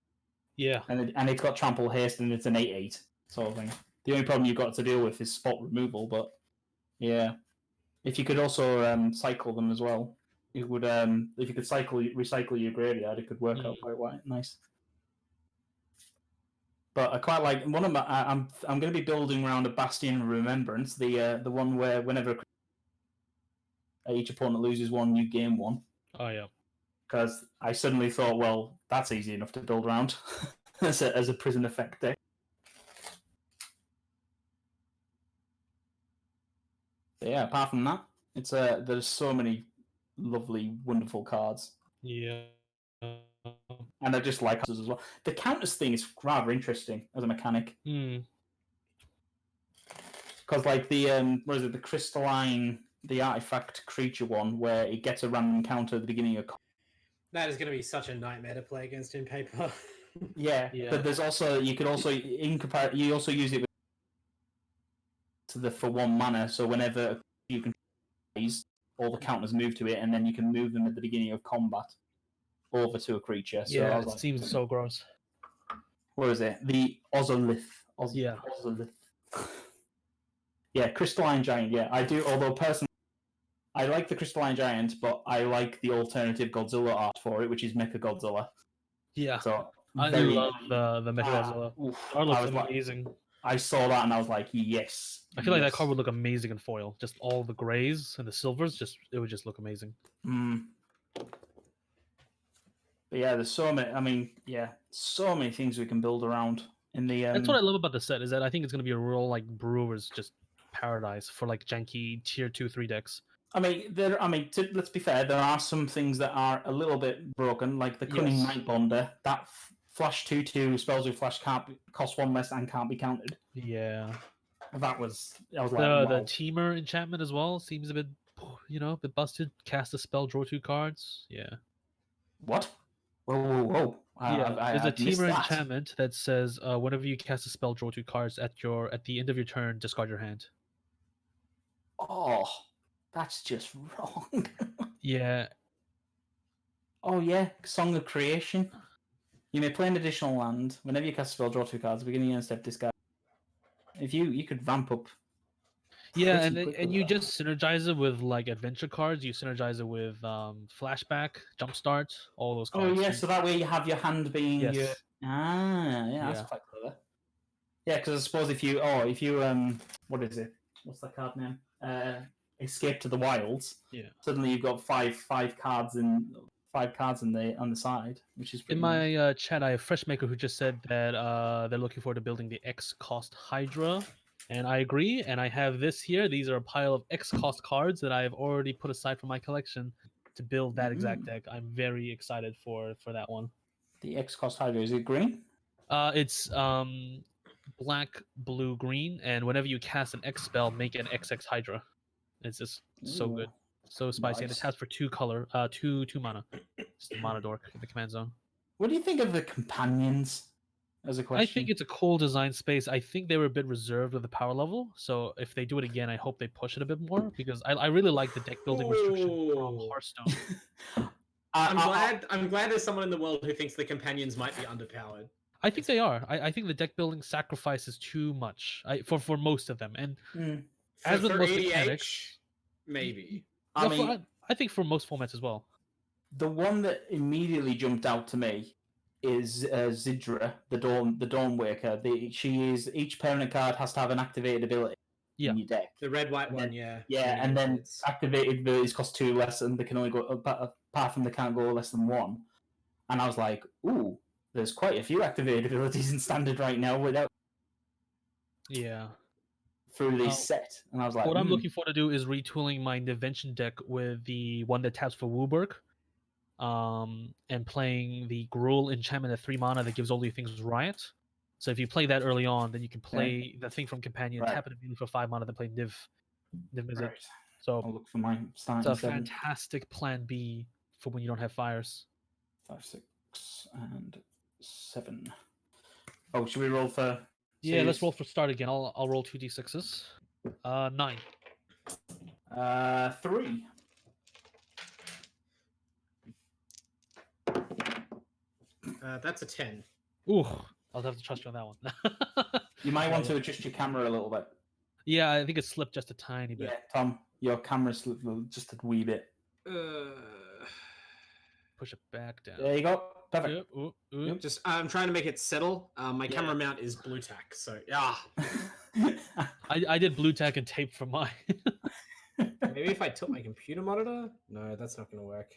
Yeah. And it's got trample haste and it's an 8/8 sort of thing. The only problem you've got to deal with is spot removal, but yeah. If you could also cycle them as well, it would. If you could recycle your graveyard, it could work out quite nice. But I quite like one of my. I'm going to be building around a Bastion of Remembrance, the one where whenever each opponent loses 1, you gain 1. Oh, yeah. Because I suddenly thought, well, that's easy enough to build around as a prison effect deck. But yeah, apart from that, it's there's so many lovely, wonderful cards. Yeah. And I just like counters as well. The counters thing is rather interesting as a mechanic. Hmm. Because like the the crystalline, the artifact creature one, where it gets a random counter at the beginning of That is going to be such a nightmare to play against in paper. Yeah, Yeah. but there's also you could also you also use it for 1 mana. So whenever you can all the counters move to it, and then you can move them at the beginning of combat over to a creature. So I Yeah, was it like, seems so gross. what is it? The Ozolith. Yeah. Ozolith. Yeah, Crystalline Giant. Yeah, I do. Although personally, I like the Crystalline Giant, but I like the alternative Godzilla art for it, which is Mecha Godzilla. Yeah. So I very, love the Mechagodzilla. oof, Art I looks was like, amazing. I saw that and I was like, yes. I feel like that yes. card would look amazing in foil. Just all the grays and the silvers, it would just look amazing. Mm. But yeah, there's so many. I mean, yeah, so many things we can build around in the. That's what I love about the set is that I think it's gonna be a real like Brewers just paradise for like janky tier 2-3 decks. I mean, let's be fair. There are some things that are a little bit broken, like the Cunning Yes. Night Bonder. That flash 2/2 spells with flash can't cost 1 less and can't be countered. Yeah. I was like, The wow. Teamer enchantment as well seems a bit a bit busted. Cast a spell, draw 2 cards. Yeah. What? Whoa! Yeah, there's a I've missed Teamer that. enchantment that says whenever you cast a spell, draw 2 cards at the end of your turn, discard your hand. Oh, that's just wrong. Yeah. Oh yeah, Song of Creation. You may play an additional land whenever you cast a spell. Draw 2 cards. Beginning and step discard. If you could ramp up. Yeah, pretty and quickly and you with that. just synergize it with like adventure cards. You synergize it with flashback, jumpstart, all those Oh cards. yeah, so that way you have your hand being Yes. your yeah, Yeah. that's quite clever. Yeah, because I suppose if you what is it? What's that card name? Escape to the Wilds. Yeah. Suddenly you've got five cards on the side, which is pretty In nice. my chat, I have Freshmaker who just said that they're looking forward to building the X cost Hydra, and I agree. And I have this here. These are a pile of X cost cards that I have already put aside from my collection to build that exact deck. I'm very excited for that one. The X cost Hydra, is it green? It's black, blue, green, and whenever you cast an X spell, make an XX Hydra. It's just so Ooh, good, so spicy, and it nice. taps for 2 mana. It's the mana dork in the command zone. What do you think of the companions? As a question, I think it's a cool design space. I think they were a bit reserved with the power level, so if they do it again, I hope they push it a bit more because I really like the deck building restriction from Ooh. Hearthstone. I'm glad there's someone in the world who thinks the companions might be underpowered. I think they are. I think the deck building sacrifices too much for most of them, and as with most mechanics, maybe. I think for most formats as well. The one that immediately jumped out to me is Zidra, the Dawnwaker. Each permanent card has to have an activated ability in your deck. The red-white one, yeah. Yeah, and then activated abilities cost 2 less, and they can only go apart from they can't go less than 1. And I was like, ooh, there's quite a few activated abilities in standard right now without. Yeah. Through this set, and I was like, what I'm looking for to do is retooling my Invention deck with the one that taps for Wooburg, and playing the Gruul enchantment at 3 mana that gives all the things Riot. So if you play that early on, then you can play the thing from Companion, tap it immediately for 5 mana, then play Niv Visit. Right. So I'll look for my it's a fantastic plan B for when you don't have fires. 5, 6, and 7. Oh, should we roll for? Yeah, let's roll for start again. I'll roll 2d6s. 9. 3. That's a 10. Ooh, I'll have to trust you on that one. You might want to adjust your camera a little bit. Yeah, I think it slipped just a tiny bit. Yeah, Tom, your camera slipped just a wee bit. Push it back down. There you go. Perfect. Yep. Just I'm trying to make it settle. My camera mount is blue tack, so yeah. I did blue tack and tape for mine. Maybe if I tilt my computer monitor? No, that's not going to work.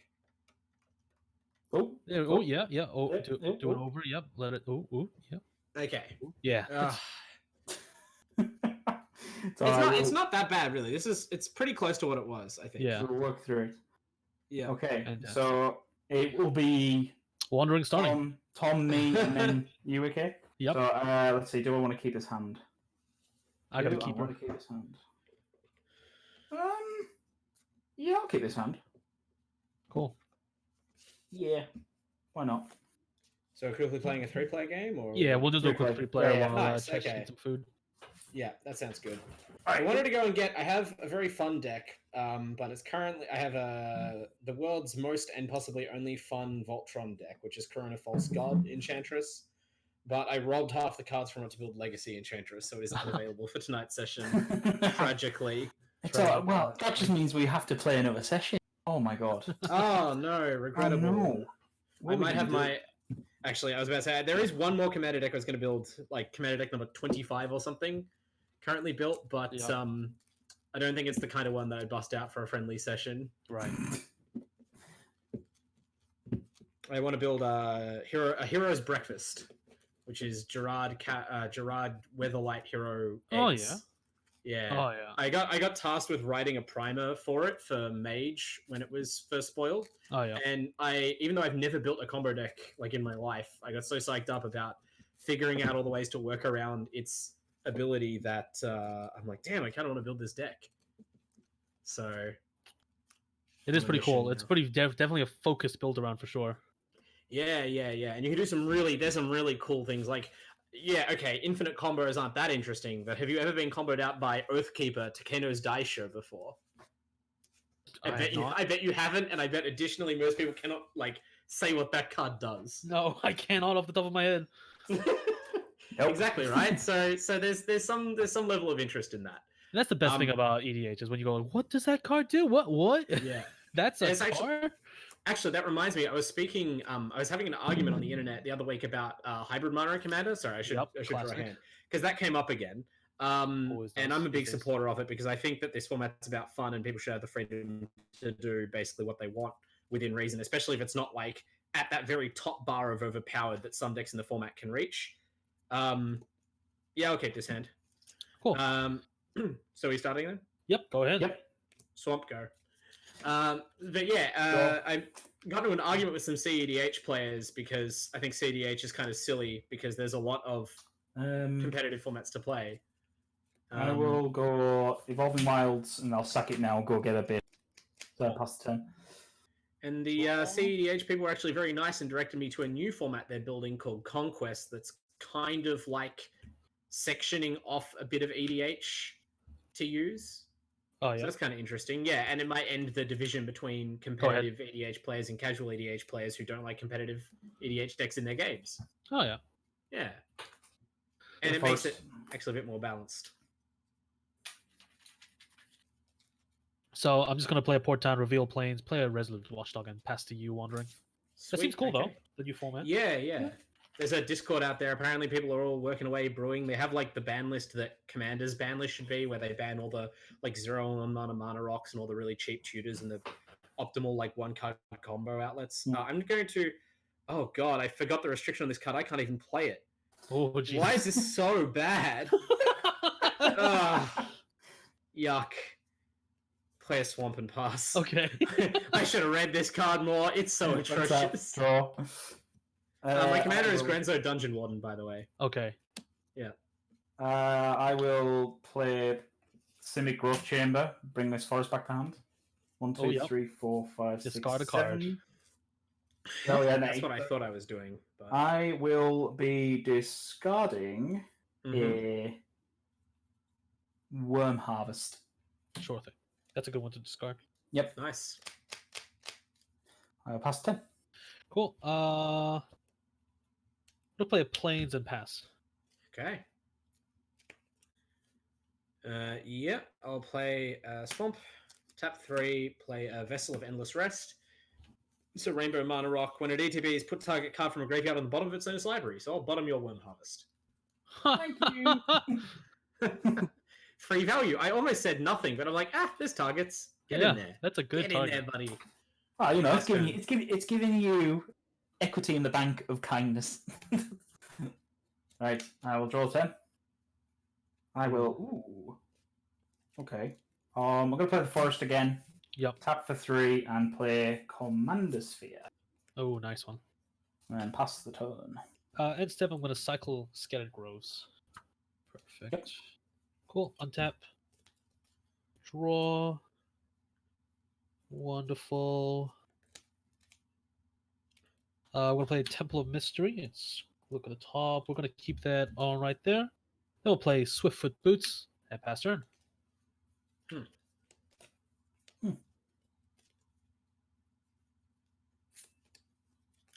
Oh, yeah. Oh, do it over. Yep. Let it. Yep. Okay. Yeah. It's not that bad, really. It's pretty close to what it was, I think. Yeah. We'll work through it. Yeah. Okay. So it will be Wandering starting. Tom, me, and then you. Okay. Yep. So let's see. Do I want to keep his hand? I gotta keep her. I want to keep his hand. Yeah, I'll keep his hand. Cool. Yeah, why not? So we're quickly playing a 3-player game, or Yeah, we'll just do a quick Three-player. 3-player Yeah, while nice, Chesh okay. eats some food. yeah, that sounds good. All I right. wanted to go and get. I have a very fun deck, but it's currently I have the world's most and possibly only fun Voltron deck, which is Corona False God Enchantress. But I robbed half the cards from it to build Legacy Enchantress, so it is unavailable for tonight's session. Tragically. It's all right. Well, that just means we have to play another session. Oh my god. Oh no, regrettable. Oh, no. What I are we might have gonna do? my. Actually, I was about to say there is one more commander deck I was going to build, like commander deck number 25 or something, currently built, but Yeah. I don't think it's the kind of one that I'd bust out for a friendly session. Right. I want to build a hero's breakfast, which is Gerard Weatherlight Hero. Oh, Eggs. Yeah. Oh yeah. I got tasked with writing a primer for it for Mage when it was first spoiled. Oh yeah. And even though I've never built a combo deck like in my life, I got so psyched up about figuring out all the ways to work around its ability that I'm like, damn, I kind of want to build this deck. So It is on a pretty cool. mission It's now. pretty definitely a focused build around for sure. Yeah, and you can do there's some really cool things like. Yeah, okay, infinite combos aren't that interesting, but have you ever been comboed out by Oathkeeper Takeno's Daisho before? I bet you haven't, and I bet additionally most people cannot like say what that card does. No, I cannot off the top of my head. Nope. Exactly right. So there's some level of interest in that. And that's the best thing about EDH is when you go, what does that card do? What? Yeah. That's a It's card? Actually, that reminds me. I was speaking. I was having an argument on the internet the other week about hybrid mono commander. Sorry, I should draw a classic. hand because that came up again. Always And does I'm a big these days. supporter of it because I think that this format's about fun and people should have the freedom to do basically what they want within reason, especially if it's not like at that very top bar of overpowered that some decks in the format can reach. Yeah, I'll keep this hand. Cool. So we starting then? Yep, go ahead. Yep. Swamp go. But yeah, I got into an argument with some CEDH players because I think CEDH is kind of silly because there's a lot of competitive formats to play. I will go Evolving Wilds and I'll sack it now. Go get a bit. So I pass the turn. And the CEDH people were actually very nice and directed me to a new format they're building called Conquest that's kind of like sectioning off a bit of EDH to use. Oh So yeah. that's kind of interesting. Yeah, and it might end the division between competitive EDH players and casual EDH players who don't like competitive EDH decks in their games. Oh yeah. Yeah. And it makes it actually a bit more balanced. So I'm just gonna play a Port Town, reveal planes, play a Resolute Watchdog, and pass to you wandering. That seems Sweet, cool though, okay. the new format. Yeah. There's a Discord out there. Apparently, people are all working away brewing. They have like the ban list that Commander's ban list should be, where they ban all the like 0 and mana rocks and all the really cheap tutors and the optimal like one card combo outlets. I'm going to. Oh god, I forgot the restriction on this card. I can't even play it. Oh geez. Why is this so bad? Yuck. Play a swamp and pass. Okay. I should have read this card more. It's so atrocious. Draw. My commander I is will- Grenzo Dungeon Warden, by the way. Okay. I will play Simic Growth Chamber. Bring this forest back to hand. 1, 2, yep. 3, 4, 5, 6, Discard a card. 7. Oh yeah, That's what I thought I was doing. But... I will be discarding Mhm. a Worm Harvest. Sure thing. That's a good one to discard. Yep. Nice. I will pass 10. Cool. We'll play a planes and pass. Okay. Yeah, I'll play Swamp. Tap 3, play a Vessel of Endless Rest. It's a Rainbow Mana Rock. When it ETBs, put target card from a graveyard on the bottom of its owner's library. So I'll bottom your Worm Harvest. Thank you. Free value. I almost said nothing, but I'm like, there's targets. Get in there. That's a good Get target. in there, buddy. Oh, you know, Nice turn. it's giving you equity in the bank of kindness. Right, I will draw 10. I will. Ooh. Okay. I'm going to play the forest again. Yep. Tap for 3 and play Commander Sphere. Oh, nice one. And then pass the turn. Instead, I'm going to cycle Scattered Groves. Perfect. Yep. Cool. Untap. Draw. Wonderful. We're gonna play Temple of Mystery. It's look at the top. We're gonna keep that on right there. Then we'll play Swiftfoot Boots at pass turn.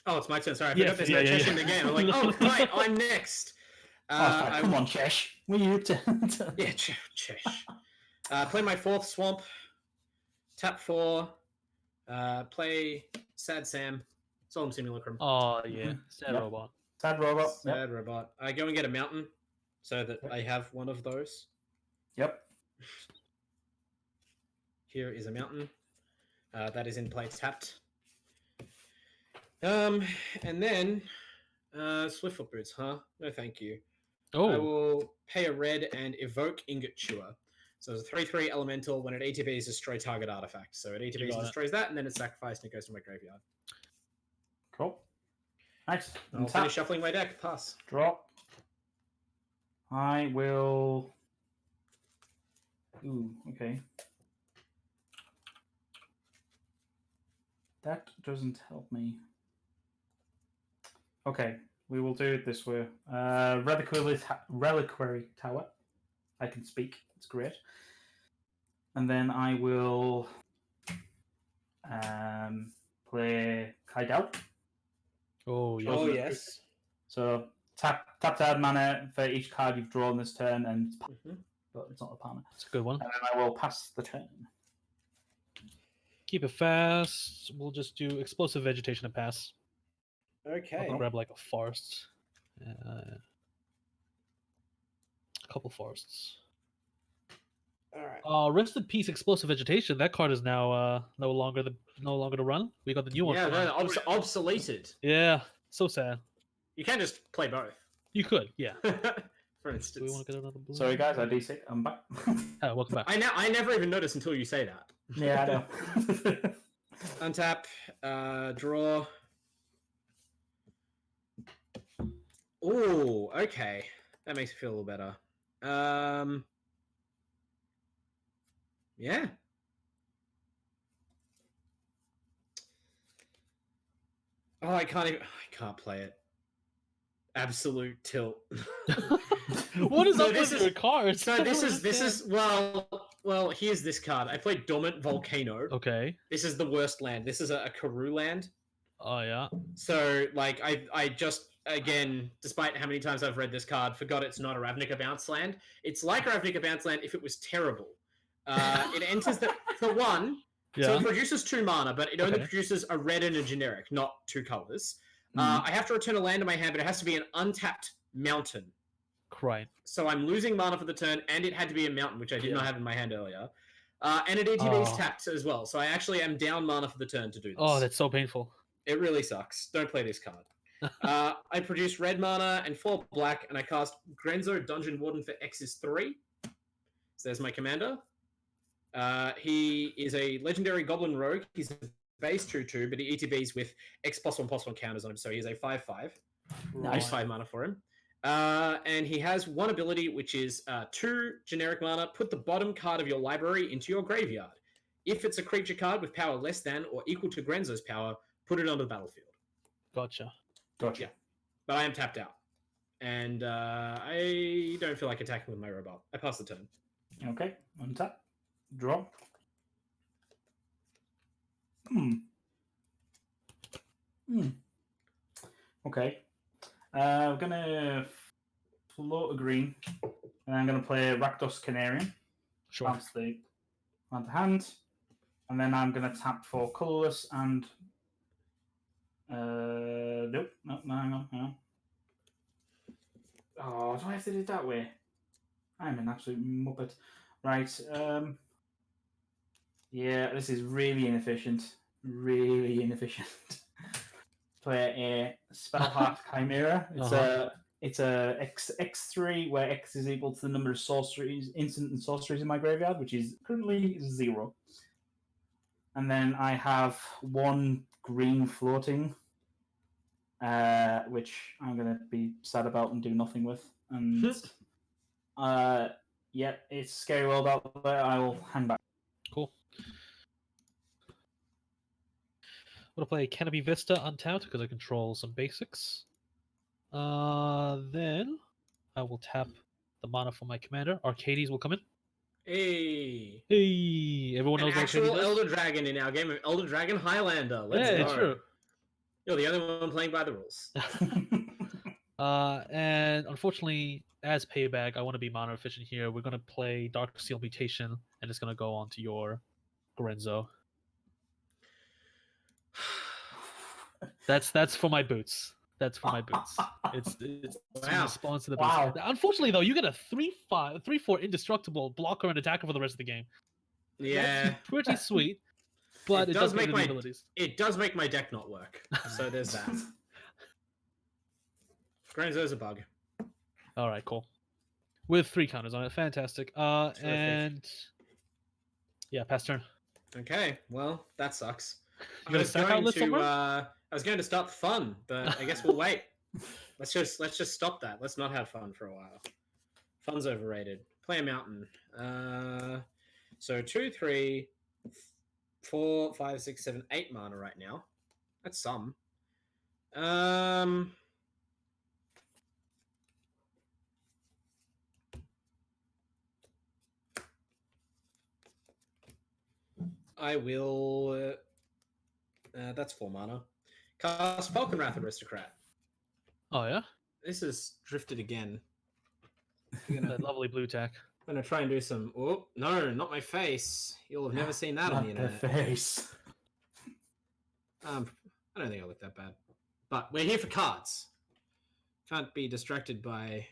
Oh, it's my turn. Sorry, I Yeah, forgot there's yeah, no yeah, Chesh yeah. in the game. I'm like, oh, right, I'm next. Come on, Chesh. What are you up to? Yeah, Chesh. Play my 4th Swamp. Tap 4. Play Sad Sam. Solemn Simulacrum. Oh yeah, sad Yep. robot. Sad robot. Sad Robot. I go and get a mountain so that Yep. I have one of those. Yep. Here is a mountain. That is in play tapped. And then Swiftfoot Boots, huh? No, thank you. I Oh, will pay a red and evoke Ingot Chewer. So it's a 3/3 elemental. When it ATBs, destroy target artifact. So it ATBs got it. destroys that, and then it's sacrificed and it goes to my graveyard. Cool. Nice. I'll And finish tap. shuffling my deck. Pass. Drop. I will. Ooh, okay. That doesn't help me. Okay, we will do it this way. Reliquary Tower. I can speak. It's great. And then I will play Kite Out. oh yeah. Oh, yes. So tap to add mana for each card you've drawn this turn, and it's Mhm. but it's not a partner. It's a good one. And then I will pass the turn. Keep it fast. We'll just do explosive vegetation and pass. Okay. I'll grab like a forest. A couple forests. All right. Rest in peace, explosive vegetation. That card is now no longer to run. We got the new one. Yeah, for no, run. obsoleted. Yeah, so sad. You can just play both. You could, yeah. For Do we instance. want to get another blue? Sorry guys, I D6. I'm back. Welcome back. I never even noticed until you say that. Yeah, I know. Untap, draw. Ooh, okay. That makes me feel a little better. Yeah. Oh, I can't play it. Absolute tilt. What is So up this with is- your cards? So I don't this understand. is well, here's this card. I played Dormant Volcano. Okay. This is the worst land. This is a Karoo land. Oh yeah. So like I just again, despite how many times I've read this card, forgot it's not a Ravnica bounce land. It's like a Ravnica bounce land if it was terrible. It enters the for one. So Yeah. it produces 2 mana, but it only Okay. produces a red and a generic, not 2 colors. Mhm. I have to return a land to my hand, but it has to be an untapped mountain. Right. So I'm losing mana for the turn, and it had to be a mountain, which I did Yeah. not have in my hand earlier. And it ATB's Oh. tapped as well, so I actually am down mana for the turn to do this. Oh, that's so painful. It really sucks. Don't play this card. I produce red mana and 4 black, and I cast Grenzo Dungeon Warden for X is 3. So there's my commander. He is a legendary goblin rogue. He's a base 2/2, but he ETBs with X +1/+1 counters on him, so he's a 5/5. Nice 5 mana for him. And he has one ability, which is 2 generic mana. Put the bottom card of your library into your graveyard. If it's a creature card with power less than or equal to Grenzo's power, put it onto the battlefield. Gotcha. Gotcha. Yeah. But I am tapped out. And I don't feel like attacking with my robot. I pass the turn. Okay, untap. Draw. Okay. We're gonna float a green, and I'm gonna play Rakdos Canarian. Sure. Bounce the hand, and then I'm gonna tap for colorless and nope, no, hang on. Oh, do I have to do it that way? I'm an absolute muppet. Right. Yeah, this is really inefficient. Really inefficient. Play a Spellheart Chimera. It's a X3 where X is equal to the number of sorceries, instant and sorceries in my graveyard, which is currently 0. And then I have 1 green floating, which I'm gonna be sad about and do nothing with. And yeah, it's scary world out there. I will hang back. Cool. gonna play Canopy Vista untapped because I control some basics. Then I will tap the mana for my commander. Arcades will come in. Hey, Hey, everyone an knows what actual Arcades does? Elder Dragon in our game of Elder Dragon Highlander. Let's Yeah, go. true. You're the only one playing by the rules. And unfortunately, as payback, I want to be mana efficient here. We're gonna play Dark Steel Mutation, and it's gonna go on to your Gorenzo. That's for my boots. That's for my boots. It's to Wow. respond to the boots. Wow. Unfortunately, though, you get a 3/4 indestructible blocker and attacker for the rest of the game. Yeah, That's pretty sweet, but it does make the abilities. it does make my deck not work. So there's that. Granzo's a bug. All right, cool. With 3 counters on it, fantastic. And yeah, pass turn. Okay, well that sucks. You got a sack outlet somewhere? I was going to start the fun, but I guess we'll wait. Let's just stop that. Let's not have fun for a while. Fun's overrated. Play a mountain. So 2, 3, 4, 5, 6, 7, 8 mana right now. That's some. I will. That's 4 mana. Cast Falconwrath Aristocrat. Oh yeah, This is drifted again. that lovely blue tack. I'm gonna try and do some. Oh no, not my face! You'll have never seen that on the Not internet. the face. I don't think I look that bad. But we're here for cards. Can't be distracted by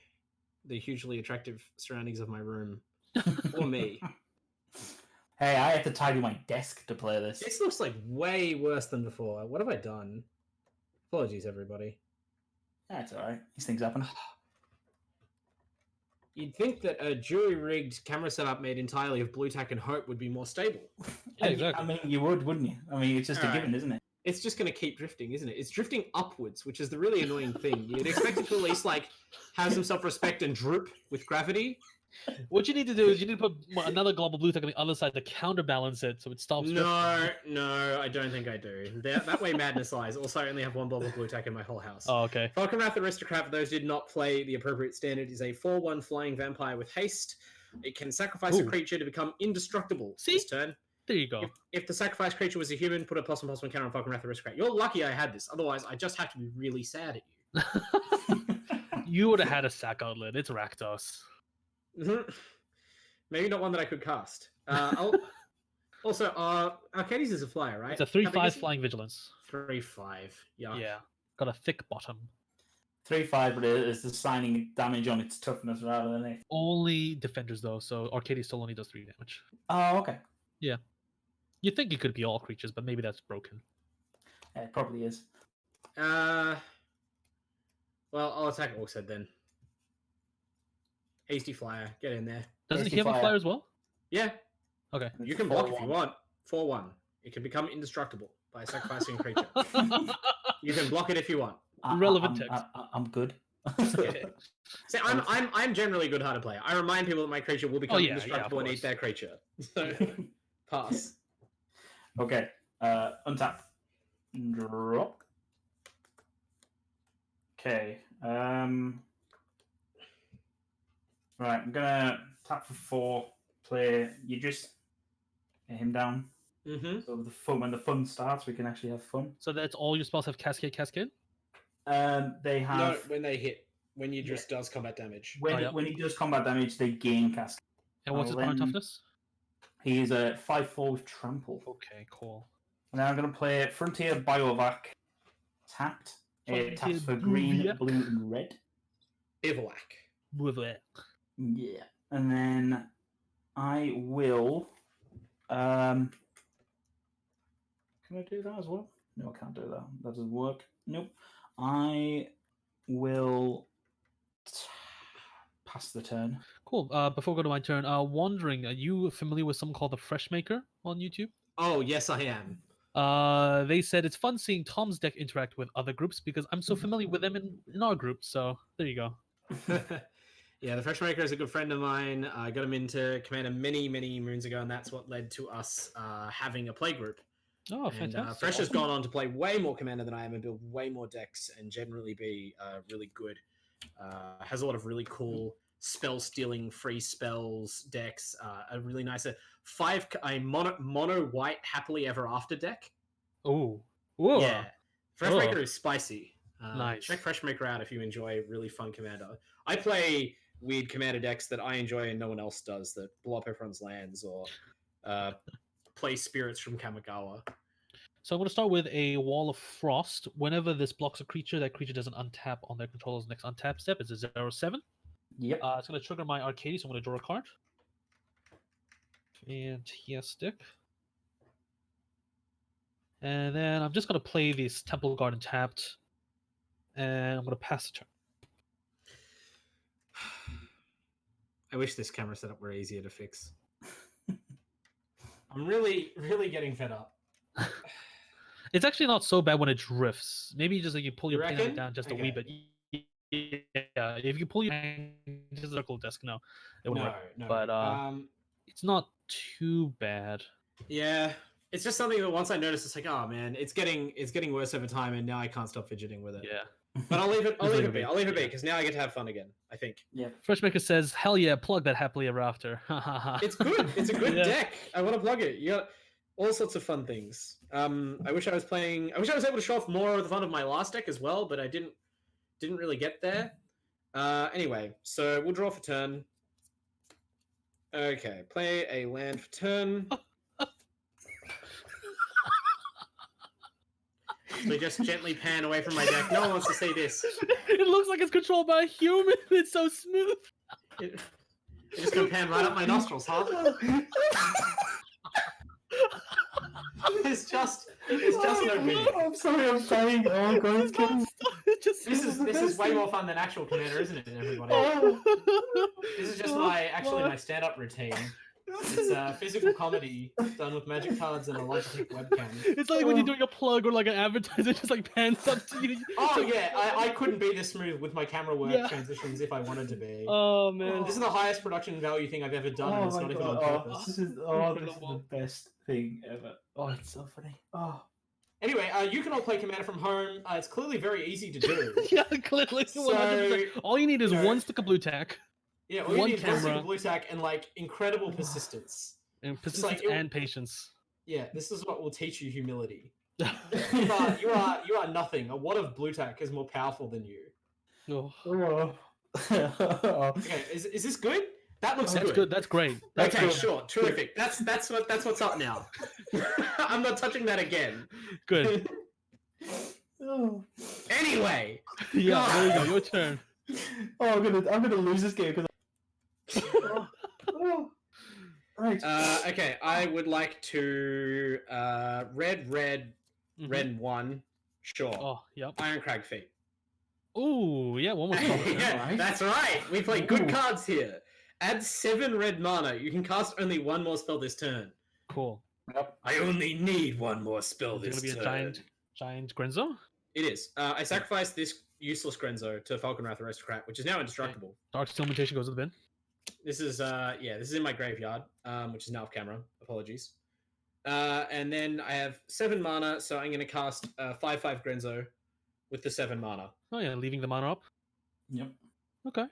the hugely attractive surroundings of my room or me. Hey, I had to tidy my desk to play this. This looks like way worse than before. What have I done? Apologies, everybody. That's alright. These things happen. You'd think that a jury-rigged camera setup made entirely of blue tack and hope would be more stable. Yeah, exactly. I mean, you would, wouldn't you? I mean, it's just a Alright. given, isn't it? It's just going to keep drifting, isn't it? It's drifting upwards, which is the really annoying thing. You'd expect it to at least like have some self-respect and droop with gravity. What you need to do is you need to put another global blue tack on the other side to counterbalance it so it stops. No, I don't think I do. That way madness lies. Also, I only have 1 bubble blue tack in my whole house. Oh, okay. Falconwrath Aristocrat, for those who did not play the appropriate standard, is a 4/1 flying vampire with haste. It can sacrifice a Ooh. creature to become indestructible See? this turn. There you go. If the sacrificed creature was a human, put a +1/+1 counter on Falconwrath Aristocrat. You're lucky I had this. Otherwise, I just have to be really sad at you. You would have had a sack outlet. It's Rakdos. Maybe not one that I could cast. Also, Arcades is a flyer, right? It's a 3/5 flying vigilance. 3/5. Yeah. Yeah, got a thick bottom. 3/5, but it is the signing damage on its toughness rather than it. Only defenders though, so Arcades still only does 3 damage. Oh, okay. You'd think it could be all creatures, but maybe that's broken. Yeah, it probably is. Well, I'll attack Orcshead then. Hasty flyer, get in there. Doesn't Hasty he have a flyer. flyer as well? Yeah, Okay. you can block if you want. 4/1. It can become indestructible by sacrificing a creature. You can block it if you want. Relevant text. I'm good. Okay. See, I'm generally a good-hearted player. I remind people that my creature will become yeah, indestructible of and eat course. their creature. So, pass. Okay. Untap. Drop. Okay. Right, I'm gonna tap for 4. Play. You just get him down. Mm-hmm. So when the fun starts, we can actually have fun. So that's all your spells have cascade. They have No, when they hit. When you just does combat damage. when he does combat damage, they gain cast. And what's his power then- toughness? He is a 5/4 with trample. Okay, cool. And then I'm gonna play Frontier Biovac. Tapped. It taps for green, Biovac. blue, and red. Bivouac. With it. Yeah. And then I will. Can I do that as well? No, I can't do that. That doesn't work. Nope. I will pass the turn. Cool. Before we go to my turn, Wandering, are you familiar with someone called the Freshmaker on YouTube? Oh, yes, I am. They said it's fun seeing Tom's deck interact with other groups because I'm so familiar with them in our group. So there you go. Yeah, the Freshmaker is a good friend of mine. I got him into Commander many, many moons ago, and that's what led to us having a play group. Oh, And fantastic! Fresh has Awesome. gone on to play way more Commander than I am and build way more decks and generally be really good. Has a lot of really cool spell stealing, free spells decks. A really nice mono white happily ever after deck. Oh, whoa! Yeah, Freshmaker is spicy. Nice. Check Freshmaker out if you enjoy really fun Commander. I play weird Commander decks that I enjoy and no one else does, that blow up everyone's lands or play spirits from Kamigawa. So I'm going to start with a Wall of Frost. Whenever this blocks a creature, that creature doesn't untap on their controller's next untap step. It's a 0/7. Yep. It's going to trigger my Arcady, so I'm going to draw a card. Fantastic. And then I'm just going to play this Temple Garden tapped. And I'm going to pass the turn. I wish this camera setup were easier to fix. I'm really, really getting fed up. It's actually not so bad when it drifts. Maybe just like you pull You your pin reckon? down just a wee bit. Yeah, if you pull your just a circle desk, no, it wouldn't work. No. But it's not too bad. Yeah, it's just something that once I notice, it's like, oh man, it's getting worse over time, and now I can't stop fidgeting with it. Yeah. But I'll leave it. I'll Just leave leave it it be. be. Because now I get to have fun again. I think Yeah. Freshmaker says, "Hell yeah, plug that happily ever after." it's good. It's a good Yeah. deck. I want to plug it. You got all sorts of fun things. I wish I was playing. I wish I was able to show off more of the fun of my last deck as well, but I didn't really get there. Anyway, so we'll draw for turn. Okay, play a land for turn. We just gently pan away from my deck. No one wants to see this. It looks like it's controlled by a human. It's so smooth. It's just gonna pan right up my nostrils, huh? It's just no good. I'm sorry, I'm saying. Oh god, it's killing. Just This is way more fun than actual Commander, isn't it, everybody? This is just my stand-up routine. It's physical comedy done with magic cards and a Logitech webcam. It's like when you're doing a plug or like an advertiser, just like pans up to you. Oh yeah, I couldn't be this smooth with my camera work Yeah. transitions if I wanted to be. Oh man, This is the highest production value thing I've ever done, and it's not even on purpose. This is the best thing ever. Oh, it's so funny. Oh. Anyway, you can all play Commander from home. It's clearly very easy to do. yeah, clearly. So, 100%. All you need is you know, one stick of blue tack Yeah, all you One need is one stick camera. of blue tack and like incredible persistence. and persistence like, and patience. Yeah, this is what will teach you humility. You are nothing. A wad of blue tack is more powerful than you. Oh, Okay, is this good? That looks that's good. That's great. That's Okay, good. sure, terrific. That's what's up now. I'm not touching that again. Good. Oh. Anyway, Yeah, there you go. Your turn. Oh, I'm gonna lose this game because. Oh. Right. okay, I would like to red, Mhm. red one. Sure. Oh, yep. Iron Crag Feet. Ooh, yeah, one more spell. Yeah, Right. that's right. We play good Ooh. cards here. Add 7 red mana. You can cast only one more spell this turn. Cool. Yep. I only need one more spell Is it this gonna be turn. a giant Grenzo? It is. I sacrificed this useless Grenzo to Falconwrath Aristocrat, which is now indestructible. Dark Steel Mutation goes to the bin. This is this is in my graveyard, which is now off camera. Apologies. And then I have 7 mana, so I'm going to cast 5/5 Grenzo with the 7 mana. Oh yeah, leaving the mana up. Yep. Okay.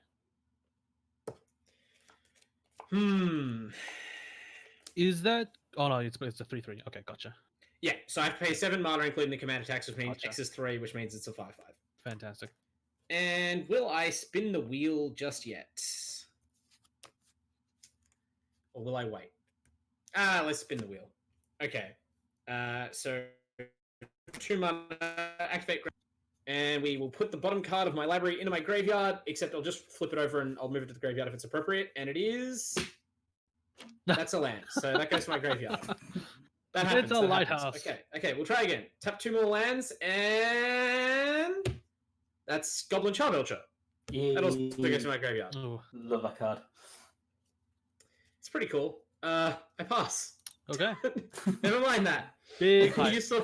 Is that? Oh no, it's a 3/3. Okay, gotcha. Yeah, so I have to pay 7 mana, including the command attacks, which means Gotcha. X is 3, which means it's a 5/5. Fantastic. And will I spin the wheel just yet? Or will I wait? Let's spin the wheel. Okay. So 2 mana, activate, and we will put the bottom card of my library into my graveyard, except I'll just flip it over and I'll move it to the graveyard if it's appropriate, and it is... That's a land, so that goes to my graveyard. That happens. It's a that lighthouse. happens. Okay, we'll try again. Tap 2 more lands, and... That's Goblin Charbelcher. Yeah. That also goes to my graveyard. Ooh. Love that card. It's pretty cool. I pass. Okay. Never mind that. Big You hype. saw...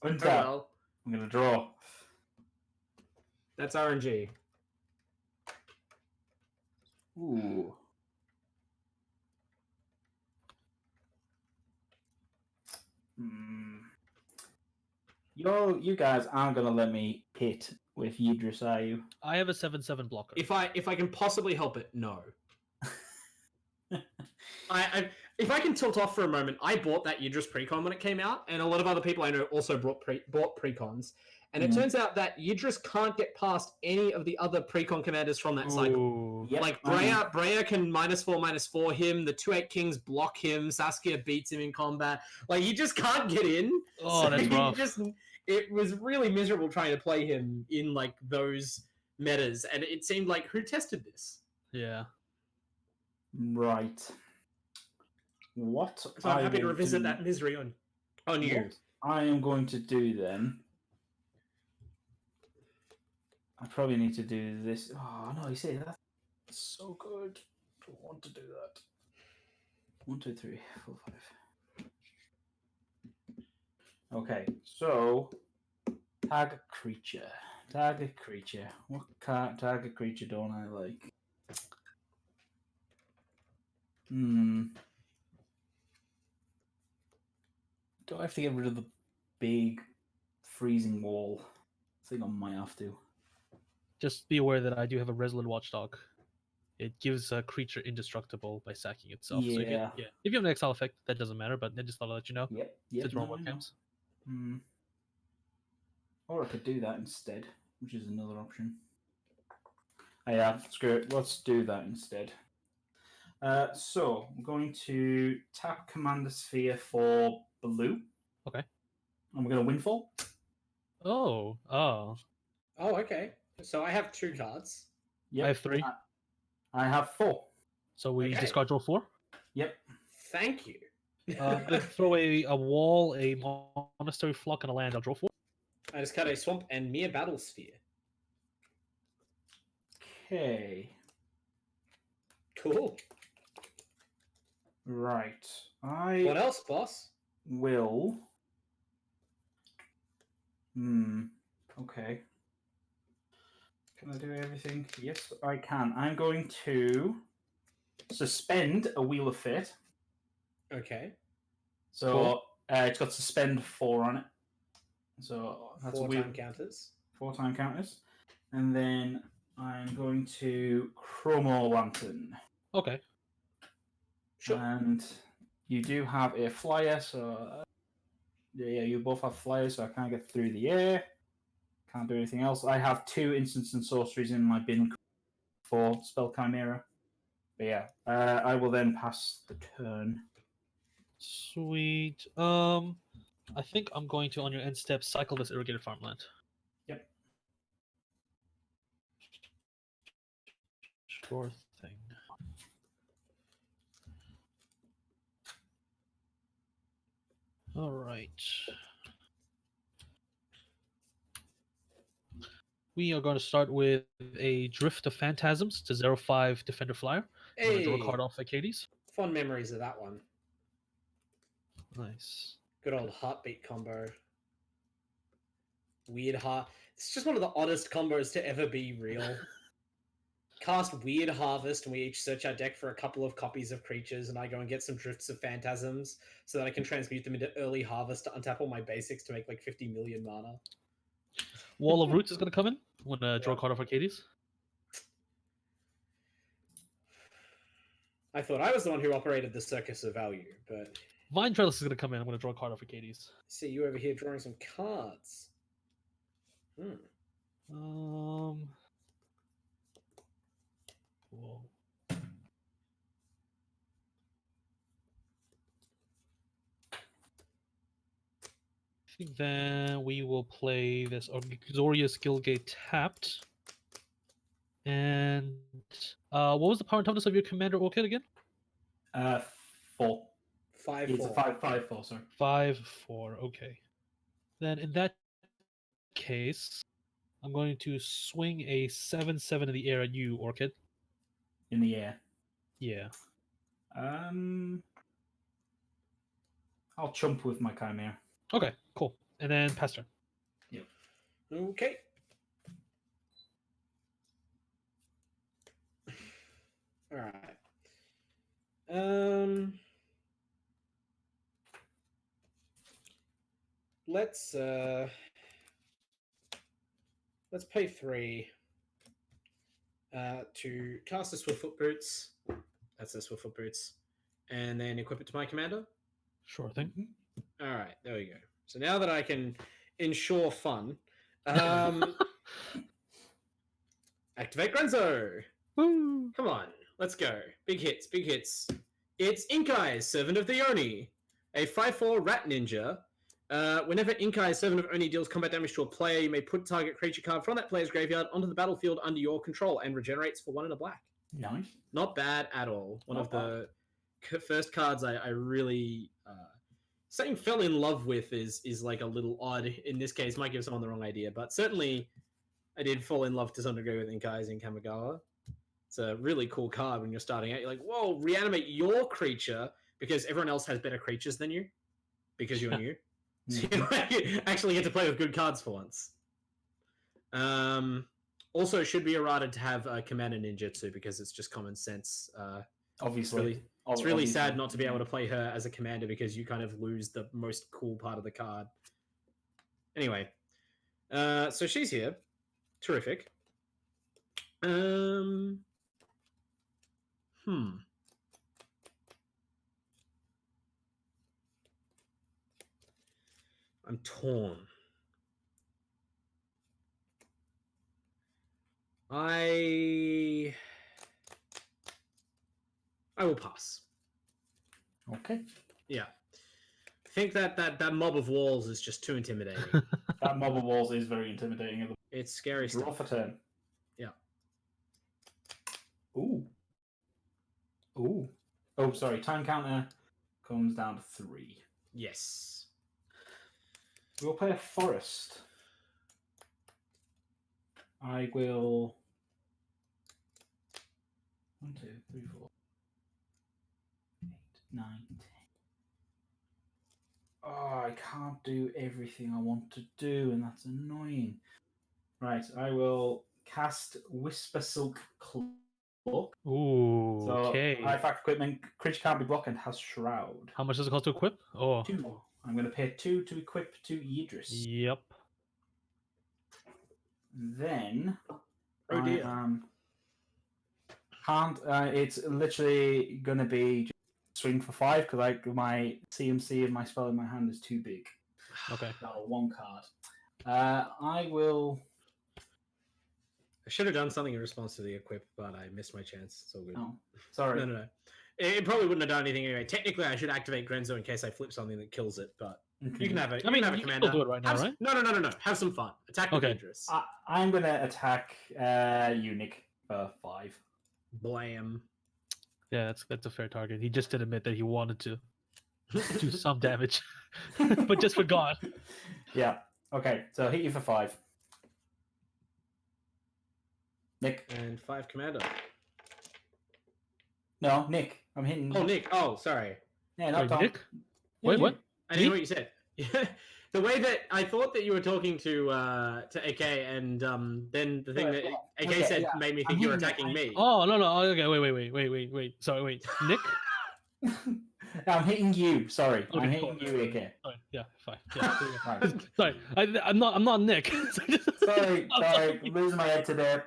Untap. well, I'm gonna draw. that's RNG. Ooh. Hmm. You guys aren't gonna let me hit with Yidris, are you? I have a 7/7 blocker. If I can possibly help it, no. If I can tilt off for a moment, I bought that Yidris precon when it came out, and a lot of other people I know also bought precons. And it turns out that Yidris can't get past any of the other precon commanders from that cycle. Ooh. Yep, Like I know. Breya can -4/-4 him. The 2/8 Kings block him. Saskia beats him in combat. Like he just can't get in. Oh, that's rough. It was really miserable trying to play him in like those metas, and it seemed like who tested this? Yeah. Right. What? So I'm happy to will revisit do- that misery on you. What I am going to do then. I probably need to do this. Oh no! You see that's so good. I don't want to do that. 1, 2, 3, 4, 5. Okay, so tag a creature. Tag a creature. What tag a creature don't I like? Do I have to get rid of the big freezing wall? I think I might have to. Just be aware that I do have a Resolute Watchdog. It gives a creature indestructible by sacking itself. So Yeah. if you have an exile effect, that doesn't matter, but I just thought I'd let you know. Yep. It's No, normal I know. games. Or I could do that instead, which is another option. Oh, yeah, screw it. Let's do that instead. So I'm going to tap Commander Sphere for blue. Okay. And we're going to Windfall. Oh. Oh, okay. So I have 2 cards. Yep. I have 3. I have 4. So we Okay. discard draw 4. Yep. Thank you. I'm going to throw a wall, a monastery flock, and a land. I'll draw 4. I just cut a swamp and mere battle sphere. Okay. Cool. Right. What else, boss? Will. Okay. Can I do everything? Yes, I can. I'm going to suspend a Wheel of Fate. Okay. So Cool. It's got suspend 4 on it. So that's 4 a wheel. time counters. 4 time counters. And then I'm going to Chromo Lantern. Okay. Sure. And you do have a flyer, so yeah, you both have flyers, so I can't get through the air. Can't do anything else. I have 2 instants and sorceries in my bin for Spell Chimera. But yeah, I will then pass the turn. Sweet. I think I'm going to, on your end step, cycle this irrigated farmland. Yep. Sure thing. All right. We are going to start with a Drift of Phantasms to 0/5 Defender Flyer. I'm going to draw a card off Acades. Fond memories of that one. Nice. Good old heartbeat combo. Weird heart. It's just one of the oddest combos to ever be real. Cast Weird Harvest, and we each search our deck for a couple of copies of creatures, and I go and get some Drifts of Phantasms so that I can transmute them into Early Harvest to untap all my basics to make like 50 million mana. Wall of Roots is going to come in. I'm going to draw a card off Acades. I thought I was the one who operated the Circus of Value, but Vine Trellis is going to come in. I'm going to draw a card off Acades. see you over here drawing some cards. Whoa. I think then we will play this Xorius Guildgate tapped. And what was the power and toughness of your commander Orchid again? 4. 5/4. It's a 5/4, sorry. 5/4. Okay. Then in that case, I'm going to swing a 7/7 in the air at you, Orchid. In the air. Yeah. I'll chump with my Chimera. Okay, cool. And then pass turn. Yep. Okay. All right. let's pay 3 to cast a Swiftfoot Boots. That's the Swiftfoot Boots, and then equip it to my commander. Sure thing. All right, there we go. So now that I can ensure fun, activate Grenzo. Woo! Come on, let's go. Big hits, big hits. It's Inkai, Servant of the Oni, a 5/4 rat ninja. Whenever Inkai, Servant of Oni, deals combat damage to a player, you may put target creature card from that player's graveyard onto the battlefield under your control and regenerates for 1 and a black. Nice. Not bad at all. One Not of the first cards I really saying fell in love with is like a little odd in this case. Might give someone the wrong idea, but certainly I did fall in love to some degree with Inkai's in Kamigawa. It's a really cool card when you're starting out. You're like, whoa, reanimate your creature because everyone else has better creatures than you because you're new. So you actually get to play with good cards for once. Also, should be errata to have Commander Ninjutsu because it's just common sense. Obviously. It's really sad not to be able to play her as a commander because you kind of lose the most cool part of the card. Anyway, so she's here. Terrific. I'm torn. I will pass. Okay. Yeah. I think that mob of walls is just too intimidating. That mob of walls is very intimidating. It's scary Draw stuff. for turn. Yeah. Ooh. Ooh. Oh, sorry. Time counter comes down to 3. Yes. We'll play a forest. I will. 1, 2, 3, 4, 8, 9, 10. Oh, I can't do everything I want to do, and that's annoying. Right, I will cast Whisper Silk Cloak. Ooh, So, okay. artifact equipment, creature can't be blocked and has Shroud. How much does it cost to equip? Oh, 2. I'm going to pay 2 to equip to Yidris. yep. Then, Oh dear. can't. It's literally going to be just swing for 5 because my CMC of my spell in my hand is too big. Okay. That'll 1 card. I will. I should have done something in response to the equip, but I missed my chance. It's all good. Oh, sorry. No. It probably wouldn't have done anything anyway. Technically, I should activate Grenzo in case I flip something that kills it, but Okay. you can have it. I mean, have a you can commander. still do it right now, right? No. Have some fun. Attack with Okay. Idris. I'm going to attack Unic for 5. Blam. Yeah, that's a fair target. He just did admit that he wanted to do some damage, but just forgot. Yeah. Okay, so hit you for 5. Nick. And 5 commander. No, Nick. I'm hitting. Oh, Nick. Oh, sorry. Yeah, not Wait, Tom. Nick? Yeah, Wait, you. what? I didn't know what you said. The way that I thought that you were talking to AK, and then the thing that AK Okay, said yeah. made me I'm think you were hitting- attacking me. Oh no. Okay, wait. Sorry, wait. Nick? I'm hitting you. Sorry, Okay, I'm hitting cool. you, AK. Sorry, yeah, fine. Yeah, there you go. Right. Sorry, I'm not Nick. Sorry, losing my head today.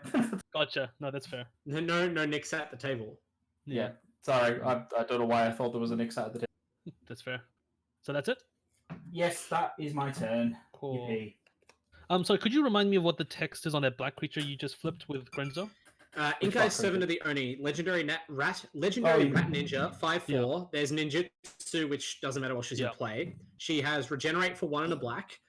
Gotcha. No, that's fair. No, Nick's at the table. Yeah, sorry. I don't know why I thought there was a Nick side of the day. That's fair. So that's it. Yes, that is my turn. Cool. Yippee. So could you remind me of what the text is on that black creature you just flipped with Grenzo? Which Inkai black Servant creature? of the Oni, legendary rat Oh, rat ninja, 5/4. There's ninjutsu, which doesn't matter what she's in play. She has regenerate for 1 and a black.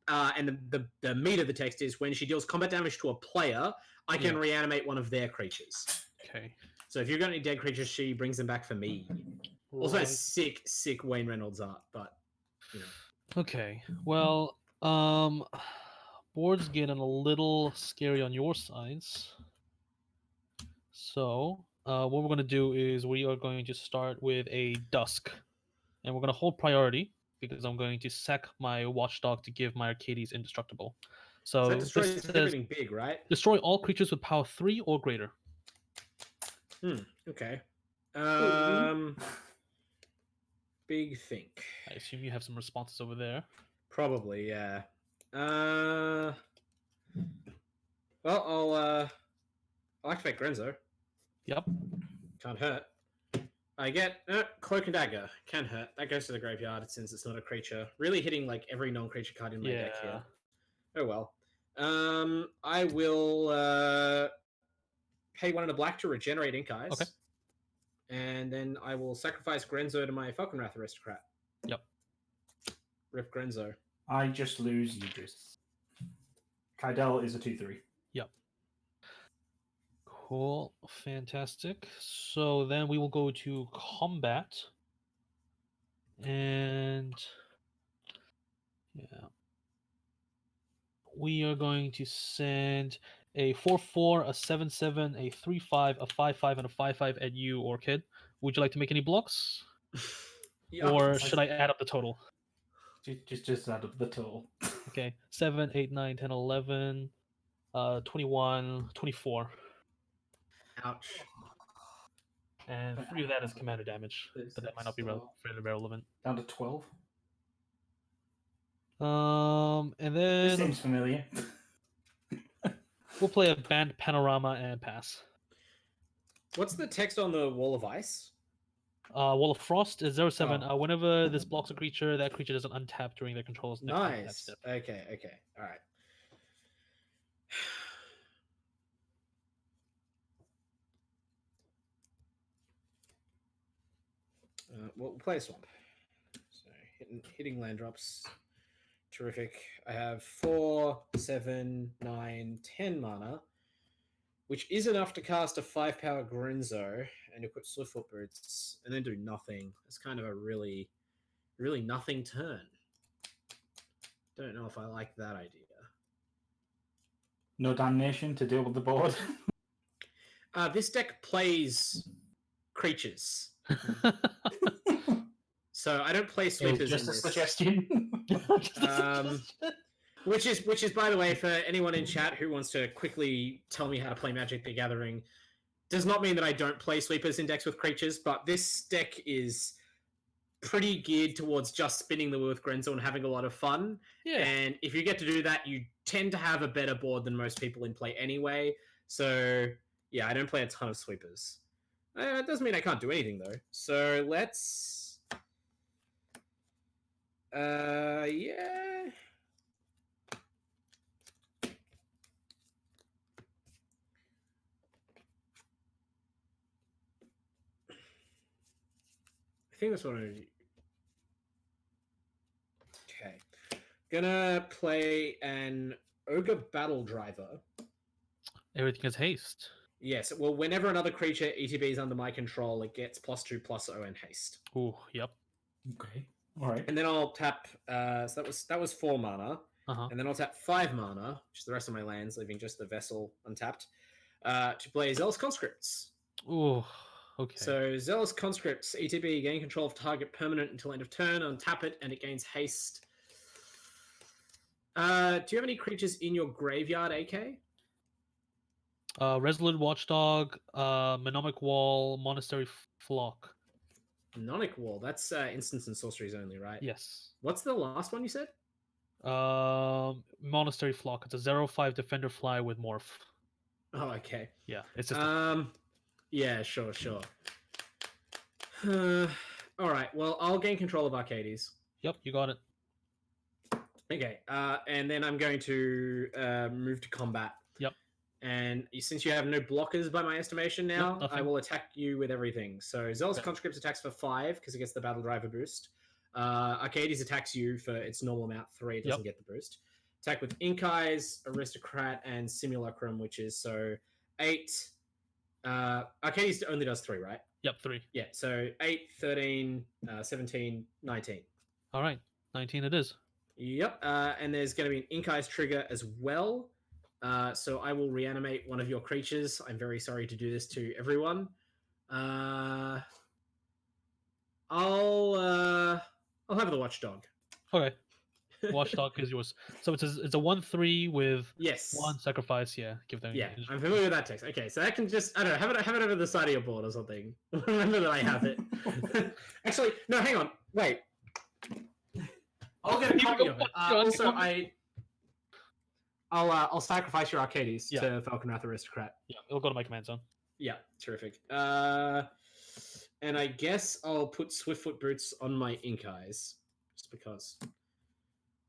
And the meat of the text is when she deals combat damage to a player, I can reanimate one of their creatures. Okay. So if you've got any dead creatures, she brings them back for me. Also has sick Wayne Reynolds art, but you know. Okay. Well, board's getting a little scary on your sides. So, what we're going to do is we are going to start with a Dusk. And we're going to hold priority because I'm going to sack my Watchdog to give my Arcades indestructible. So, that destroys this says everything big, right? destroy all creatures with power 3 or greater. Okay. Big think. I assume you have some responses over there. Probably, yeah. Well, I'll activate Grenzo. Yep. Can't hurt. I get Cloak and Dagger. Can hurt. That goes to the graveyard since it's not a creature. Really hitting like every non-creature card in my deck here. Oh well. I will pay 1 and a black to regenerate Ink Eyes. Okay. And then I will sacrifice Grenzo to my Falconwrath Aristocrat. Yep. Rip Grenzo. I just lose Idris. Kydel is a 2/3. Yep. Cool. Fantastic. So then we will go to combat. And yeah. We are going to send a 4/4, a 7/7, a 3/5, a 5/5, and a 5/5 at you, Orchid. Would you like to make any blocks? Yeah, Or should I add up the total? Just add up the total. Okay. 7, 8, 9, 10, 11, 21, 24. Ouch. And 3 of that is commander damage. But that might not be very relevant. Down to 12. And This then seems familiar. we'll play a band panorama and pass. What's the text on the Wall of Ice? Wall of Frost is 0/7. Oh. Whenever this blocks a creature, that creature doesn't untap during their control's next untap Nice. step. Okay. All right. We'll play a swamp. So hitting land drops. Terrific. I have 4, 7, 9, 10 mana, which is enough to cast a 5-power Grenzo and equip Swiftfoot Boots, and then do nothing. It's kind of a really, really nothing turn. Don't know if I like that idea. No damnation to deal with the board. This deck plays creatures, so I don't play sweepers. Just in a this. suggestion. Which is, by the way, for anyone in chat who wants to quickly tell me how to play Magic the Gathering, does not mean that I don't play sweepers in decks with creatures, but this deck is pretty geared towards just spinning the wheel with Grenzo and having a lot of fun. Yeah. And if you get to do that, you tend to have a better board than most people in play anyway. So, yeah, I don't play a ton of sweepers. It doesn't mean I can't do anything, though. So, let's... yeah... I think that's what I'm gonna do. Okay. Gonna play an Ogre Battle Driver. Everything is haste. Yes, well, whenever another creature ETB is under my control, it gets +2/+0 and haste. Ooh, yep. Okay. All right. And then I'll tap. So that was 4 mana, and then I'll tap 5 mana, which is the rest of my lands, leaving just the vessel untapped, to play Zealous Conscripts. Ooh, okay. So Zealous Conscripts, ETB, gain control of target permanent until end of turn, untap it, and it gains haste. Do you have any creatures in your graveyard, AK? Resolute Watchdog, Mnemonic Wall, Monastery Flock. Mnemonic Wall, that's instants and sorceries only, right? Yes. What's the last one you said? Monastery Flock. It's a 0/5 Defender Fly with Morph. Oh, okay. Yeah, it's just yeah, sure. All right, well, I'll gain control of Arcades. Yep, you got it. Okay, and then I'm going to move to combat. Yep. And since you have no blockers by my estimation now, Yep, I will attack you with everything. So Zealous Conscripts attacks for 5 because it gets the Battle Driver boost. Arcades attacks you for its normal amount 3. It doesn't get the boost. Attack with Ink Eyes, Aristocrat, and Simulacrum, which is so 8. Arcades only does 3, right? Yep, 3. Yeah, so 8, 13, 17, 19. All right, 19 it is. Yep, and there's going to be an Ink Eyes trigger as well. So I will reanimate one of your creatures. I'm very sorry to do this to everyone. I'll have the Watchdog. Okay. Watchdog is yours. So it's a 1/3 with 1 sacrifice. Yeah, give them. Yeah, I'm familiar with that text. Okay, so that can just, I don't know, have it over the side of your board or something. Remember that I have it. Actually, no, hang on. Wait. I'll get a Here we copy go. of it. John, Also, come on. I'll sacrifice your Arcades Yeah. to Falcon Wrath Aristocrat. Yeah, it'll go to my command zone. Yeah, terrific. And I guess I'll put Swiftfoot Boots on my Ink Eyes, just because.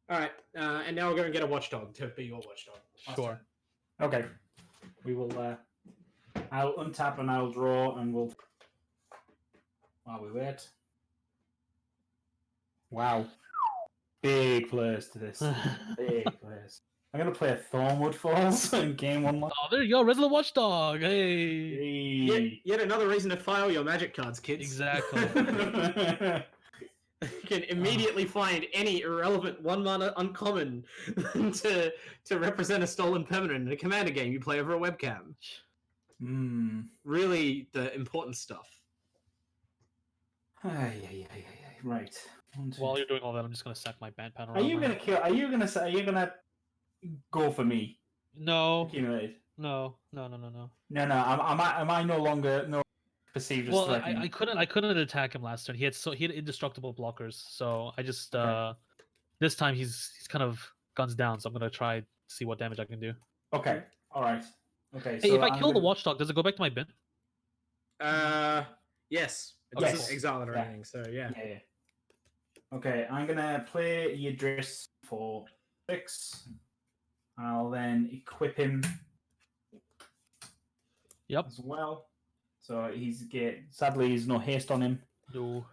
All right, and now we're going to get a Watchdog to be your Watchdog. Sure. Okay. We will. I'll untap and I'll draw, and we'll. While we wait. Wow. Big players to this. Big players. I'm gonna play a Thornwood Falls in game 1. Oh, there you go, Resident Watchdog. Hey. Yet another reason to file your Magic cards, kids. Exactly. You can immediately find any irrelevant 1-mana uncommon to represent a stolen permanent in a Commander game you play over a webcam. Really, the important stuff. Right. While you're doing all that, I'm just gonna sack my band panel. Are you gonna kill? Are you gonna go for me? No. Accumulate. No. No. Am I no longer perceived as Well, threatening? I couldn't attack him last turn. He had indestructible blockers. So I just this time he's kind of guns down. So I'm gonna try to see what damage I can do. Okay. All right. Okay. Hey, so if I I'm kill the gonna- Watchdog, does it go back to my bin? Yes. It Okay, doesn't cool. exile it or Yeah. anything, so yeah. Yeah. Okay, I'm gonna play Yidris for 6. I'll then equip him Yep. as well. So sadly he's no haste on him. No.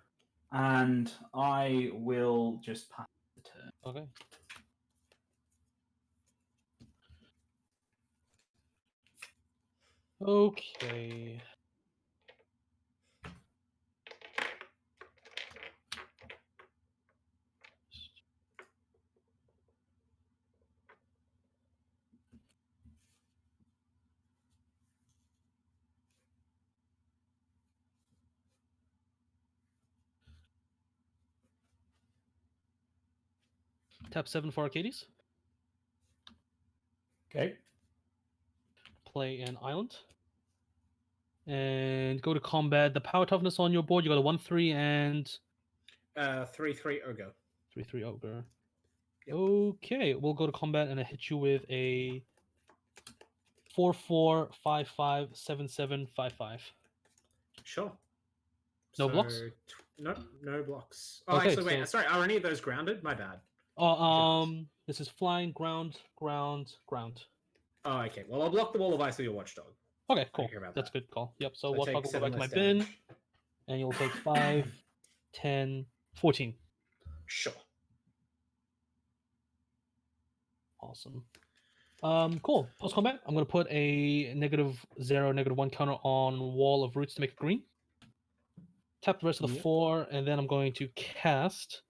And I will just pass the turn. Okay. Okay. Tap 7 for Arcades. Okay. Play an island. And go to combat. The power toughness on your board, you got a 1/3 and 3/3 Ogre. 3/3 ogre. Yep. Okay, we'll go to combat and I hit you with a 4/4 5/5 7/7 5/5. Sure. No blocks? No blocks. Oh, Okay, actually, wait. so- Sorry, are any of those grounded? My bad. This is flying, ground. Oh, okay. Well, I'll block the wall of ice with your Watchdog. Okay, cool. care about That's that. a good call. Yep. So So Watchdog take will go back 7 to my less bin, damage. and you'll take 5, 10, 14. Sure. Awesome. Cool. Post combat, I'm gonna put a -0, -1 counter on Wall of Roots to make it green. Tap the rest of the Yep. 4, and then I'm going to cast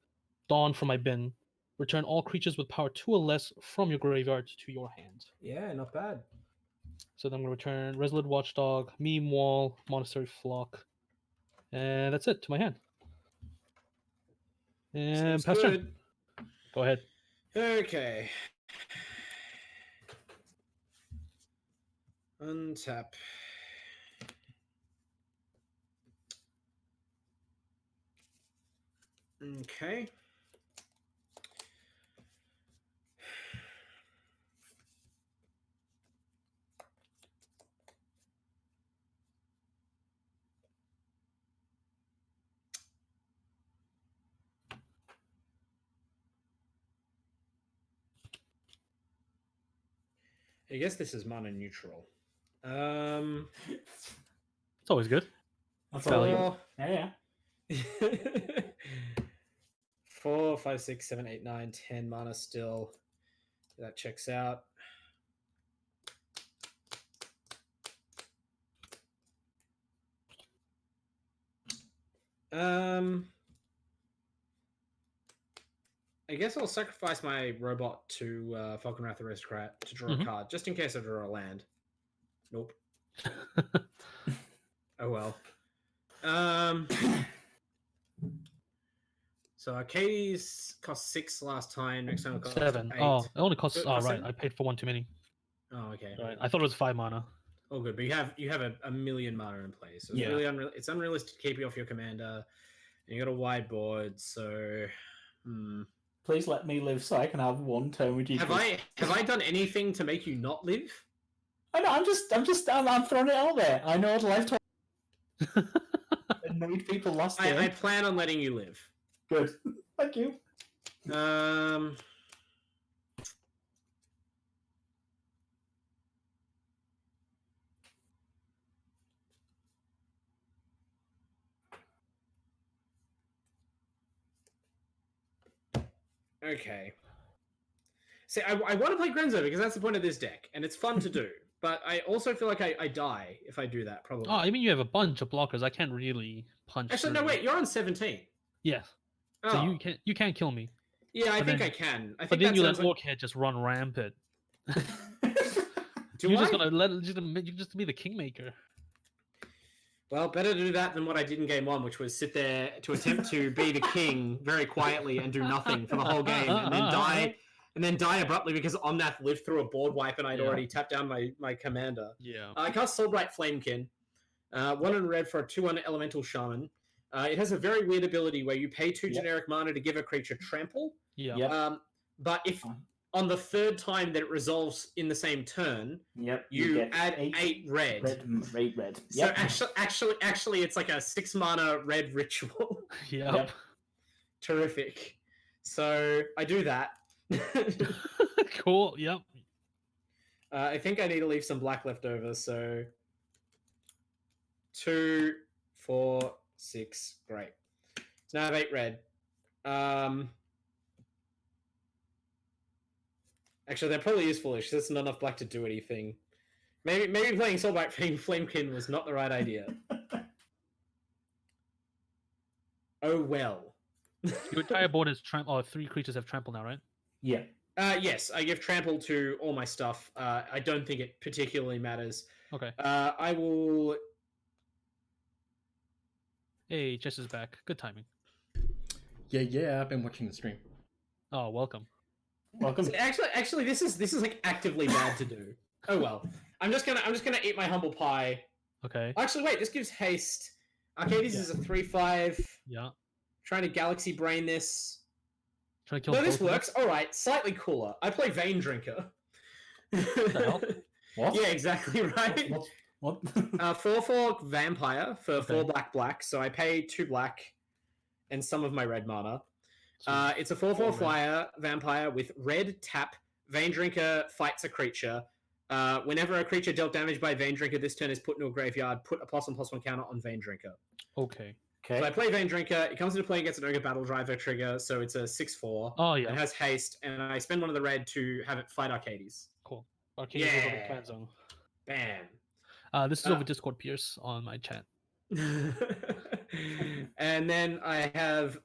Dawn from my bin. Return all creatures with power 2 or less from your graveyard to your hand. Yeah, not bad. So then I'm going to return Resolute Watchdog, Meme Wall, Monastery Flock, and that's it to my hand. And Seems pass turn. good. Go ahead. Okay. Untap. Okay. I guess this is mana neutral. It's always good. That's all. Value. Yeah. 4, 5, 6, 7, 8, 9, 10 mana still. That checks out. I guess I'll sacrifice my robot to Falcon Wrath Aristocrat to draw a card, just in case I draw a land. Nope. Oh well. So Arcades cost 6 last time. Next time it cost 7. 8. Oh, it only costs. It Oh, costs right. 7? I paid for one too many. Oh, okay. Right. I thought it was 5 mana. Oh, good. But you have a million mana in play, so it's Yeah. really it's unrealistic to keep you off your commander. And you got a wide board, so Please let me live so I can have one turn with you. Have I done anything to make you not live? I know. I'm throwing it out there. I know what lifetime annoyed people last game. I plan on letting you live. Good. Thank you. Okay. See, I want to play Grenzo because that's the point of this deck, and it's fun to do. But I also feel like I die if I do that, probably. Oh, I mean, you have a bunch of blockers. I can't really punch. Actually, no, through. wait. You're on 17. Yeah. Oh. So you can't kill me. Yeah, I But think then- I can. I think But then that you let sounds like... Orcshead just run rampant. Do You're I? just gonna let you just be the kingmaker. Well, better to do that than what I did in game one, which was sit there to attempt to be the king very quietly and do nothing for the whole game, and then die abruptly because Omnath lived through a board wipe and I'd Yeah. already tapped down my commander. Yeah. I cast Soulbright Flamekin, 1 in red for a 2/1 Elemental Shaman. It has a very weird ability where you pay 2 generic mana to give a creature trample. Yeah. Yep. But if on the third time that it resolves in the same turn, you get add 8 red. Red. So Yep. actually, it's like a 6 mana red ritual. Yep. Terrific. So I do that. Cool. Yep. I think I need to leave some black left over. So 2, 4, 6. Great. So now I have 8 red. Actually, that probably is foolish. There's not enough black to do anything. Maybe playing Soulbright Flamekin was not the right idea. Oh well. Your entire board is trample. Oh, 3 creatures have trample now, right? Yeah. Yes, I give trample to all my stuff. I don't think it particularly matters. Okay. I will. Hey, Chesh is back. Good timing. Yeah, I've been watching the stream. Oh, welcome. Welcome. Actually, this is like actively bad to do. Oh well. I'm just gonna eat my humble pie. Okay. Actually, wait. This gives haste. Arcades is a 3/5. Yeah. Trying to galaxy brain this. Trying to kill. No, this both of works. All right, slightly cooler. I play Vein Drinker. the hell? What? Yeah, exactly right. What? 4/4 vampire for Okay. 4 black. So I pay 2 black and some of my red mana. So- It's a 4/4 flyer vampire with red tap. Vein Drinker fights a creature. Whenever a creature dealt damage by Vein Drinker this turn is put into a graveyard, put a +1/+1 counter on Vein Drinker. Okay. Okay. So I play Vein Drinker. It comes into play against an Ogre Battle Driver trigger, so it's a 6/4. Oh It yeah. has haste, and I spend 1 of the red to have it fight Arcades. Cool. Arcade is over the Yeah. command zone. Bam. This is over Discord Pierce on my chat. And then I have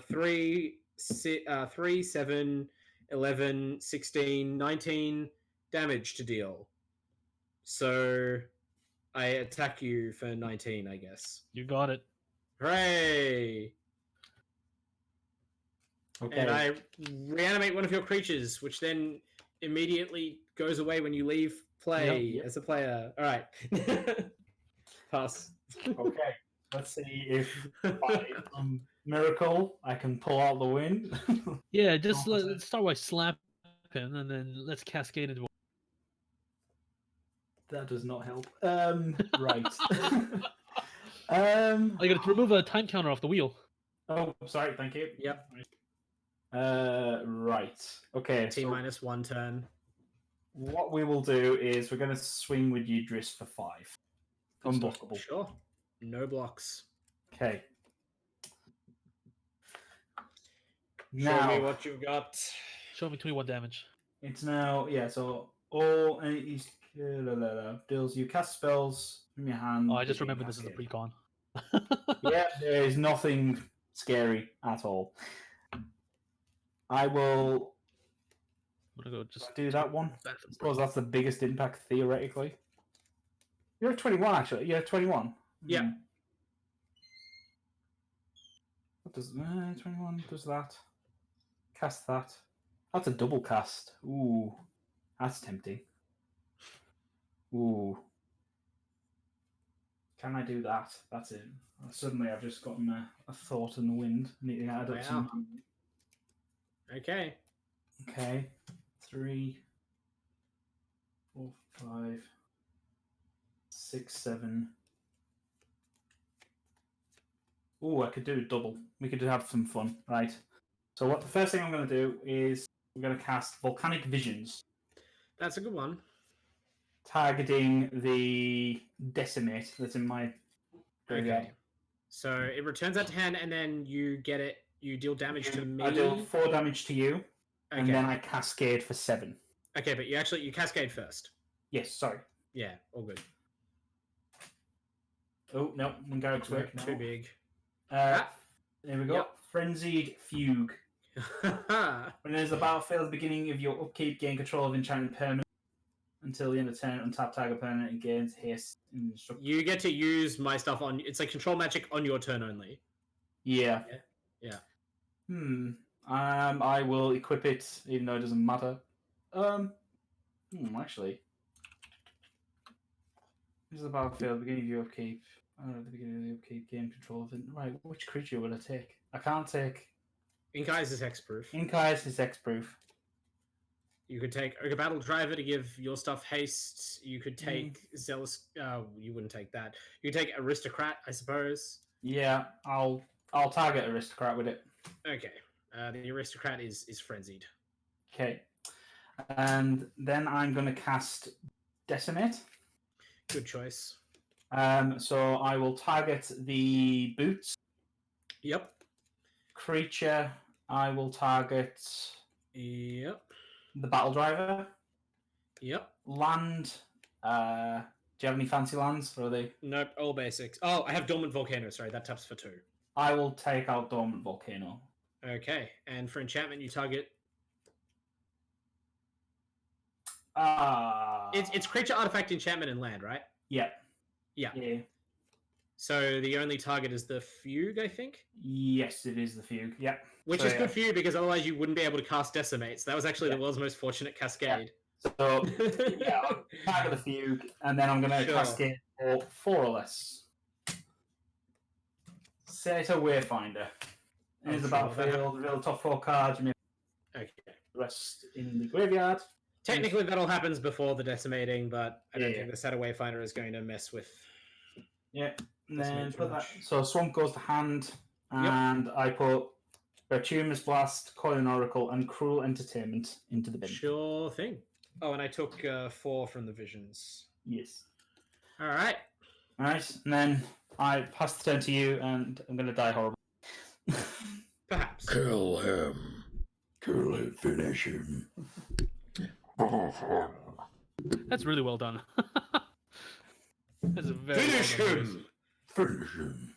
3, 7, 11, 16, 19 damage to deal. So I attack you for 19, I guess. You got it. Hooray! Okay. And I reanimate one of your creatures, which then immediately goes away when you leave play Yep. as a player. All right. Pass. Okay. Let's see if by some miracle I can pull out the win. Yeah, just Oh, let's start by slapping, and then let's cascade into. That does not help. Right. Oh, you got to remove a time counter off the wheel. Oh, sorry. Thank you. Yep. Right. Okay. T So minus 1 turn. what we will do is we're going to swing with Yidris for 5. Unblockable. Sure. No blocks. Okay. Show me Now what you've got. Show me 21 damage. it's now so all enemies deals you cast spells from your hand. Oh, I just that you remember this is a cascade. pre-con. Yeah, there is nothing scary at all. I will I'm gonna go just do that one. back I suppose that's the biggest impact theoretically. You're at 21 actually. You're at 21. Yeah. Hmm. What does 21 does that? Cast that. That's a double cast. Ooh. That's tempting. Ooh. Can I do that? That's it. Suddenly I've just gotten a thought in the wind. I need to add up some. Okay. Okay. 3, 4, 5, 6, 7. Oh, I could do a double. We could have some fun, right? So what the first thing I'm going to do is I'm going to cast Volcanic Visions, That's a good one. targeting the Decimate that's in my graveyard. Okay. So it returns out to hand, and then you get it. You deal damage to me. I deal 4 damage to you, and Okay. then I cascade for 7. Okay, but you cascade first. Yes, sorry. Yeah, all good. Oh, no, Garrick's work. Too big. There we go. Yep. Frenzied Fugue. When there's a battlefield at the beginning of your upkeep, gain control of enchanted permanent until the end of turn. Untap target permanent and gains haste. You get to use my stuff on. It's like control magic on your turn only. Yeah. Yeah. I will equip it, even though it doesn't matter. Actually, this is the battlefield at the beginning of your upkeep. At the beginning of the upkeep, gain control of it. Right, which creature will I take? I can't take. Inkai's is hexproof. Inkai's is hexproof. You could take Ogre Battle Driver to give your stuff haste. You could take Zealous. You wouldn't take that. You could take Aristocrat, I suppose. Yeah, I'll target Aristocrat with it. Okay. The Aristocrat is frenzied. Okay. And then I'm going to cast Decimate. Good choice. So I will target the boots. Yep. Creature, I will target Yep. the battle driver. Yep. Land. Do you have any fancy lands? Or are they? Nope. All basics. Oh, I have Dormant Volcano. Sorry, that taps for 2. I will take out Dormant Volcano. Okay. And for enchantment, you target. It's creature, artifact, enchantment, and land, right? Yeah. Yeah. Yeah. So the only target is the Fugue, I think? Yes, it is the Fugue. Yep. Which So, is good for you because otherwise you wouldn't be able to cast Decimate. So that was actually the world's most fortunate cascade. So, yeah, I'll target the Fugue, and then I'm going to Sure. cascade for 4 or less. Set a Wayfinder. Here's the battlefield, reveal the top 4 cards, you may Okay. the rest in the graveyard. Technically, that all happens before the decimating, but I don't Yeah. think the Set Wayfinder is going to mess with. Yeah. And Doesn't then make too put that. much. So Swamp goes to hand, and I put Bertumus Blast, Coiling Oracle, and Cruel Entertainment into the bin. Sure thing. Oh, and I took 4 from the visions. Yes. All right. Alright, and then I pass the turn to you, and I'm going to die horrible. Perhaps. Kill him. Kill him. Finish him. That's really well done. That's a very Finish well done him! voice. Finish him.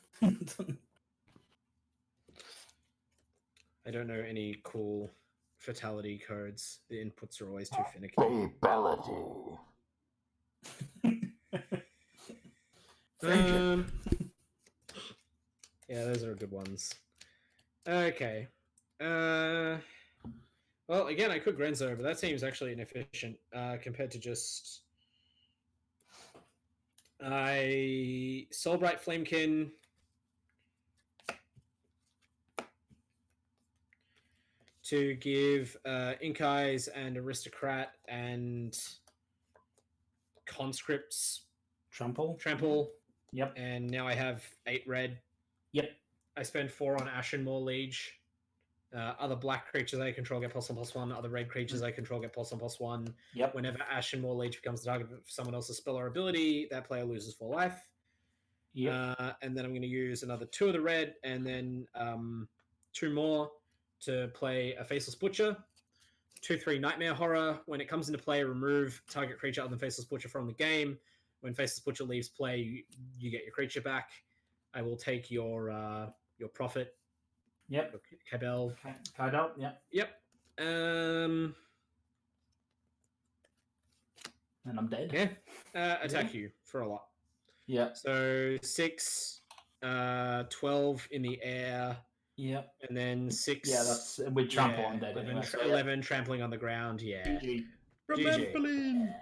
I don't know any cool fatality codes. The inputs are always too finicky. Fatality. Yeah, those are good ones. Okay. Well, again, I could Grenzo, but that seems actually inefficient compared to just. I Soulbright Flamekin. To give Inkai's and Aristocrat and Conscripts Trample. Yep. And now I have 8 red. Yep. I spend 4 on Ashenmoor Liege. Other black creatures I control get +1/+1. Other red creatures I control get +1/+1. Yep. Whenever Ashenmoor Liege becomes the target of someone else's spell or ability, that player loses 4 life. Yep. And then I'm going to use another 2 of the red, and then 2 more to play a Faceless Butcher. 2/3 Nightmare Horror. When it comes into play, remove target creature other than Faceless Butcher from the game. When Faceless Butcher leaves play, you get your creature back. I will take your Prophet. Yep. Cabell. Kaidel. Yep. Yep. And I'm dead. Yeah. Attack you for a lot. Yep. So 6, 12 in the air, Yep. and then 6. Yeah, that's with trample on dead. 11, Anyway, so, 11 trampling on the ground. Yeah. GG. Remembering.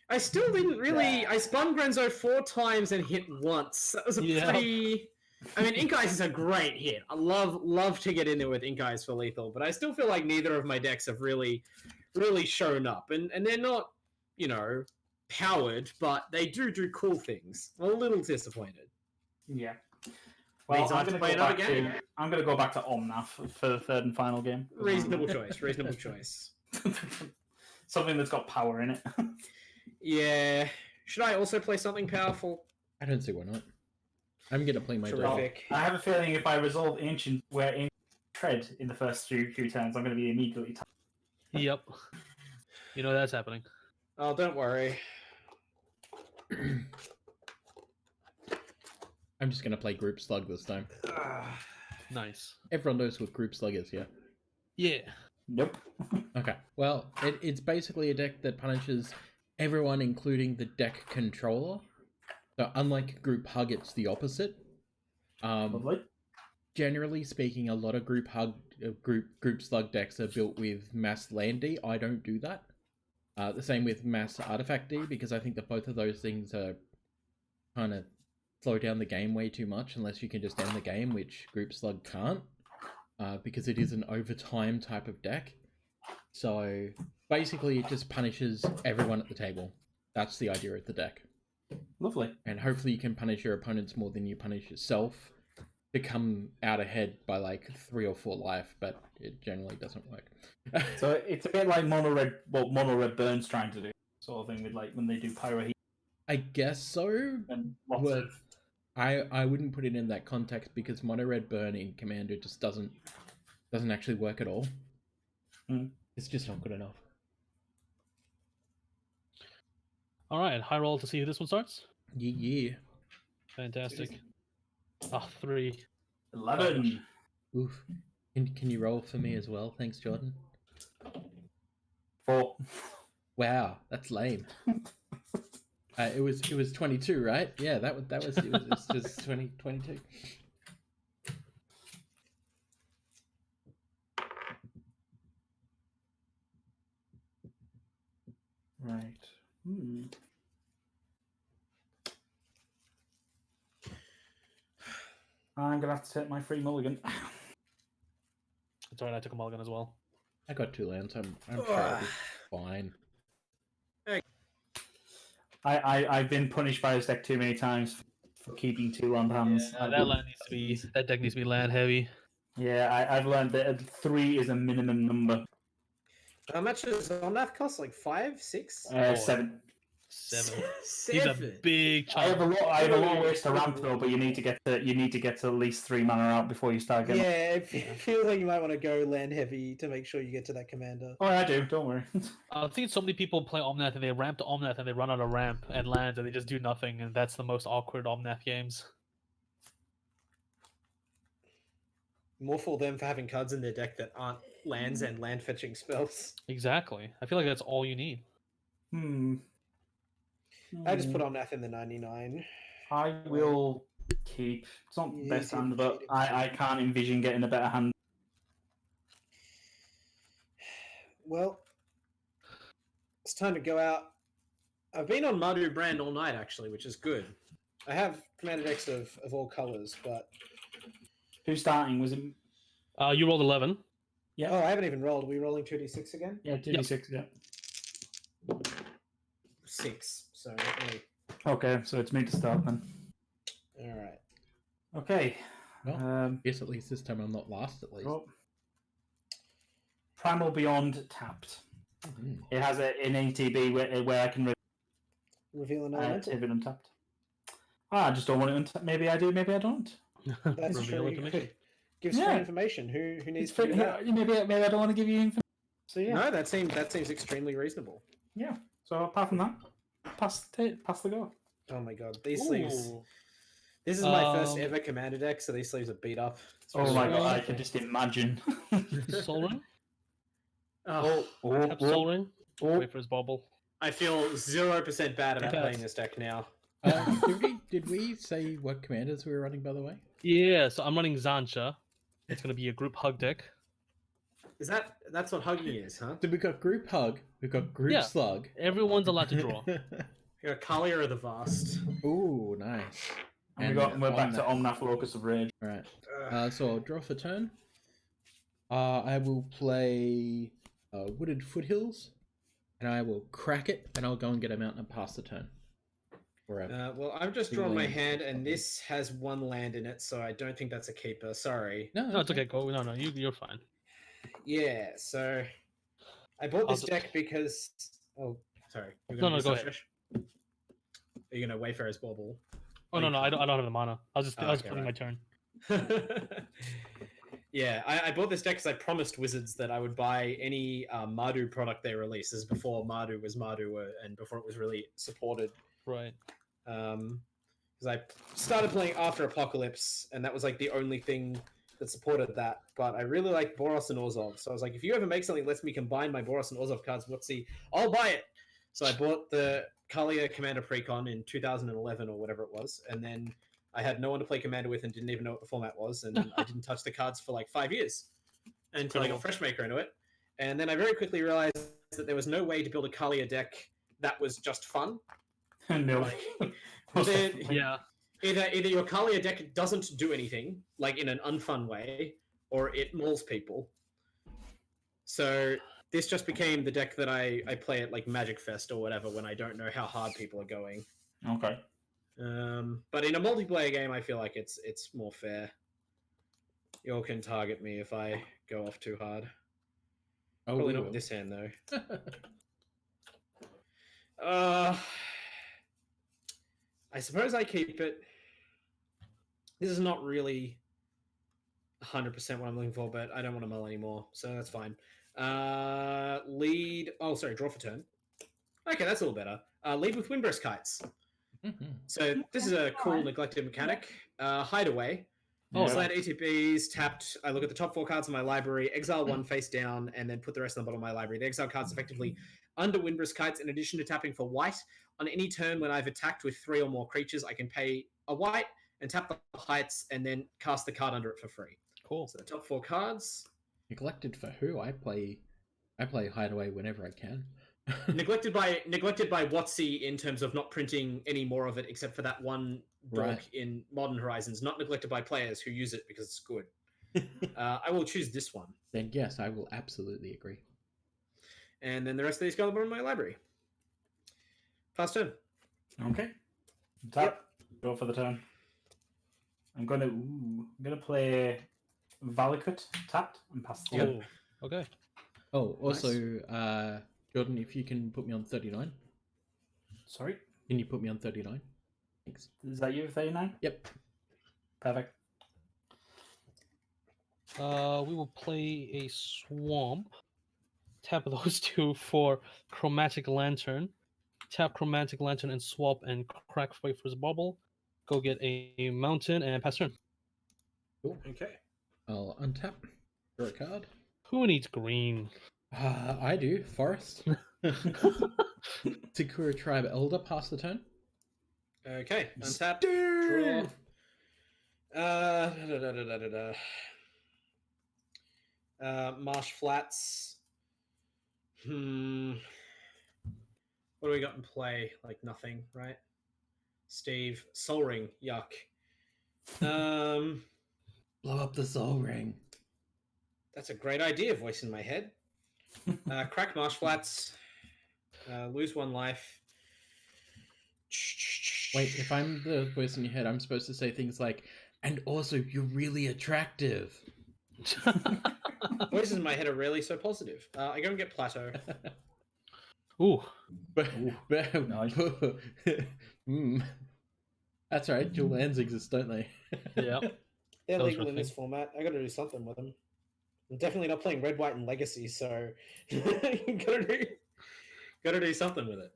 I still didn't really. I spun Grenzo 4 times and hit once. That was a Yeah. pretty. I mean, Ink Eyes is a great hit. I love to get in there with Ink Eyes for lethal, but I still feel like neither of my decks have really shown up, and they're not, powered, but they do cool things. I'm a little disappointed. Yeah. Means I Well, have to play another game. I'm going to go back to Omnath for the third and final game. Reasonable choice. Something that's got power in it. Yeah. Should I also play something powerful? I don't see why not. I'm gonna play my Terrific. dog. I have a feeling if I resolve Ancient where Ancient tread in the first few turns, I'm going to be immediately tired. Yep. You know that's happening. Oh, don't worry. I'm just gonna play Group Slug this time. Nice. Everyone knows what Group Slug is, yeah? Yeah. Nope. Okay. Well, it's basically a deck that punishes everyone, including the deck controller. So unlike Group Hug, it's the opposite. Lovely. Generally speaking, a lot of Group Slug decks are built with Mass Land D. I don't do that. The same with Mass Artifact D, because I think that both of those things are kind of slow down the game way too much, unless you can just end the game, which Group Slug can't, because it is an overtime type of deck. So basically, it just punishes everyone at the table. That's the idea of the deck. Lovely. And hopefully you can punish your opponents more than you punish yourself to come out ahead by like 3 or 4 life, but it generally doesn't work. So it's a bit like Mono Red Burn's trying to do, sort of thing, with like when they do Pyro Heat I guess so. and lots Well, of... I wouldn't put it in that context because Mono Red Burn in Commander just doesn't actually work at all. It's just not good enough. All right. High roll to see who this one starts. Yeah. Fantastic. 3. 11. Oof. Can you roll for me as well? Thanks, Jordan. 4. Wow, that's lame. It was 22, right? Yeah, it's just 22. Right. I'm gonna have to take my free mulligan. It's alright. I took a mulligan as well. I got 2 lands. I'm sure I'll be fine. I've been punished by this deck too many times for keeping 2 land hands. Yeah, that deck needs to be land heavy. Yeah, I've learned that 3 is a minimum number. How much does Omnath cost? Like 5, 6? 7. 7. 7. He's a big I have child. a lot of ways to ramp though, but you need to get to at least 3 mana out before you start getting. Yeah, it feels like you might want to go land heavy to make sure you get to that commander. Oh, I do. Don't worry. I've seen so many people play Omnath and they ramp to Omnath and they run out of ramp and lands and they just do nothing, and that's the most awkward Omnath games. More for them for having cards in their deck that aren't lands and land fetching spells. Exactly. I feel like that's all you need. I just put Omnath in the 99. I will keep. It's not the Yeah, best keep hand, it, but keep it. I can't envision getting a better hand. Well, it's time to go out. I've been on Mardu brand all night actually, which is good. I have commander decks of all colors, but Who's starting? Was it? You rolled 11. Yeah. oh, I haven't even rolled. Are we rolling 2d6 again? Yeah, 2d6. Yeah. 6. So not really. Okay, so it's me to start then. All right. Okay. Well, yes, at least this time I'm not last, at least. Oh. Primal Beyond tapped. Mhm. It has an ATB where I can Reveal an elemental. activate untapped. I just don't want it untapped. Maybe I do, maybe I don't. That's Reveal true. information. Gives Yeah. free information. Who needs It's to free, do that? maybe I don't want to give you information. So yeah. No, that seems extremely reasonable. Yeah. So apart from that, pass the go. Oh my god, these sleeves. This is my first ever commander deck, so these sleeves are beat up. It's Oh really my god, I awful. can just imagine. Soul Ring? Oh, Tap Soul Ring? oh. Wait for his bobble. I feel 0% bad about Okay. playing this deck now. Did we say what commanders we were running, by the way? Yeah, so I'm running Zancha. It's going to be a group hug deck. That's what hugging is, huh? So we've got Group Hug, we've got Group Yeah. Slug. Everyone's allowed to draw. You're a Kalia of the Vast. Ooh, nice. And we're back to Omnath Locus of Rage. Alright. So I'll draw for turn. I will play Wooded Foothills, and I will crack it, and I'll go and get a mountain and pass the turn. Well, I've just drawn my hand, and this has one land in it, so I don't think that's a keeper. Sorry. No, it's okay. Go. No, you're fine. Yeah, so I bought this deck because... Oh, sorry. No, go ahead. Are you going to Wayfarer's Bauble? Oh, no, I don't have the mana. I was putting my turn. Yeah, I bought this deck because I promised Wizards that I would buy any Mardu product they release. This is before Mardu was Mardu and before it was really supported. Right. Because I started playing After Apocalypse, and that was like the only thing that supported that. But I really like Boros and Orzhov, so I was like, if you ever make something that lets me combine my Boros and Orzhov cards, I'll buy it. So I bought the Kalia Commander Precon in 2011 or whatever it was, and then I had no one to play Commander with and didn't even know what the format was, and I didn't touch the cards for like 5 years until I got Freshmaker into it. And then I very quickly realized that there was no way to build a Kalia deck that was just fun. No. Yeah. Either your Kalia deck doesn't do anything, like in an unfun way, or it mauls people. So this just became the deck that I play at like Magic Fest or whatever when I don't know how hard people are going. Okay. But in a multiplayer game, I feel like it's more fair. You all can target me if I go off too hard. Oh, probably not with this hand though. I suppose I keep it. This is not really 100% what I'm looking for, but I don't want to mull anymore, so that's fine. Lead. Oh, sorry, draw for turn. Okay, that's a little better. Lead with Windburst Kites. So this is a cool neglected mechanic. Hideaway. Land ETBs, tapped. I look at the top 4 cards in my library, exile 1 face down, and then put the rest on the bottom of my library. The exile card's effectively under Windburst Kites. In addition to tapping for white, on any turn when I've attacked with 3 or more creatures, I can pay a white and tap the heights and then cast the card under it for free. Cool. So the top 4 cards. Neglected for who? I play Hideaway whenever I can. neglected by WotC in terms of not printing any more of it except for that one block in Modern Horizons. Not neglected by players who use it because it's good. I will choose this one. Then yes, I will absolutely agree. And then the rest of these go on my library. Fast turn. Okay. Tap. Go for the turn. I'm gonna play Valakut tapped and pass the turn. Okay. Oh, also, Jordan, if you can put me on 39. Sorry? Can you put me on 39? Thanks. Is that you, 39? Yep. Perfect. We will play a Swamp. Tap those 2 for Chromatic Lantern. Tap Chromatic Lantern and swap and crack Wayfarer's Bauble. Go get a mountain and pass turn. Cool. Okay. I'll untap. Draw a card. Who needs green? I do. Forest. Takura Tribe Elder. Pass the turn. Okay. Untap. Draw. Marsh Flats. What do we got in play? Like nothing, right? Steve. Soul Ring. Yuck. Blow up the Soul Ring. That's a great idea, voice in my head. Crack Marsh Flats. Lose 1 life. Wait, if I'm the voice in your head, I'm supposed to say things like, and also, you're really attractive. Voices in my head are rarely so positive. I go and get Plateau. Ooh. Nice. That's right, dual lands exist, don't they? Yeah. They're legal in this format. I gotta do something with them. I'm definitely not playing Red, White, and Legacy, so gotta do something with it.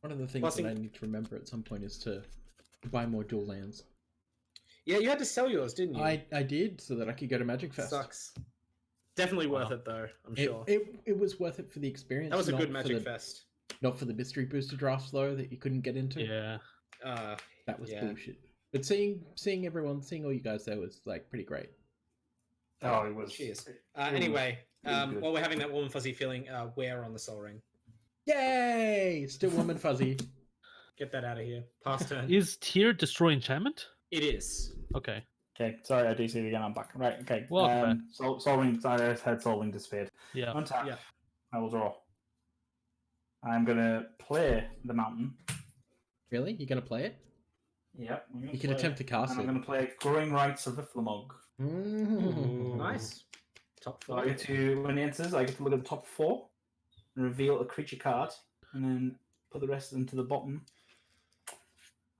One of the things that I need to remember at some point is to buy more dual lands. Yeah, you had to sell yours, didn't you? I did, so that I could go to Magic Fest. Sucks. Definitely worth it, though, I'm sure. It was worth it for the experience. That was a good Magic Fest. Not for the mystery booster drafts, though, that you couldn't get into. Yeah. That was bullshit. But seeing all you guys there was, like, pretty great. Oh, it was. Cheers. Anyway, while we're having that warm and fuzzy feeling, wear on the Soul Ring. Yay! Still warm and fuzzy. Get that out of here. Pass turn. Is tier destroy enchantment? It is. Okay. Okay, sorry, I do see it again. I'm back. Right, okay. Welcome back. Soul Ring, I had Soul Ring disappeared. Yeah. Untap. Yeah. I will draw. I'm going to play the mountain. Really? You're gonna play it? Yep. I'm gonna You can play attempt to cast and it. I'm going to play Growing Rights of the Flamog. Mm. Nice. Top So 4. I get to, when it enters, I get to look at the top 4 and reveal a creature card, and then put the rest of them to the bottom.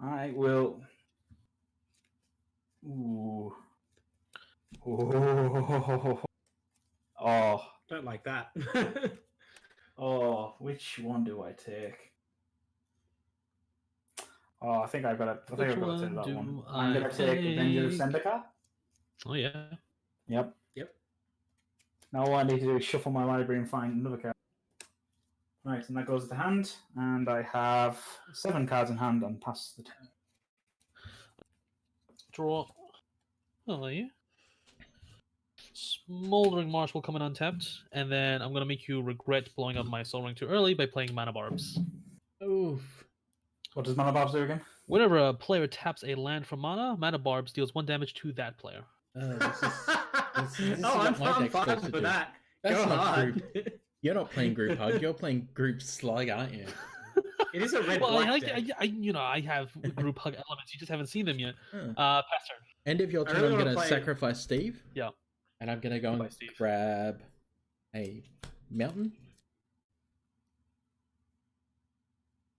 I will. Ooh. Oh. Oh. Don't like that. Oh. Which one do I take? Oh, I think I've got to. I think Which I've got to one take that do one. I'm going I to take Avenger of take? Zendikar. Oh yeah. Yep. Yep. Now all I need to do is shuffle my library and find another card. Right, and that goes to hand, and I have 7 cards in hand and pass the turn. Draw. Oh, you. Smoldering Marsh will come in untapped, and then I'm gonna make you regret blowing up my Soul Ring too early by playing Mana Barbs. Oof. What does Mana Barbs do again? Whenever a player taps a land for mana, Mana Barbs deals 1 damage to that player. This is Oh, what my I'm deck's fine supposed to for do. that. That's Go not hard. You're not playing Group Hug. You're playing Group Slug, aren't you? It is a red Well, black deck. I have group hug elements. You just haven't seen them yet. Huh. Pass turn. End of your I turn, really I'm wanna going to play- sacrifice Steve. Yeah. And I'm going to go Bye, and Steve. grab a mountain.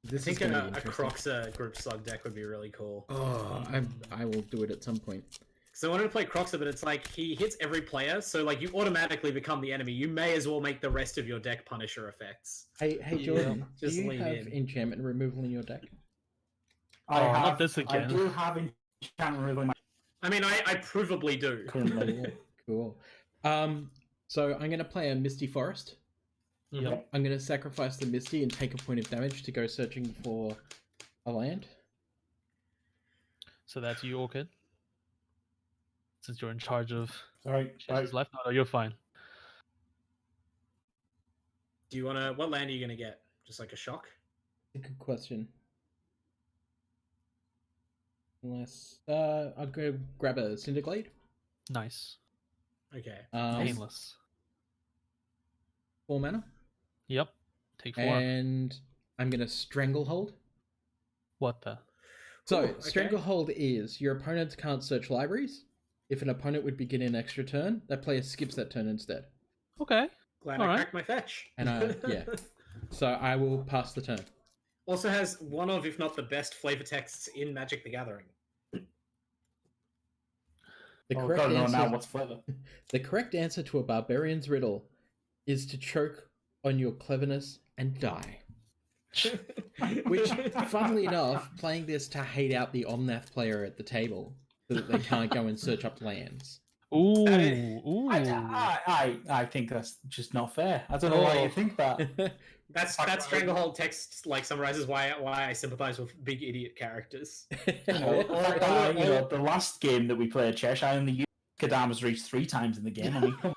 I This is think going to a be interesting. Croxa group slug deck would be really cool. Oh, I will do it at some point. So I wanted to play Croxa, but it's like he hits every player, so like you automatically become the enemy. You may as well make the rest of your deck Punisher effects. Hey, Jordan, do just you lean have in. enchantment removal in your deck? I Oh, not have, this I again. do have enchantment removal in my I mean, I provably do. currently. Cool. So I'm going to play a Misty Forest. Yep. I'm going to sacrifice the Misty and take a point of damage to go searching for a land. So that's you, Orchid. Since you're in charge of Sorry. Chesh's life, no, you're fine. Do you want to? What land are you gonna get? Just like a shock? Good question. Unless I'll go grab a Cinderglade. Nice. Okay. Painless. 4 mana. Yep. Take 4. And I'm gonna Stranglehold. What the? So Ooh, okay. Stranglehold is your opponent can't search libraries. If an opponent would begin an extra turn, that player skips that turn instead. Okay. Glad All I right. cracked my fetch. And yeah. So I will pass the turn. Also has one of, if not the best flavor texts in Magic the Gathering. The Oh, correct God, no, answer. now what's flavor? The correct answer to a barbarian's riddle is to choke on your cleverness and die. Which, funnily enough, playing this to hate out the Omnath player at the table so that they can't go and search up lands. Ooh. That is- Ooh. I think that's just not fair. I don't know why you think that. That Stranglehold text like summarizes why I sympathize with big idiot characters. You know, the last game that we played, Chesh, I only used Kadama's Reach 3 times in the game. I mean, come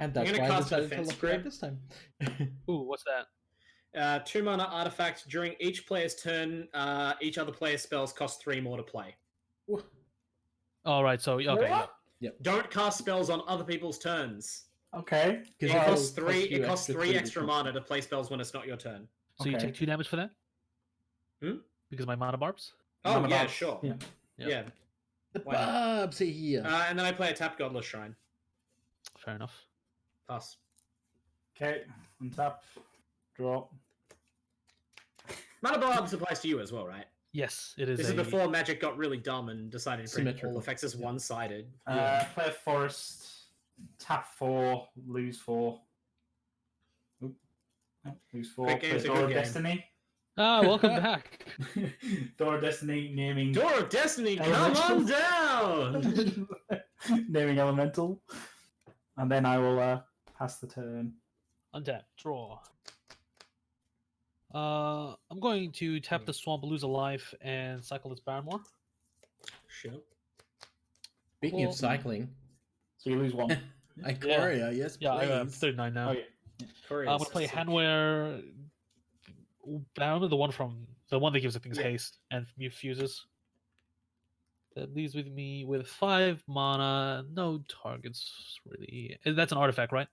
And that's I'm gonna why I cast decided to Defense look around Grip. this time. Ooh, what's that? 2 mana artifact. During each player's turn, each other player's spells cost 3 more to play. All right. So okay. What? Don't cast spells on other people's turns. okay. It Well, costs it 3. costs you It costs extra 3 3 extra additional. mana to play spells when it's not your turn. So you Okay. take 2 damage for that? Hmm? Because of my mana barbs? Oh Mana yeah, Barbs. sure. Yeah. Yeah. Yeah. The Why not? barbs are here. And then I play a tap Godless Shrine. Fair enough. Pass. Okay. Untap. Draw. Mana Barbs applies to you as well, right? Yes, it is. This is before Magic got really dumb and decided to print all Symmetrical. effects as one-sided. Play a Forest. Tap 4. Lose 4. Oop. No, lose 4. Quick Play game's a Door good of game. Destiny. Ah, welcome back. Door of Destiny, naming... Door of Destiny, come on down! naming Elemental. And then I will pass the turn. Untap. Draw. I'm going to tap the Swamp, lose a life, and cycle this Barrymore. Sure. Speaking well- of cycling, So you lose 1. Ikoria, yes, Yeah, I have please. 39 now. Oh, yeah. Courier I'm going to play system. Handwear Barrymore, the one from The one that gives the things Yeah. haste and fuses. That leaves with me with 5 mana, no targets really. That's an artifact, right?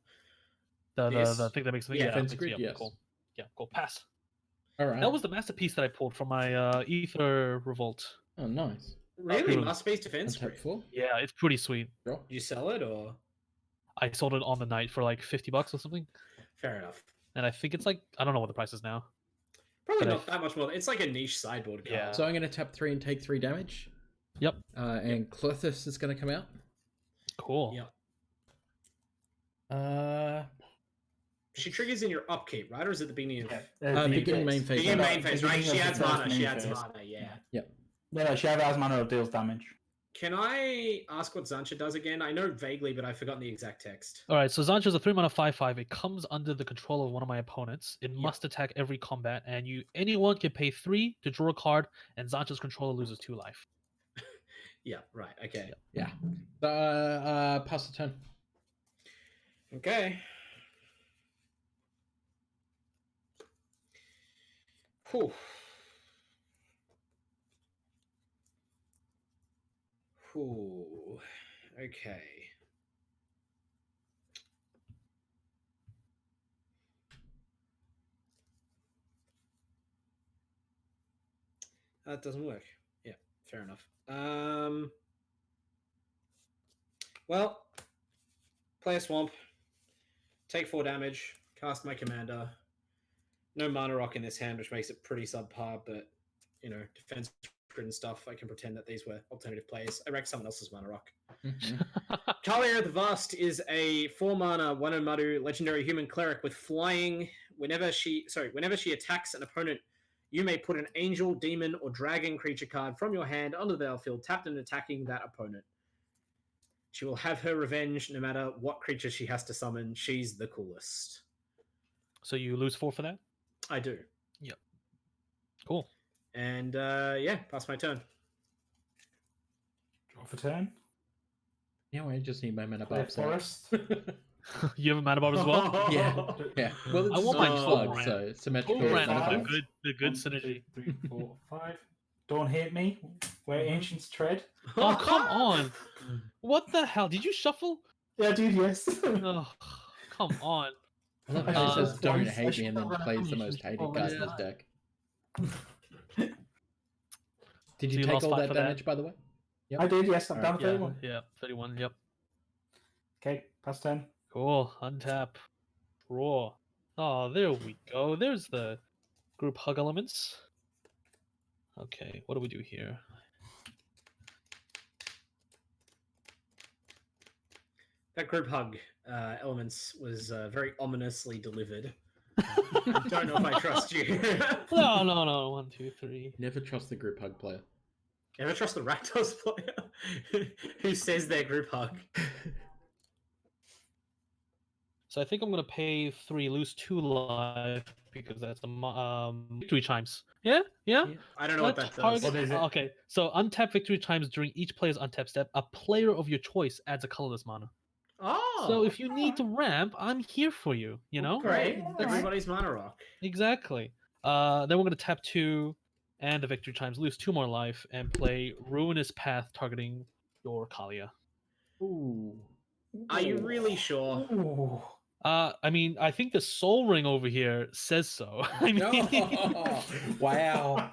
The This? thing that makes the Yeah. Defense grid, yes. cool. Yeah, cool. Pass. All right. That was the masterpiece that I pulled from my Ether Revolt. Oh, nice. Really? Really? Masterpiece Defense Untap Grid? 4. Yeah, it's pretty sweet. Draw. Did you sell it or? I sold it on the night for like $50 or something, Fair enough. and I think it's like I don't know what the price is now. Probably But I not that much more. It's like a niche sideboard card. Yeah. So I'm going to tap 3 and take 3 damage. Yep. And Clothis is going to come out. Cool. Yeah. She triggers in your upkeep, right? Or is it the beginning of... Beginning main phase. Beginning No, main phase, right? beginning She of adds the first mana. She main adds phase. mana, yeah. No, she has mana or deals damage. Can I ask what Zancha does again? I know vaguely, but I've forgotten the exact text. All right. So Zancho's a 3 mana 5/5. It comes under the control of one of my opponents. It must attack every combat, and anyone can pay 3 to draw a card, and Zancho's controller loses 2 life. Yeah, right. Okay. Yeah. Pass the turn. Okay. Whew. Whew. Okay. That doesn't work. Yeah, fair enough. Well, play a swamp, take 4 damage, cast my commander. No mana rock in this hand, which makes it pretty subpar, but you know, defense grid and stuff, I can pretend that these were alternative players. I wrecked someone else's mana rock. Kalia the Vast is a 4 mana Wanomadu legendary human cleric with flying. Whenever she attacks an opponent, you may put an angel, demon, or dragon creature card from your hand onto the battlefield, tapped and attacking that opponent. She will have her revenge no matter what creature she has to summon. She's the coolest. So you lose 4 for that? I do. Cool. And yeah, pass my turn. Draw for turn. Yeah, I just need my mana Play buff. so- forest. You have a mana bomb as well? Yeah. Yeah. Well, it's I want a my slug, full so symmetrical. Full Cool, random, five. the good 1, synergy. 2, 3, 4, 5. Don't hate me. Where ancients tread. Oh, come on. What the hell? Did you shuffle? Yeah, dude. Yes. Oh, come on. I love how he says Uh, don't twice. hate me and then plays the most hated card in his deck. Did So you you take lost all 5 that for that? damage, by the way? I did. Yes, I'm Alright. down to Yeah, 31. yeah, 31, yep. Okay, pass turn. Cool. Untap. Draw. Oh, there we go. There's the group hug elements. Okay, what do we do here? That group hug elements was very ominously delivered. I don't know if I trust you. No. 1, 2, 3. Never trust the group hug player. Ever trust the Rakdos player who says they're group hug? So I think I'm gonna pay 3, lose 2 life because that's the victory chimes. Yeah. I don't know what that does. What is it? Okay, so untap victory chimes during each player's untap step. A player of your choice adds a colorless mana. Oh, So if you need to ramp, I'm here for you. You know. great. Alright. Everybody's mana rock. Exactly. Then we're gonna tap 2, and the victory chimes, lose 2 more life, and play Ruinous Path targeting your Kalia. Ooh. Are you really sure? Ooh. I mean, I think the Soul Ring over here says so. I mean, Wow.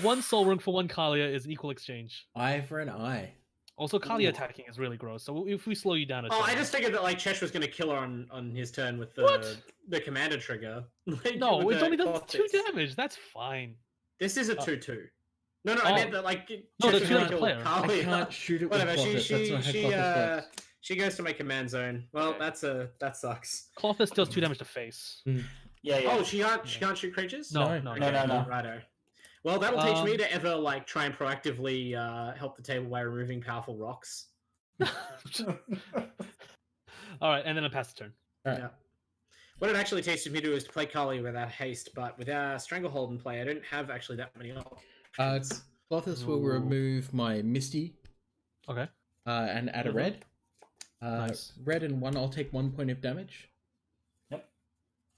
1 Soul Ring for 1 Kalia is an equal exchange. Eye for an eye. Also, Kalia Ooh. attacking is really gross. So if we slow you down, a Oh, I turn- just figured that like Chesh was going to kill her on his turn with What? the commander trigger. Like, no, with it's the only does cloth 2 bits. damage. That's fine. This is a 2/2. No, Oh. I meant that like No, Chesh the was 2 gonna damage kill player. I Kalia. can't shoot it with Whatever. Clothis. That's not how Clothis works. She goes to my command zone. Well, Okay. that sucks. Clothis does 2 damage to face. Yeah. Oh, she can't shoot creatures. No. No. Righto. Well, that'll teach me to ever like try and proactively help the table by removing powerful rocks. All right, and then I pass the turn. Alright. Yeah. What it actually teaches me to do is to play Kali without haste, but with our Stranglehold in play, I don't have actually that many options. Clothis will Ooh. remove my Misty Okay. and add a Mhm. red. Nice. Red and 1, I'll take 1 point of damage. Yep.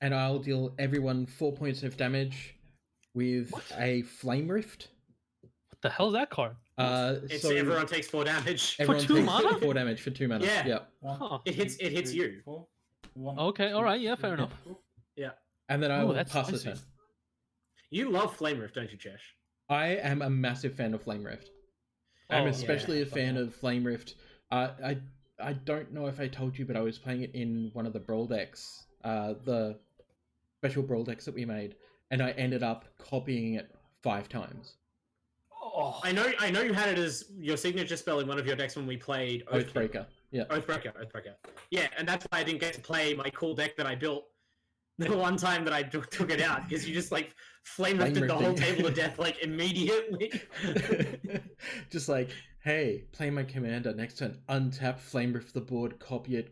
And I'll deal everyone 4 points of damage with a Flame Rift. What the hell is that card? It's So everyone takes 4 damage. everyone two takes mana? 4 damage for 2 mana. Yeah. Yeah. Huh. It hits you. Okay, all right, yeah, fair enough. Yeah. And then I Ooh, will that's pass the spicy. turn. You love Flame Rift, don't you, Chesh? I am a massive fan of Flame Rift. I'm Oh, especially yeah. a fan of Flame Rift. I don't know if I told you, but I was playing it in one of the Brawl decks, the special Brawl decks that we made, and I ended up copying it 5 times. Oh, I know you had it as your signature spell in one of your decks when we played Oathbreaker. Yeah. Oathbreaker. Yeah, and that's why I didn't get to play my cool deck that I built the one time that I took it out, because you just like flame rifted the whole rifting. table of death like immediately. Just like, hey, play my commander. Next turn, untap, flame rift the board, copy it,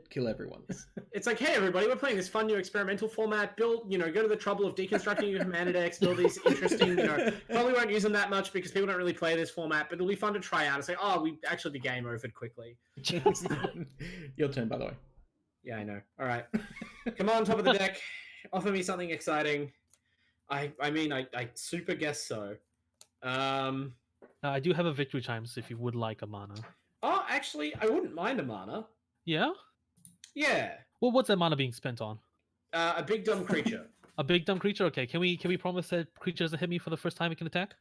kill everyone. It's like, hey everybody, we're playing this fun new experimental format. Go to the trouble of deconstructing your commander decks, build these interesting, probably won't use them that much because people don't really play this format, but it'll be fun to try out. It's like, oh, we actually the game overed quickly. Your turn, by the way. Yeah, I know. All right, come on, top of the deck. Offer me something exciting. I super guess so. I do have a victory chimes if you would like a mana. Oh, actually, I wouldn't mind a mana. Yeah? Yeah, Well, what's that mana being spent on? a big dumb creature. A big dumb creature? Okay, can we promise that creature doesn't hit me for the first time it can attack?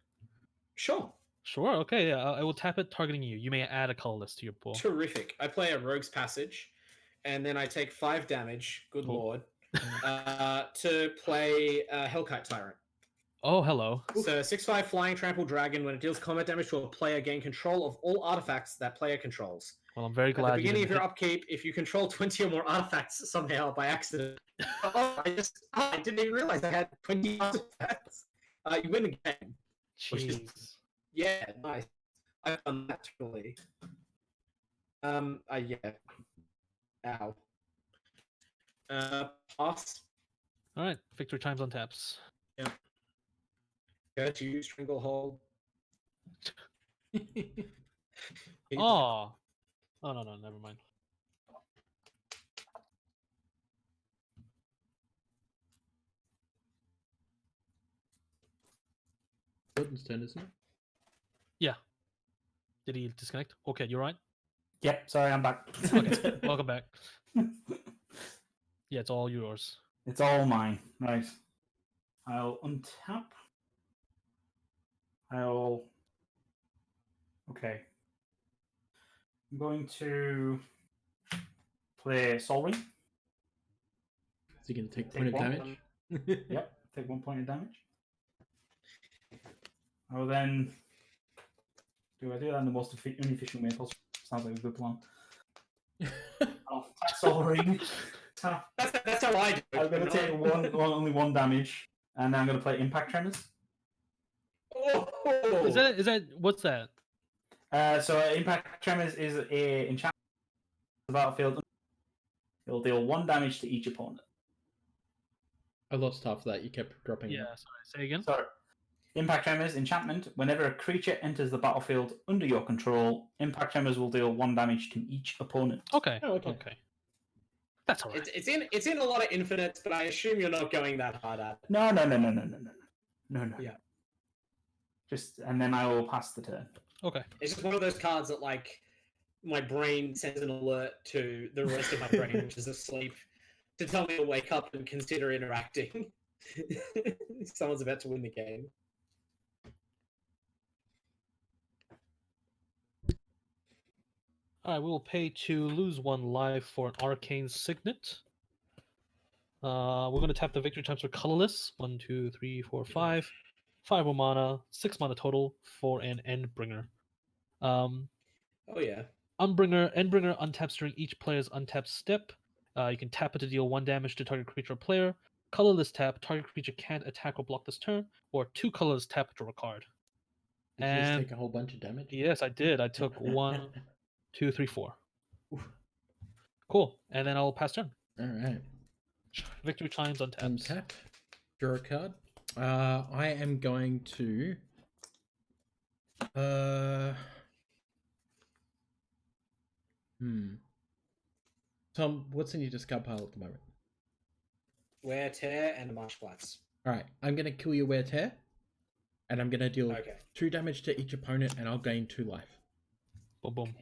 Sure. Sure, okay, yeah, I will tap it targeting you. You may add a colorless to your pool. Terrific. I play a Rogue's Passage, and then I take 5 damage. Good Cool. lord. To play Hellkite Tyrant. Oh, hello. So 6/5 Flying Trample Dragon. When it deals combat damage to a player, gain control of all artifacts that player controls. Well, I'm very At glad the beginning you of your didn't upkeep, if you control 20 or more artifacts somehow by accident, I didn't even realize I had 20 artifacts. You win the game. hit. Jeez. Yeah, nice. I've done that totally. Yeah. Ow. Pass. Alright, victory chimes on taps. Go to you, Stranglehold. Oh. Oh, no, never mind. Jordan's turn, isn't it? Yeah. Did he disconnect? Okay, you're right. yep. Sorry, I'm back. Okay, welcome back. Yeah, it's all yours. It's all mine. Right. I'll untap. Okay. I'm going to play Sol Ring. Is he going to take Take point of one. damage? Yep. Take 1 point of damage. I'll then. Do I do that in the most inefficient way possible? Sounds like a good plan. I'll tap Sol Ring. Tap. That's how I do it. I'm going to take only 1 damage, and then I'm going to play Impact Tremors. Oh! Is that what's that? So Impact Tremors is a enchantment on the battlefield. It'll deal 1 damage to each opponent. I lost half of that. You kept dropping. Yeah, sorry, say again. So, Impact Tremors enchantment. Whenever a creature enters the battlefield under your control, Impact Tremors will deal 1 damage to each opponent. Okay. Oh, okay. Okay. That's alright. It's in a lot of infinites, but I assume you're not going that hard at it. No. Yeah. Just and then I will pass the turn. Okay. It's just one of those cards that like my brain sends an alert to the rest of my brain, which is asleep, to tell me to wake up and consider interacting. Someone's about to win the game. Alright, we will pay to lose 1 life for an arcane signet. We're going to tap the victory times for colorless. 1, 2, 3, 4, 5. 5 more mana, 6 mana total for an Endbringer. Oh yeah. Endbringer untaps during each player's untapped step. You can tap it to deal 1 damage to target creature or player. Colorless tap, target creature can't attack or block this turn. Or 2 colorless tap to draw a card. Did you just And take a whole bunch of damage? yes, I did. I took 1, 2, 3, 4. Cool. And then I'll pass turn. Alright. Victory chimes on taps. Untap. Draw a card. I am going to. Tom, what's in your discard pile at the moment? Wear, tear, and marsh flats. Alright, I'm gonna kill your wear tear, and I'm gonna deal Okay. 2 damage to each opponent, and I'll gain 2 life. Boom, boom.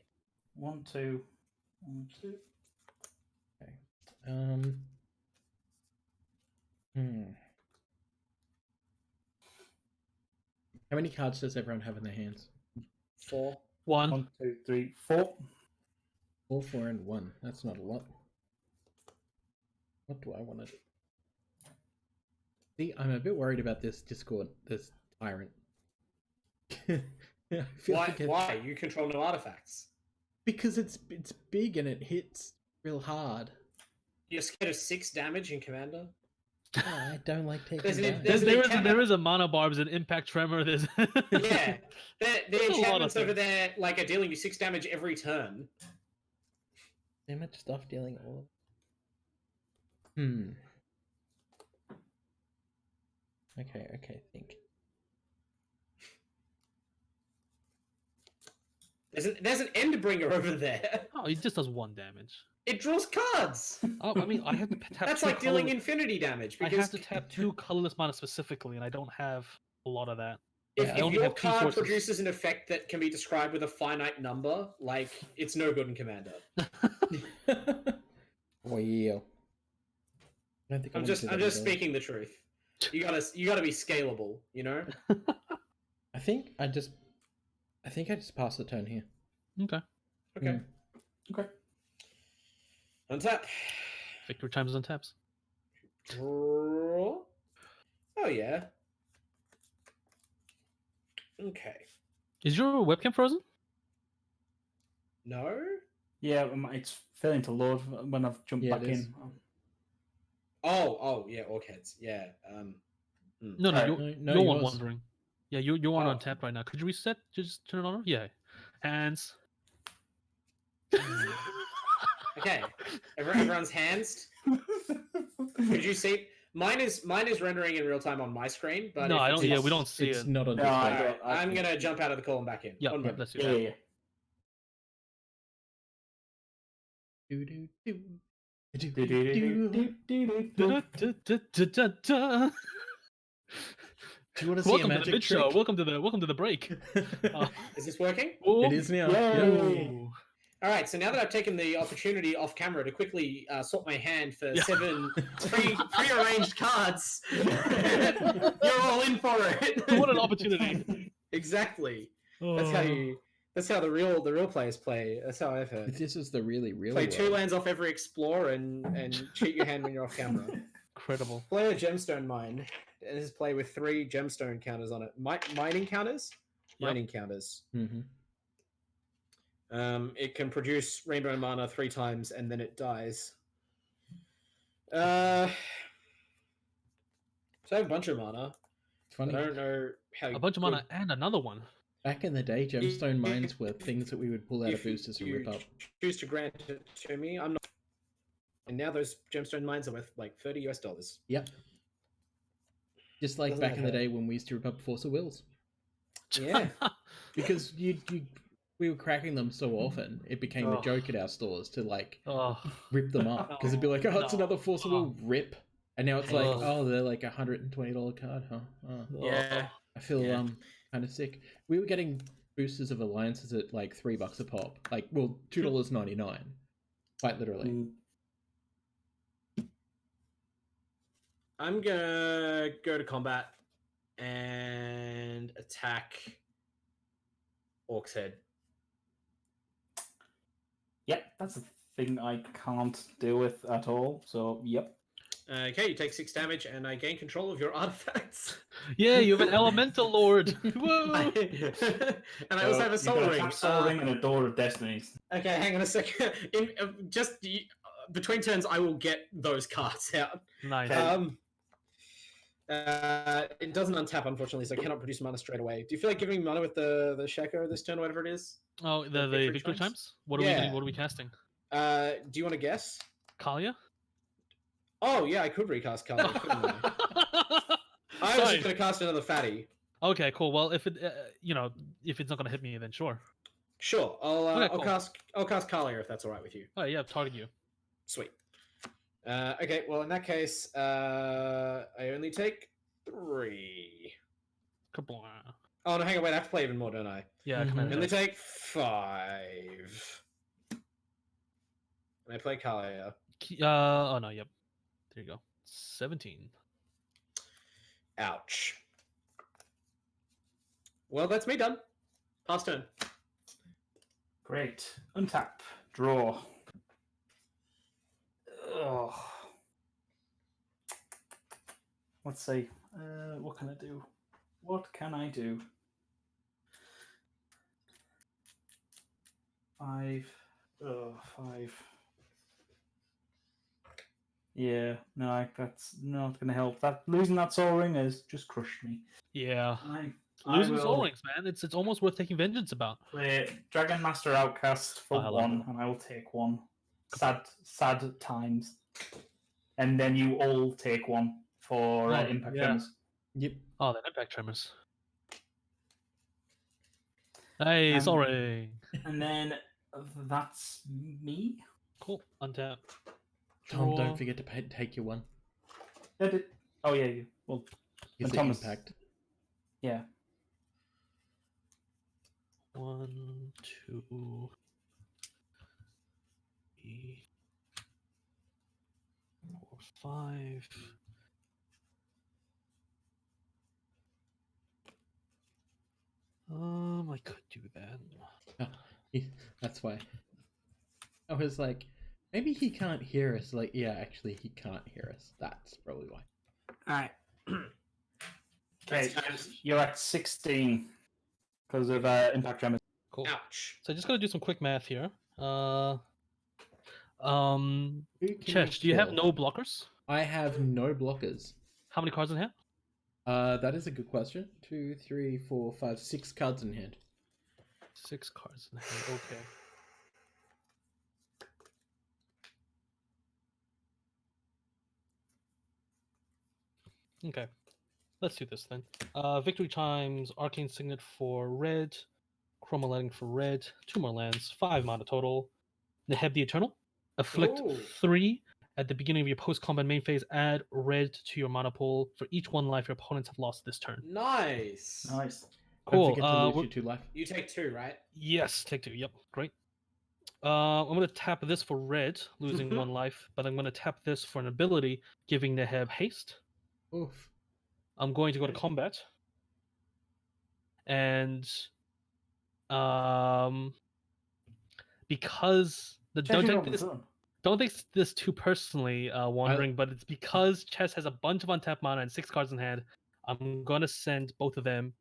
1, 2, 1, 2. Okay. Hmm. How many cards does everyone have in their hands? 4. 1. 1, 2, 3, 4. 4, 4, and 1. That's not a lot. What do I want to do? See, I'm a bit worried about this Discord, this tyrant. I feel Why? like Why? You control no artifacts. Because it's big and it hits real hard. You're scared of 6 damage in Commander? Oh, I don't like taking There's an- damage. there's an enchantment- There is a mana barbs, an impact tremor. There's Yeah. The There's a lot of enchantments over things. there like are dealing you 6 damage every turn. So much stuff dealing all. Hmm. Okay, think. There's an Endbringer over there. Oh, he just does 1 damage. It draws cards. Oh, I mean, I have to tap. That's 2 like dealing color- infinity damage. I Because have to tap 2 colorless mana specifically, and I don't have a lot of that. if, I if only your have 2 card sources. produces an effect that can be described with a finite number, like it's no good in Commander. Well, I don't think I I'm wanna just do I'm that just either. speaking the truth. You gotta be scalable, you know? I think I just pass the turn here. Okay. Okay. Mm. Okay. Untap. Victory times on taps. Draw. Oh yeah. Okay. Is your webcam frozen? No? Yeah, it's failing to load when I've jumped Yeah, back it is. in. Oh yeah, Orcheads. Yeah. No, Alright. No, you're one yours. wondering. Yeah, you aren't Oh. on tap right now. Could you reset? Just turn it on? Yeah. Hands. Okay. Everyone's hands. Could you see? Mine is rendering in real time on my screen, but No, if I it's don't. Yeah, not- we don't see It's it. not on No, Discord. I Alright, don't- I I'm think- gonna jump out of the call and back in. Yeah, One yeah, moment. let's do Yeah, that. yeah, yeah. Do, do, do. Do, Do, do, do, do. do, do, do, do. Da-da-da-da-da-da. Do you want to see a Welcome to the magic mid show. trick? Welcome to the break. Is this working? It is now. Yeah. Ooh. All right. So now that I've taken the opportunity off camera to quickly swap my hand for Yeah. 7 prearranged cards, you're all in for it. What an opportunity. Exactly. Oh. That's how the real players play. That's how I've heard. This is the really real Play world. 2 lands off every explorer and cheat your hand when you're off camera. Incredible. Play a gemstone mine. And this is play with 3 gemstone counters on it. Mining counters? Yep. Mining counters. Mm-hmm. It can produce rainbow mana 3 times and then it dies. So I have a bunch of mana. It's I funny. don't know how A bunch of mana and another one. Back in the day, gemstone mines were things that we would pull out of If boosters and you rip up. choose to grant it to me, I'm not. And now those gemstone mines are worth like $30 US. Yep. Just like Doesn't back that in the hurt? day when we used to rip up Force of Wills. Yeah. Because we were cracking them so often, it became a Oh. joke at our stores to like Oh. rip them up. Because it'd be like, oh, it's No. another Force of Will rip. And now it's like, Oh. oh, they're like $120 card, huh? Oh. Yeah. I feel Yeah. kind of sick. We were getting boosters of alliances at like $3 a pop. Like, well, $2.99. Quite literally. Mm. I'm gonna go to combat and attack Orc's head. Yep, that's a thing I can't deal with at all. So, yep. Okay, you take 6 damage, and I gain control of your artifacts. Yeah, you have an elemental lord. Whoa. And I also have a soul ring. Soul ring and a door of destinies. Okay, hang on a second. Between turns, I will get those cards out. Nice. It doesn't untap, unfortunately, so I cannot produce mana straight away. Do you feel like giving mana with the Sheko this turn, or whatever it is? Oh, the victory victory times? times? What are Yeah. we casting? Do you want to guess? Kalia? Oh yeah, I could recast Kali, couldn't I? I was Sorry. just going to cast another fatty. Okay, cool. Well, if it if it's not gonna hit me, then sure. Sure, I'll Okay, cool. I'll cast Kalia if that's all right with you. Oh yeah, target you. Sweet. Okay, well in that case, I only take 3. Kablah. Oh no, hang on, wait, I have to play even more, don't I? Yeah, Mhm. Commander And they dice. take 5. And I play Kalia. Oh no, yep. There you go. 17. Ouch. Well, that's me done. Pass turn. Great. Untap. Draw. Ugh. Let's see. What can I do? What can I do? 5. 5. Yeah, no, that's not going to help. That losing that Soul Ring has just crushed me. Yeah. I Losing will soul rings, man. It's almost worth taking vengeance about. play Dragon Master Outcast for Oh, hello. 1, and I will take 1. Sad times. And then you all take 1 for Oh, Impact yeah. Tremors. Yep. Oh, the impact tremors. Hey, Um, sorry. And then that's me. Cool. Untap. Tom, Draw. don't forget to take your one. Oh yeah, you. Well, It's And the Thomas- impact. yeah. 1, 2, 3, 4, 5. I could do that. That's why. I was like, maybe he can't hear us. Like, yeah, actually, he can't hear us. That's probably why. Alright. Okay, you're at 16 because of Impact Tremors. Cool. Ouch. So I just gotta do some quick math here. Who can Chesh, do you have kill? no blockers? I have no blockers. How many cards in hand? That is a good question. 2, 3, 4, 5, 6 cards in hand. 6 cards in hand. Okay. Okay. Let's do this then. Victory Chimes, Arcane Signet for red, Chroma Lighting for red, 2 more lands, 5 mana total. Neheb the Eternal. Afflict Ooh. 3 at the beginning of your post-combat main phase. Add red to your mana pool. For each 1 life your opponents have lost this turn. Nice. Nice. Don't Cool. forget to lose we're- your 2 life. You take 2, right? Yes, take 2. Yep, great. I'm going to tap this for red, losing Mhm. 1 life, but I'm going to tap this for an ability, giving Neheb haste. Oof. I'm going to go to combat. And because Check it over the phone. don't take this too personally, Wandering, but it's because Chess has a bunch of untapped mana and 6 cards in hand. I'm gonna send both of them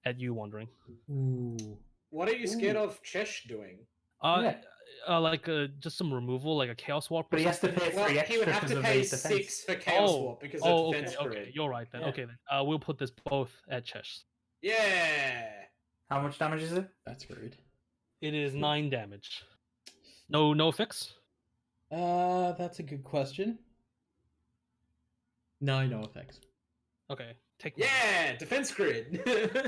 at you, Wandering. Ooh. What are you scared Ooh. of Chesh doing? Just some removal, like a Chaos Warp. Or But he has to something. pay 3 Well, extra he would have because to of pay his defense. 6 for Chaos Warp because of okay, defense okay. grid. You're right then. Yeah. Okay, then. We'll put this both at Chess. Yeah. How much damage is it? That's rude. It is 9 damage. No effects. That's a good question. No effects. Okay, take. mine. Yeah, defense grid. Defending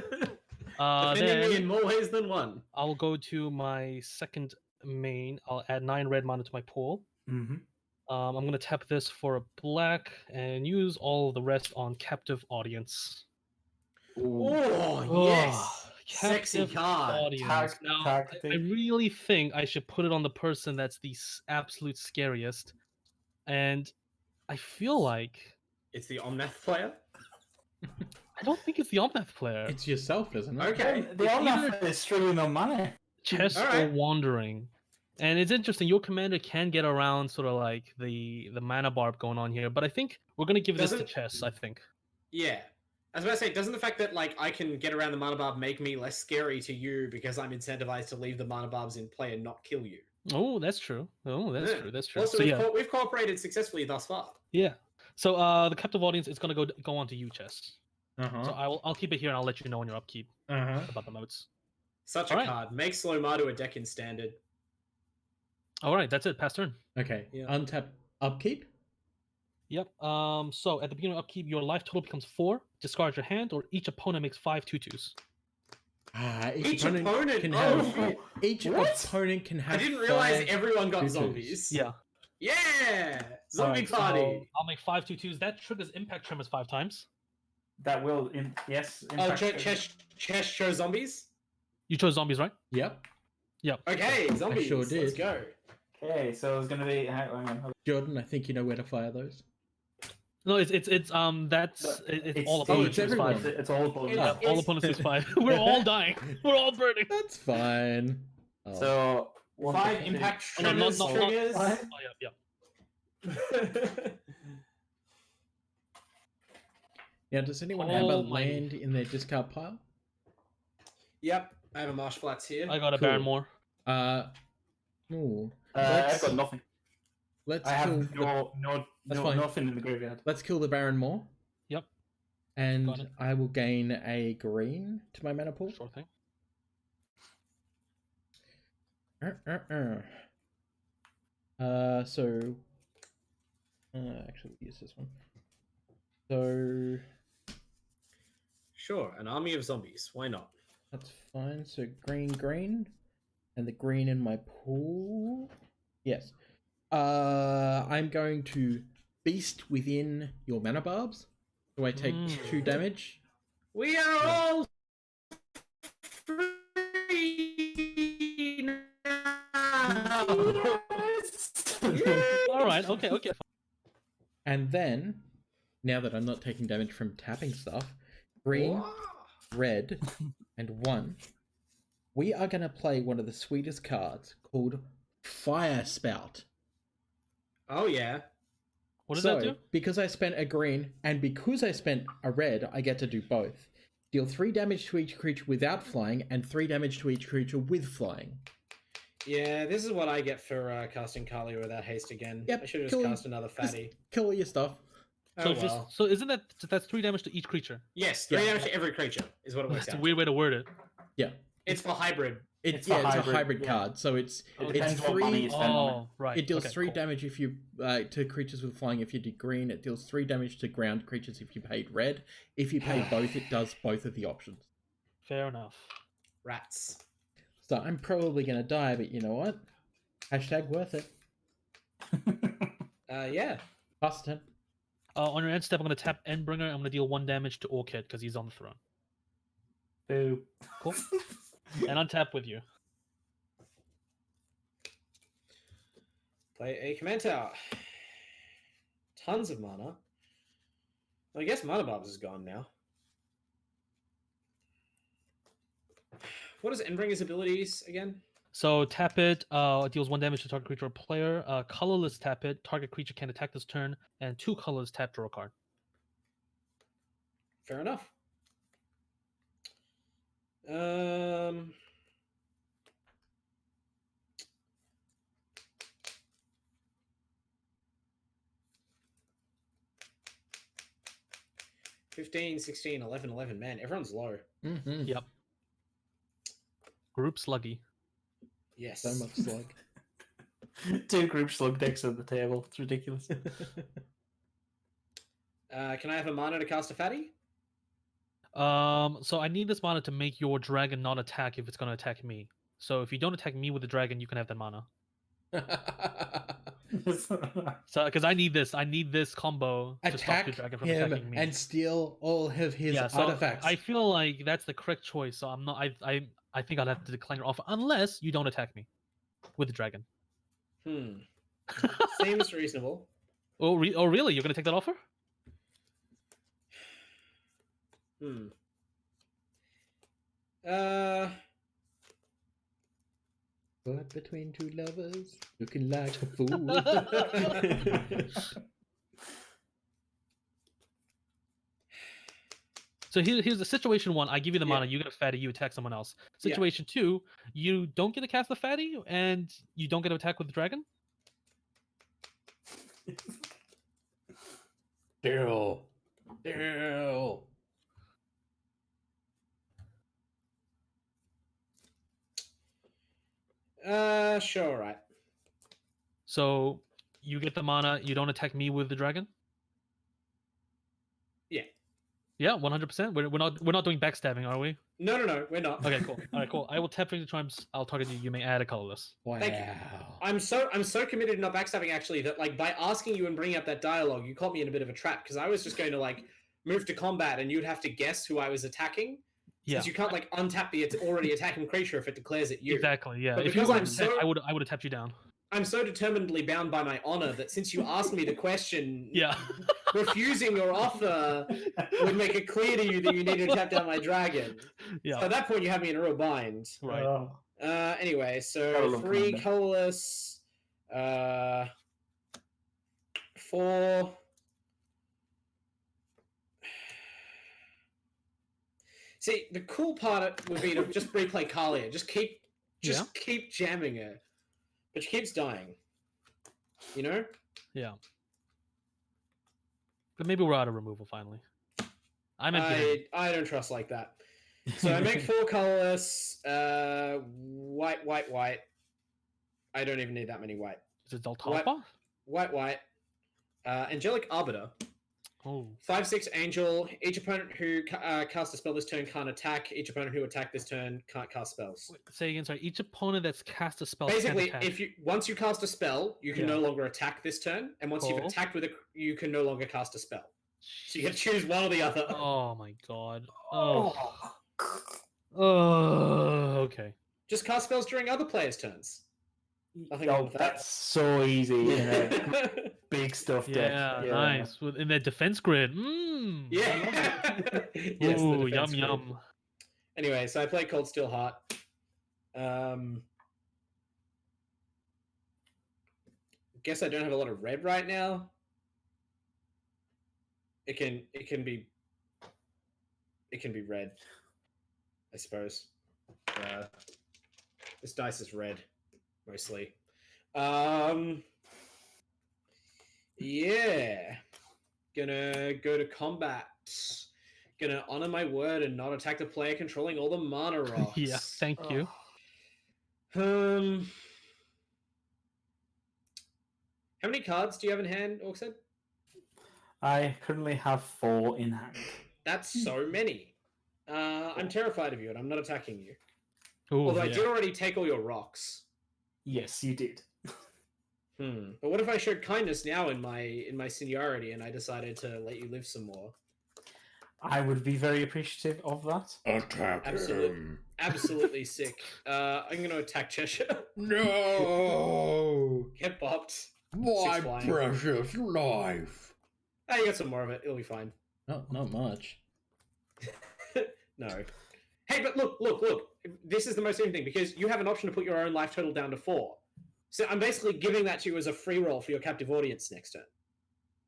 Then me in more ways than one. I'll go to my second main. I'll add 9 red mana to my pool. Mm-hmm. I'm going to tap this for a black and use all the rest on Captive Audience. Oh, yes. Sexy Captive card. Audience. Now, tag I thing. really think I should put it on the person that's the absolute scariest. And I feel like... It's the Omnath player. I don't think it's the Omnath player. It's yourself, isn't it? Okay. The It's Omnath is struggling on money. Chess or Alright. Wandering. And it's interesting, your commander can get around sort of like the mana barb going on here, but I think we're going to give this to Doesn't- Chess, I think. Yeah. I was about to say, doesn't the fact that like I can get around the mana barb make me less scary to you because I'm incentivized to leave the mana barbs in play and not kill you? Oh, that's true. Oh, that's Yeah. true. That's true. Also, So yeah, we've cooperated successfully thus far. yeah. So the Captive Audience is going to go on to you, Chess. So I'll keep it here and I'll let you know on your upkeep about the modes. Such a Alright. card. Make Slow Madu a deck in standard. All right, that's it. Pass turn. Okay. Yeah. Untap upkeep. Yep. So at the beginning of upkeep, your life total becomes 4. Discard your hand, or each opponent makes 5 2/2s. Each opponent can oh, have shit. each What? opponent can have. I didn't realize 5 everyone got 2/2s. zombies. Yeah. Yeah! Zombie Alright, so party! I'll make 5 2/2s. That triggers Impact Tremors 5 times. That will, yes. Oh, Chesh chose zombies? You chose zombies, right? Yep. Okay, zombies. sure Let's did. go. Okay, so it's going to be. Hang on. Jordan, I think you know where to fire those. No, it's all opponents lose everyone. 5. It's all opponents. Yeah, all opponents lose 5. We're all dying. We're all burning. That's fine. Oh. So 5 impact Oh, no, triggers. not- triggers. Oh yeah. Now, does anyone Oh have a my- land in their discard pile? Yep, I have a marsh flats here. I got a Cool. Baron Moore. Ooh. I've got nothing. Let's I kill have That's fine. nothing in the graveyard. Let's kill the Baron Moore. Yep. Got And it. I will gain a green to my mana pool. Sure thing. So actually use this one. So Sure, an army of zombies. Why not? that's fine. So green, and the green in my pool. Yes. I'm going to beast within your mana barbs. So I take 2 damage. We are all free now. All right. Okay. And then, now that I'm not taking damage from tapping stuff, green, red, and 1, we are going to play one of the sweetest cards called Fire Spout. Oh yeah. What does that do? Because I spent a green, and because I spent a red, I get to do both. Deal 3 damage to each creature without flying, and 3 damage to each creature with flying. Yeah, this is what I get for casting Kali without haste again. Yep, I should have kill just him. cast another fatty. Kill all your stuff. Oh well. So isn't that's 3 damage to each creature? Yes, 3 Yeah. damage to every creature is what it works That's a out. weird way to word it. Yeah. It's for hybrid. It's a a hybrid, hybrid yeah. card, so it's depends what money 3. you spend on it. Oh, right. It deals okay, 3 cool. damage if you to creatures with flying if you did green. It deals 3 damage to ground creatures if you paid red. If you pay both, it does both of the options. Fair enough. Rats. So I'm probably gonna die, but you know what? Hashtag worth it. Yeah. Pass the turn. On your end step, I'm going to tap Endbringer. I'm going to deal 1 damage to Orcshead because he's on the throne. Boo. Cool. And untap with you. Play a command tower. Tons of mana. Well, I guess Mana Barbs is gone now. What is Endbringer's abilities again? So tap it. It deals 1 damage to target creature or player. Colorless tap it. Target creature can attack this turn. And 2 colors tap, draw a card. Fair enough. Um. $15, $16, $11, $11. Man, everyone's low. Mm-hmm. Yep. Group sluggy. Yes. So much slug. 2 group slug decks at the table. It's ridiculous. Can I have a mana to cast a fatty? So I need this mana to make your dragon not attack if it's going to attack me. So if you don't attack me with the dragon, you can have that mana. So because I need this combo to stop Attack the dragon from him attacking me. and steal all of his yeah, so artifacts. I feel like that's the correct choice. So I'm not. I think I'll have to decline your offer unless you don't attack me with the dragon. Seems reasonable. Oh, really? You're going to take that offer? But between 2 lovers, looking like a fool. So here's the situation 1. I give you the Yeah. mana. You get a fatty. You attack someone else. Yeah. Situation 2. You don't get to cast the fatty, and you don't get to attack with the dragon. Daryl. Sure, right. So you get the mana. You don't attack me with the dragon. Yeah. Yeah, 100%. We're not doing backstabbing, are we? No, we're not. Okay, cool. All right, cool. I will tap 3 times. I'll target you. You may add a colorless. Wow. Thank you. I'm so committed to not backstabbing actually that like by asking you and bringing up that dialogue, you caught me in a bit of a trap because I was just going to like move to combat, and you'd have to guess who I was attacking. Yeah, Since you can't like untap the already attacking creature if it declares it you. exactly. Yeah, But if you because were I'm upset, so- I would have tapped you down. I'm so determinedly bound by my honor that since you asked me the question, Yeah. refusing your offer would make it clear to you that you need to tap down my dragon. Yeah. So at that point, you have me in a real bind. Right. Oh. Anyway, Gotta so look 3 commander. colorless, 4. See, the cool part would be to just replay Kalia. Just keep jamming her, but she keeps dying. You know? Yeah. But maybe we're out of removal finally. I meant beheading. I don't trust like that. So I make 4 colorless, white. I don't even need that many white. Is it Daltalpa? White. Angelic Arbiter. Oh. 5/6 Angel. Each opponent who casts a spell this turn can't attack. Each opponent who attacked this turn can't cast spells. Wait, say again, sorry. Each opponent that's cast a spell Basically, can't attack. if you once you cast a spell, you can Yeah. no longer attack this turn, and once you've Cool. attacked with it, you can no longer cast a spell. So you can choose one or the other. Oh my god. Oh. Oh. Okay. Just cast spells during other players' turns. Nothing wrong with that. That's so easy. You know, big stuff. Yeah, deck. nice. In their defense grid. Mmm. Yeah. Yes, the Ooh, yum defense grid. yum. Anyway, so I play Cold Steel Heart. Guess I don't have a lot of red right now. It can be red, I suppose. This dice is red, mostly. Yeah. Gonna go to combat. Gonna honor my word and not attack the player controlling all the mana rocks. Yeah, thank you. How many cards do you have in hand, Orcshead? I currently have 4 in hand. That's so many. I'm terrified of you, and I'm not attacking you. Ooh, Although I yeah. did already take all your rocks. Yes, you did. But what if I showed kindness now in my seniority, and I decided to let you live some more? I would be very appreciative of that. Attack Absolute- him. Absolutely sick. I'm going to attack Cheshire. No! Get bopped. My flying. precious life. Ah, you got some more of it. It'll be fine. Not much. No. Hey, but look. This is the most important thing, because you have an option to put your own life total down to 4. So I'm basically giving that to you as a free roll for your captive audience next turn.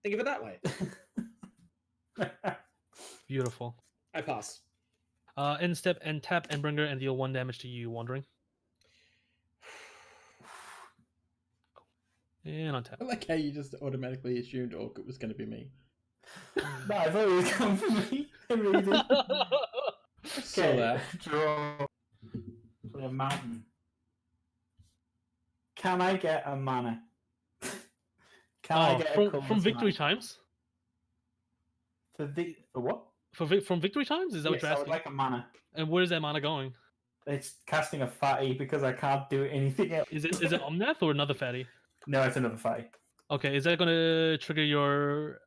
Think of it that way. Beautiful. I pass. End step and tap Endbringer and deal 1 damage to you, Wandering. And on tap. I like how you just automatically assumed Orc was going to be me. No, I thought it was coming from me. I really did. Saw Okay, that. draw for a mountain. Can I get a mana? Can I get a from colourless victory mana? times? For what? From victory times? Is that Yes, what I you're would asking? like a mana. And where is that mana going? It's casting a fatty because I can't do anything else. Is it Omnath or another fatty? No, it's another fatty. Okay, is that going to trigger your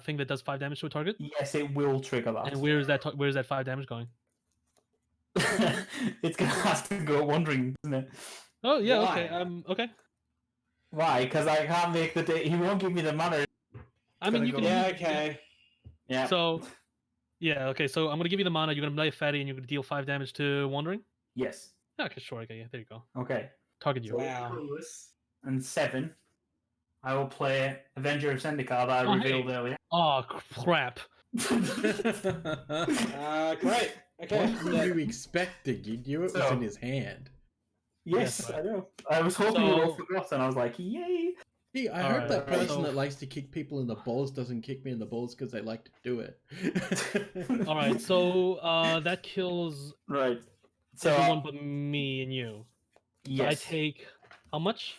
thing that does 5 damage to a target? Yes, it will trigger that. And where is that 5 damage going? It's gonna have to go wandering, isn't it? Oh yeah, Why? okay. Okay. Why? Because I can't make the day. He won't give me the mana. I mean, Gonna you go- can. Yeah, okay. Yeah. So, yeah, okay. So I'm gonna give you the mana. You're gonna play a fatty, and you're gonna deal 5 damage to Wandering. Yes. Yeah, okay, sure. Okay, yeah, there you go. Okay. Target you. Wow. And 7. I will play Avenger of Zendikar that I Oh, hey. revealed earlier. Oh crap! Great. Okay. What were you expecting? You knew it was So- in his hand. Yes, Yes, I know. I was hoping you would So- have forgotten. I was like, yay! Hey, I Alright, hope that alright, person so- that likes to kick people in the balls doesn't kick me in the balls because they like to do it. All right, so that kills Right. So, everyone but me and you. So yes. I take how much?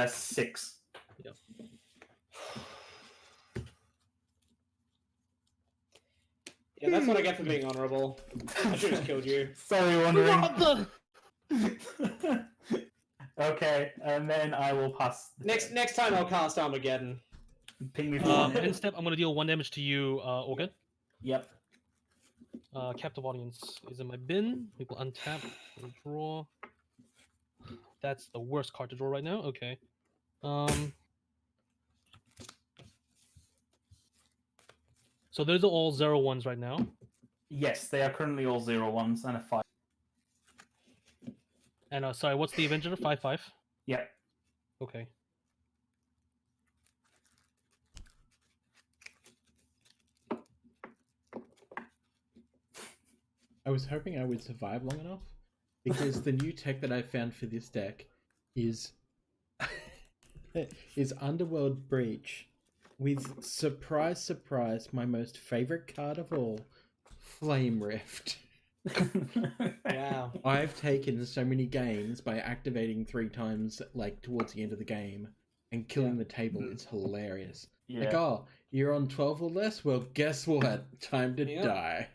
6. Yeah, that's what I get for being honorable. I should have killed you. Sorry, wondering. What the? Okay, and then I will pass. Next time I'll cast Armageddon. Ping me for one. End step, I'm going to deal 1 damage to you, Organ. Yep. Captive Audience is in my bin. We will untap, we'll draw. That's the worst card to draw right now. Okay. So those are all 0-1s right now. Yes, they are currently all 0-1s and a 5. And sorry, what's the Avenger? 5-5. Yep. Okay. I was hoping I would survive long enough because the new tech that I found for this deck is Underworld Breach with surprise, my most favorite card of all, Flame Rift. Wow. I've taken so many games by activating 3 times, like towards the end of the game, and killing the table. It's hilarious. Yeah. Like, oh, you're on 12 or less? Well, guess what? Time to Yeah. die.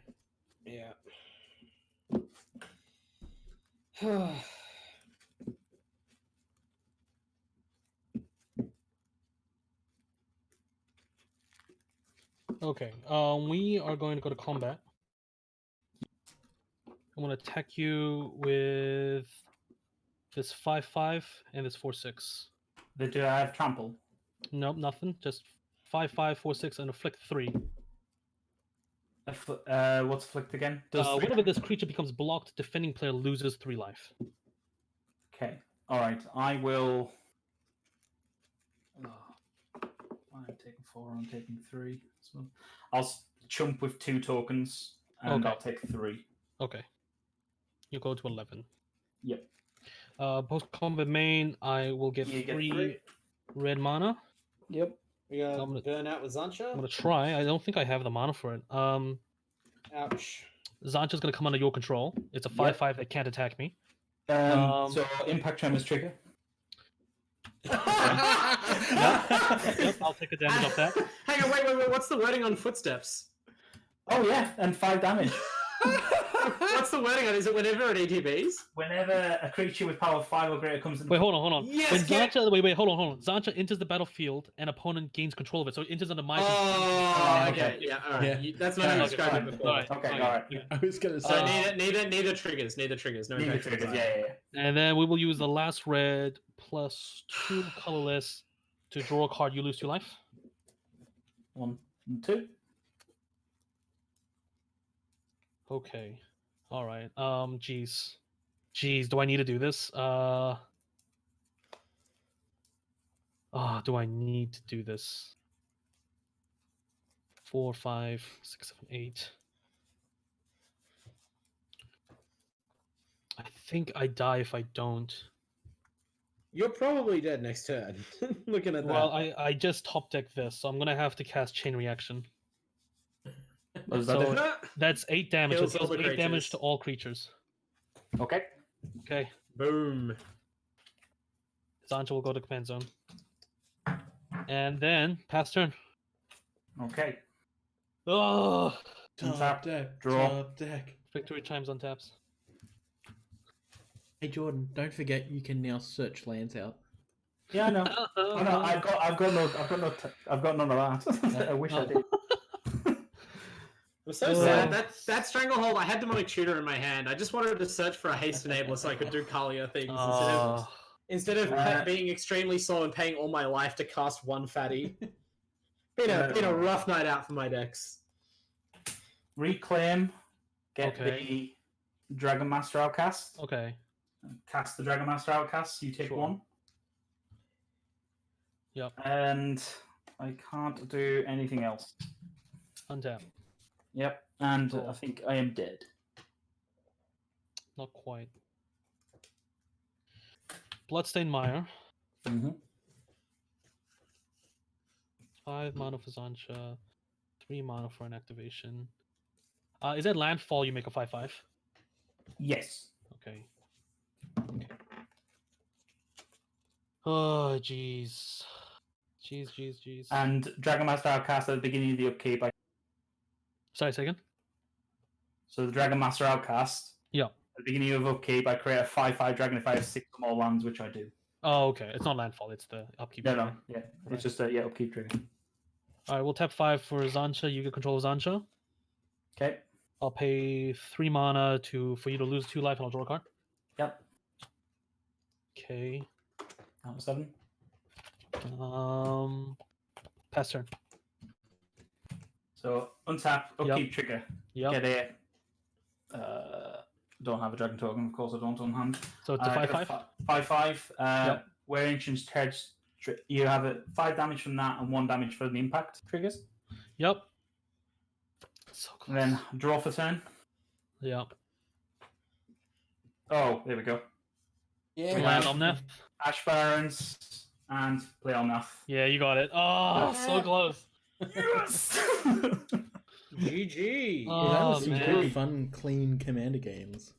Yeah. Okay. We are going to go to combat. I'm going to attack you with this 5-5 and this 4-6. Do I have trample? Nope, nothing. Just 5-5, 4-6, and afflict 3. What's afflict again? Whenever this creature becomes blocked, defending player loses 3 life. Okay. All right. I will. I'm taking 4. I'm taking 3. So I'll chump with 2 tokens, and Okay. I'll take 3. Okay. You go to 11. Yep. Post combat main, I will get You get 3 3. red mana. Yep. We got I'm gonna- burn out with Zancha. I'm gonna try. I don't think I have the mana for it. Ouch. Zancha's gonna come under your control. It's a 5-5 that can't attack me. So impact tremors trigger. Yep, I'll take the damage off that. Hang on, wait. What's the wording on footsteps? Oh yeah, and 5 damage. What's the wording on? Is it whenever it ETBs? Whenever a creature with power 5 or greater comes in. Wait, hold on. Yes, When get- Zancha, wait, hold on. Zancha enters the battlefield, and opponent gains control of it. So it enters under my control. Oh, okay. okay. Yeah, all right. Yeah. That's not how you Okay, described fine. it before. Alright, Okay, okay. alright. I was gonna So say. neither triggers. No Neither impact triggers, tremors. yeah. And then we will use the last red plus 2 colorless to draw a card. You lose 2 life. 1 and 2. Okay. All right. Jeez, do I need to do this? Do I need to do this? 4, 5, 6, 7, 8. I think I die if I don't. You're probably dead next turn. Looking at that. Well, I just top deck this, so I'm gonna have to cast Chain Reaction. What does that So- do? That's 8 damage. Kills It deals all the 8 damage creatures. to all creatures. Okay. Okay. Boom. Zancha will go to command zone. And then pass turn. Okay. Oh, Top deck. Draw. Top deck. victory chimes on taps. Hey Jordan, don't forget you can now search lands out. Yeah, I know. Oh, no, I've got none of that. I wish I did. I'm so Oh. sad. That stranglehold, I had demonic tutor in my hand. I just wanted to search for a haste enabler so I could do Kalia things Oh. instead of Uh, being extremely slow and paying all my life to cast one fatty. been a rough night out for my decks. Reclaim. Get Okay. the Dragon Master Outcast. Okay. Cast the Dragon Master Outcast. You take Sure. 1. Yep. And I can't do anything else. Untap. Yep. And Cool. I think I am dead. Not quite. Bloodstained Mire. Mm-hmm. 5 mana for Zancha. 3 mana for an activation. Is that landfall? You make a 5/5. Yes. Okay. Oh, jeez. Jeez. And Dragon Master Outcast at the beginning of the upkeep. Sorry, second. So the Dragon Master Outcast. Yeah. At the beginning of upkeep, I create a 5/5 dragon if I have 6 or more lands, which I do. Oh, okay. It's not landfall. It's the upkeep. No, trigger. yeah. Right. It's just a upkeep trigger. All right, we'll tap 5 for Zancha. You get control of Zancha. Okay. I'll pay 3 mana for you to lose 2 life, and I'll draw a card. Yep. Okay. That was 7. Pass turn. So untap, upkeep trigger. Yep. Get it. Don't have a dragon token, of course I don't on hand. So it's a 5/5. 5/5. Yep. Where Ancient's Treads, you have 5 damage from that and 1 damage for the impact triggers. Yep. So close. And then draw for turn. Yep. Oh, there we go. Yeah. Land Omnath. Ash Barons and play Omnath. Yeah, you got it. Oh, so close. Yes! GG. Yeah, that Oh, was some man. good, fun, clean Commander games.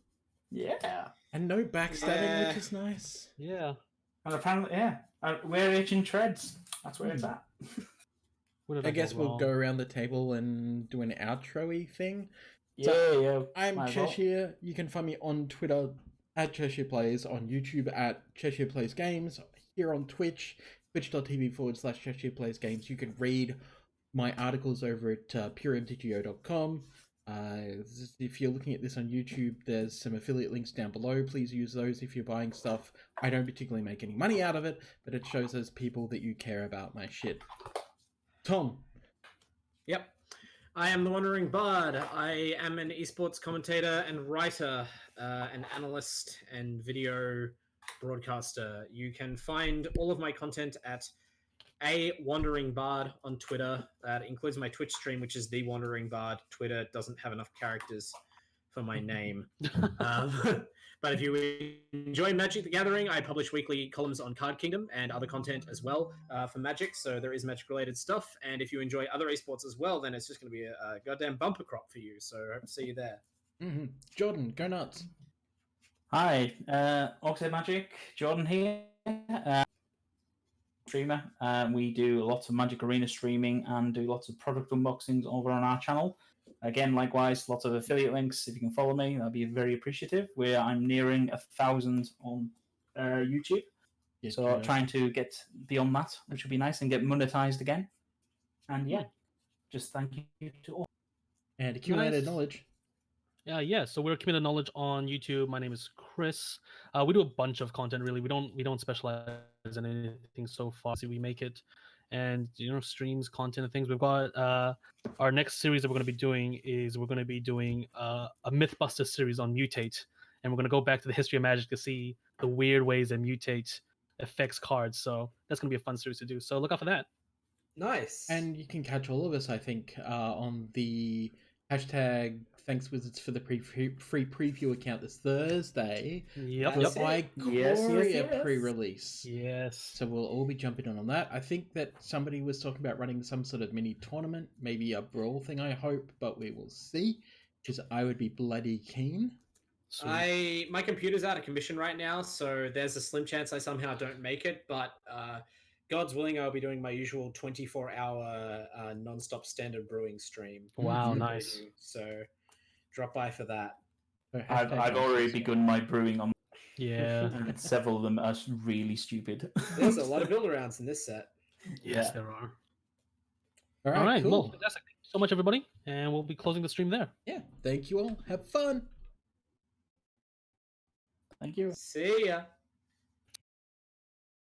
Yeah. And no backstabbing, Yeah. which is nice. Yeah. And apparently, yeah. Where Ancient Treads. That's where it's at. What did I guess we'll wrong? go around the table and do an outro-y thing. Yeah. I'm Might as well. Cheshire. You can find me on Twitter at Cheshire Plays, on YouTube at Cheshire Plays Games, here on Twitch, twitch.tv/Cheshire Plays Games. You can read my articles over at puremtgo.com. If you're looking at this on YouTube, there's some affiliate links down below. Please use those if you're buying stuff. I don't particularly make any money out of it, but it shows those people that you care about my shit. Tom. Yep. I am the Wandering Bard. I am an esports commentator and writer, an analyst and video broadcaster. You can find all of my content at TheWanderingBard on Twitter. That includes my Twitch stream, which is TheWanderingBard. Twitter doesn't have enough characters for my name. But if you enjoy Magic the Gathering, I publish weekly columns on Card Kingdom and other content as well for Magic. So there is Magic-related stuff. And if you enjoy other esports as well, then it's just going to be a goddamn bumper crop for you. So I hope to see you there. Mm-hmm. Jordan, go nuts. Hi, Orcshead Magic, Jordan here. Streamer. We do lots of Magic Arena streaming and do lots of product unboxings over on our channel. Again, likewise, lots of affiliate links. If you can follow me, that'd be very appreciative. Where I'm nearing 1,000 on YouTube, so trying to get beyond that, which would be nice, and get monetized again. And yeah, just thank you to all. And accumulated Nice. knowledge. Yeah. So we're Accumulated Knowledge on YouTube. My name is Chris. We do a bunch of content. Really, we don't specialize in anything so far. So we make it, and streams, content, and things. We've got our next series that we're going to be doing is we're going to be doing a MythBuster series on Mutate, and we're going to go back to the history of Magic to see the weird ways that Mutate affects cards. So that's going to be a fun series to do. So look out for that. Nice. And you can catch all of us, I think, on the hashtag Thanks Wizards for the free preview account this Thursday. Yep. For That's the it. Ikoria Yes. pre-release. Yes. So we'll all be jumping on that. I think that somebody was talking about running some sort of mini tournament, maybe a brawl thing, I hope, but we will see, because I would be bloody keen. Sweet. My computer's out of commission right now, so there's a slim chance I somehow don't make it, but God's willing, I'll be doing my usual 24-hour non-stop standard brewing stream. Wow, Mhm. nice. So drop by for that. So I've hashtag already Thanks. begun my brewing on, Yeah. and several of them are really stupid. There's a lot of build-arounds in this set. Yes, Yeah. there are. All All right. cool. Well, fantastic. Thank you so much, everybody, and we'll be closing the stream there. Yeah, thank you all. Have fun. Thank you. See ya.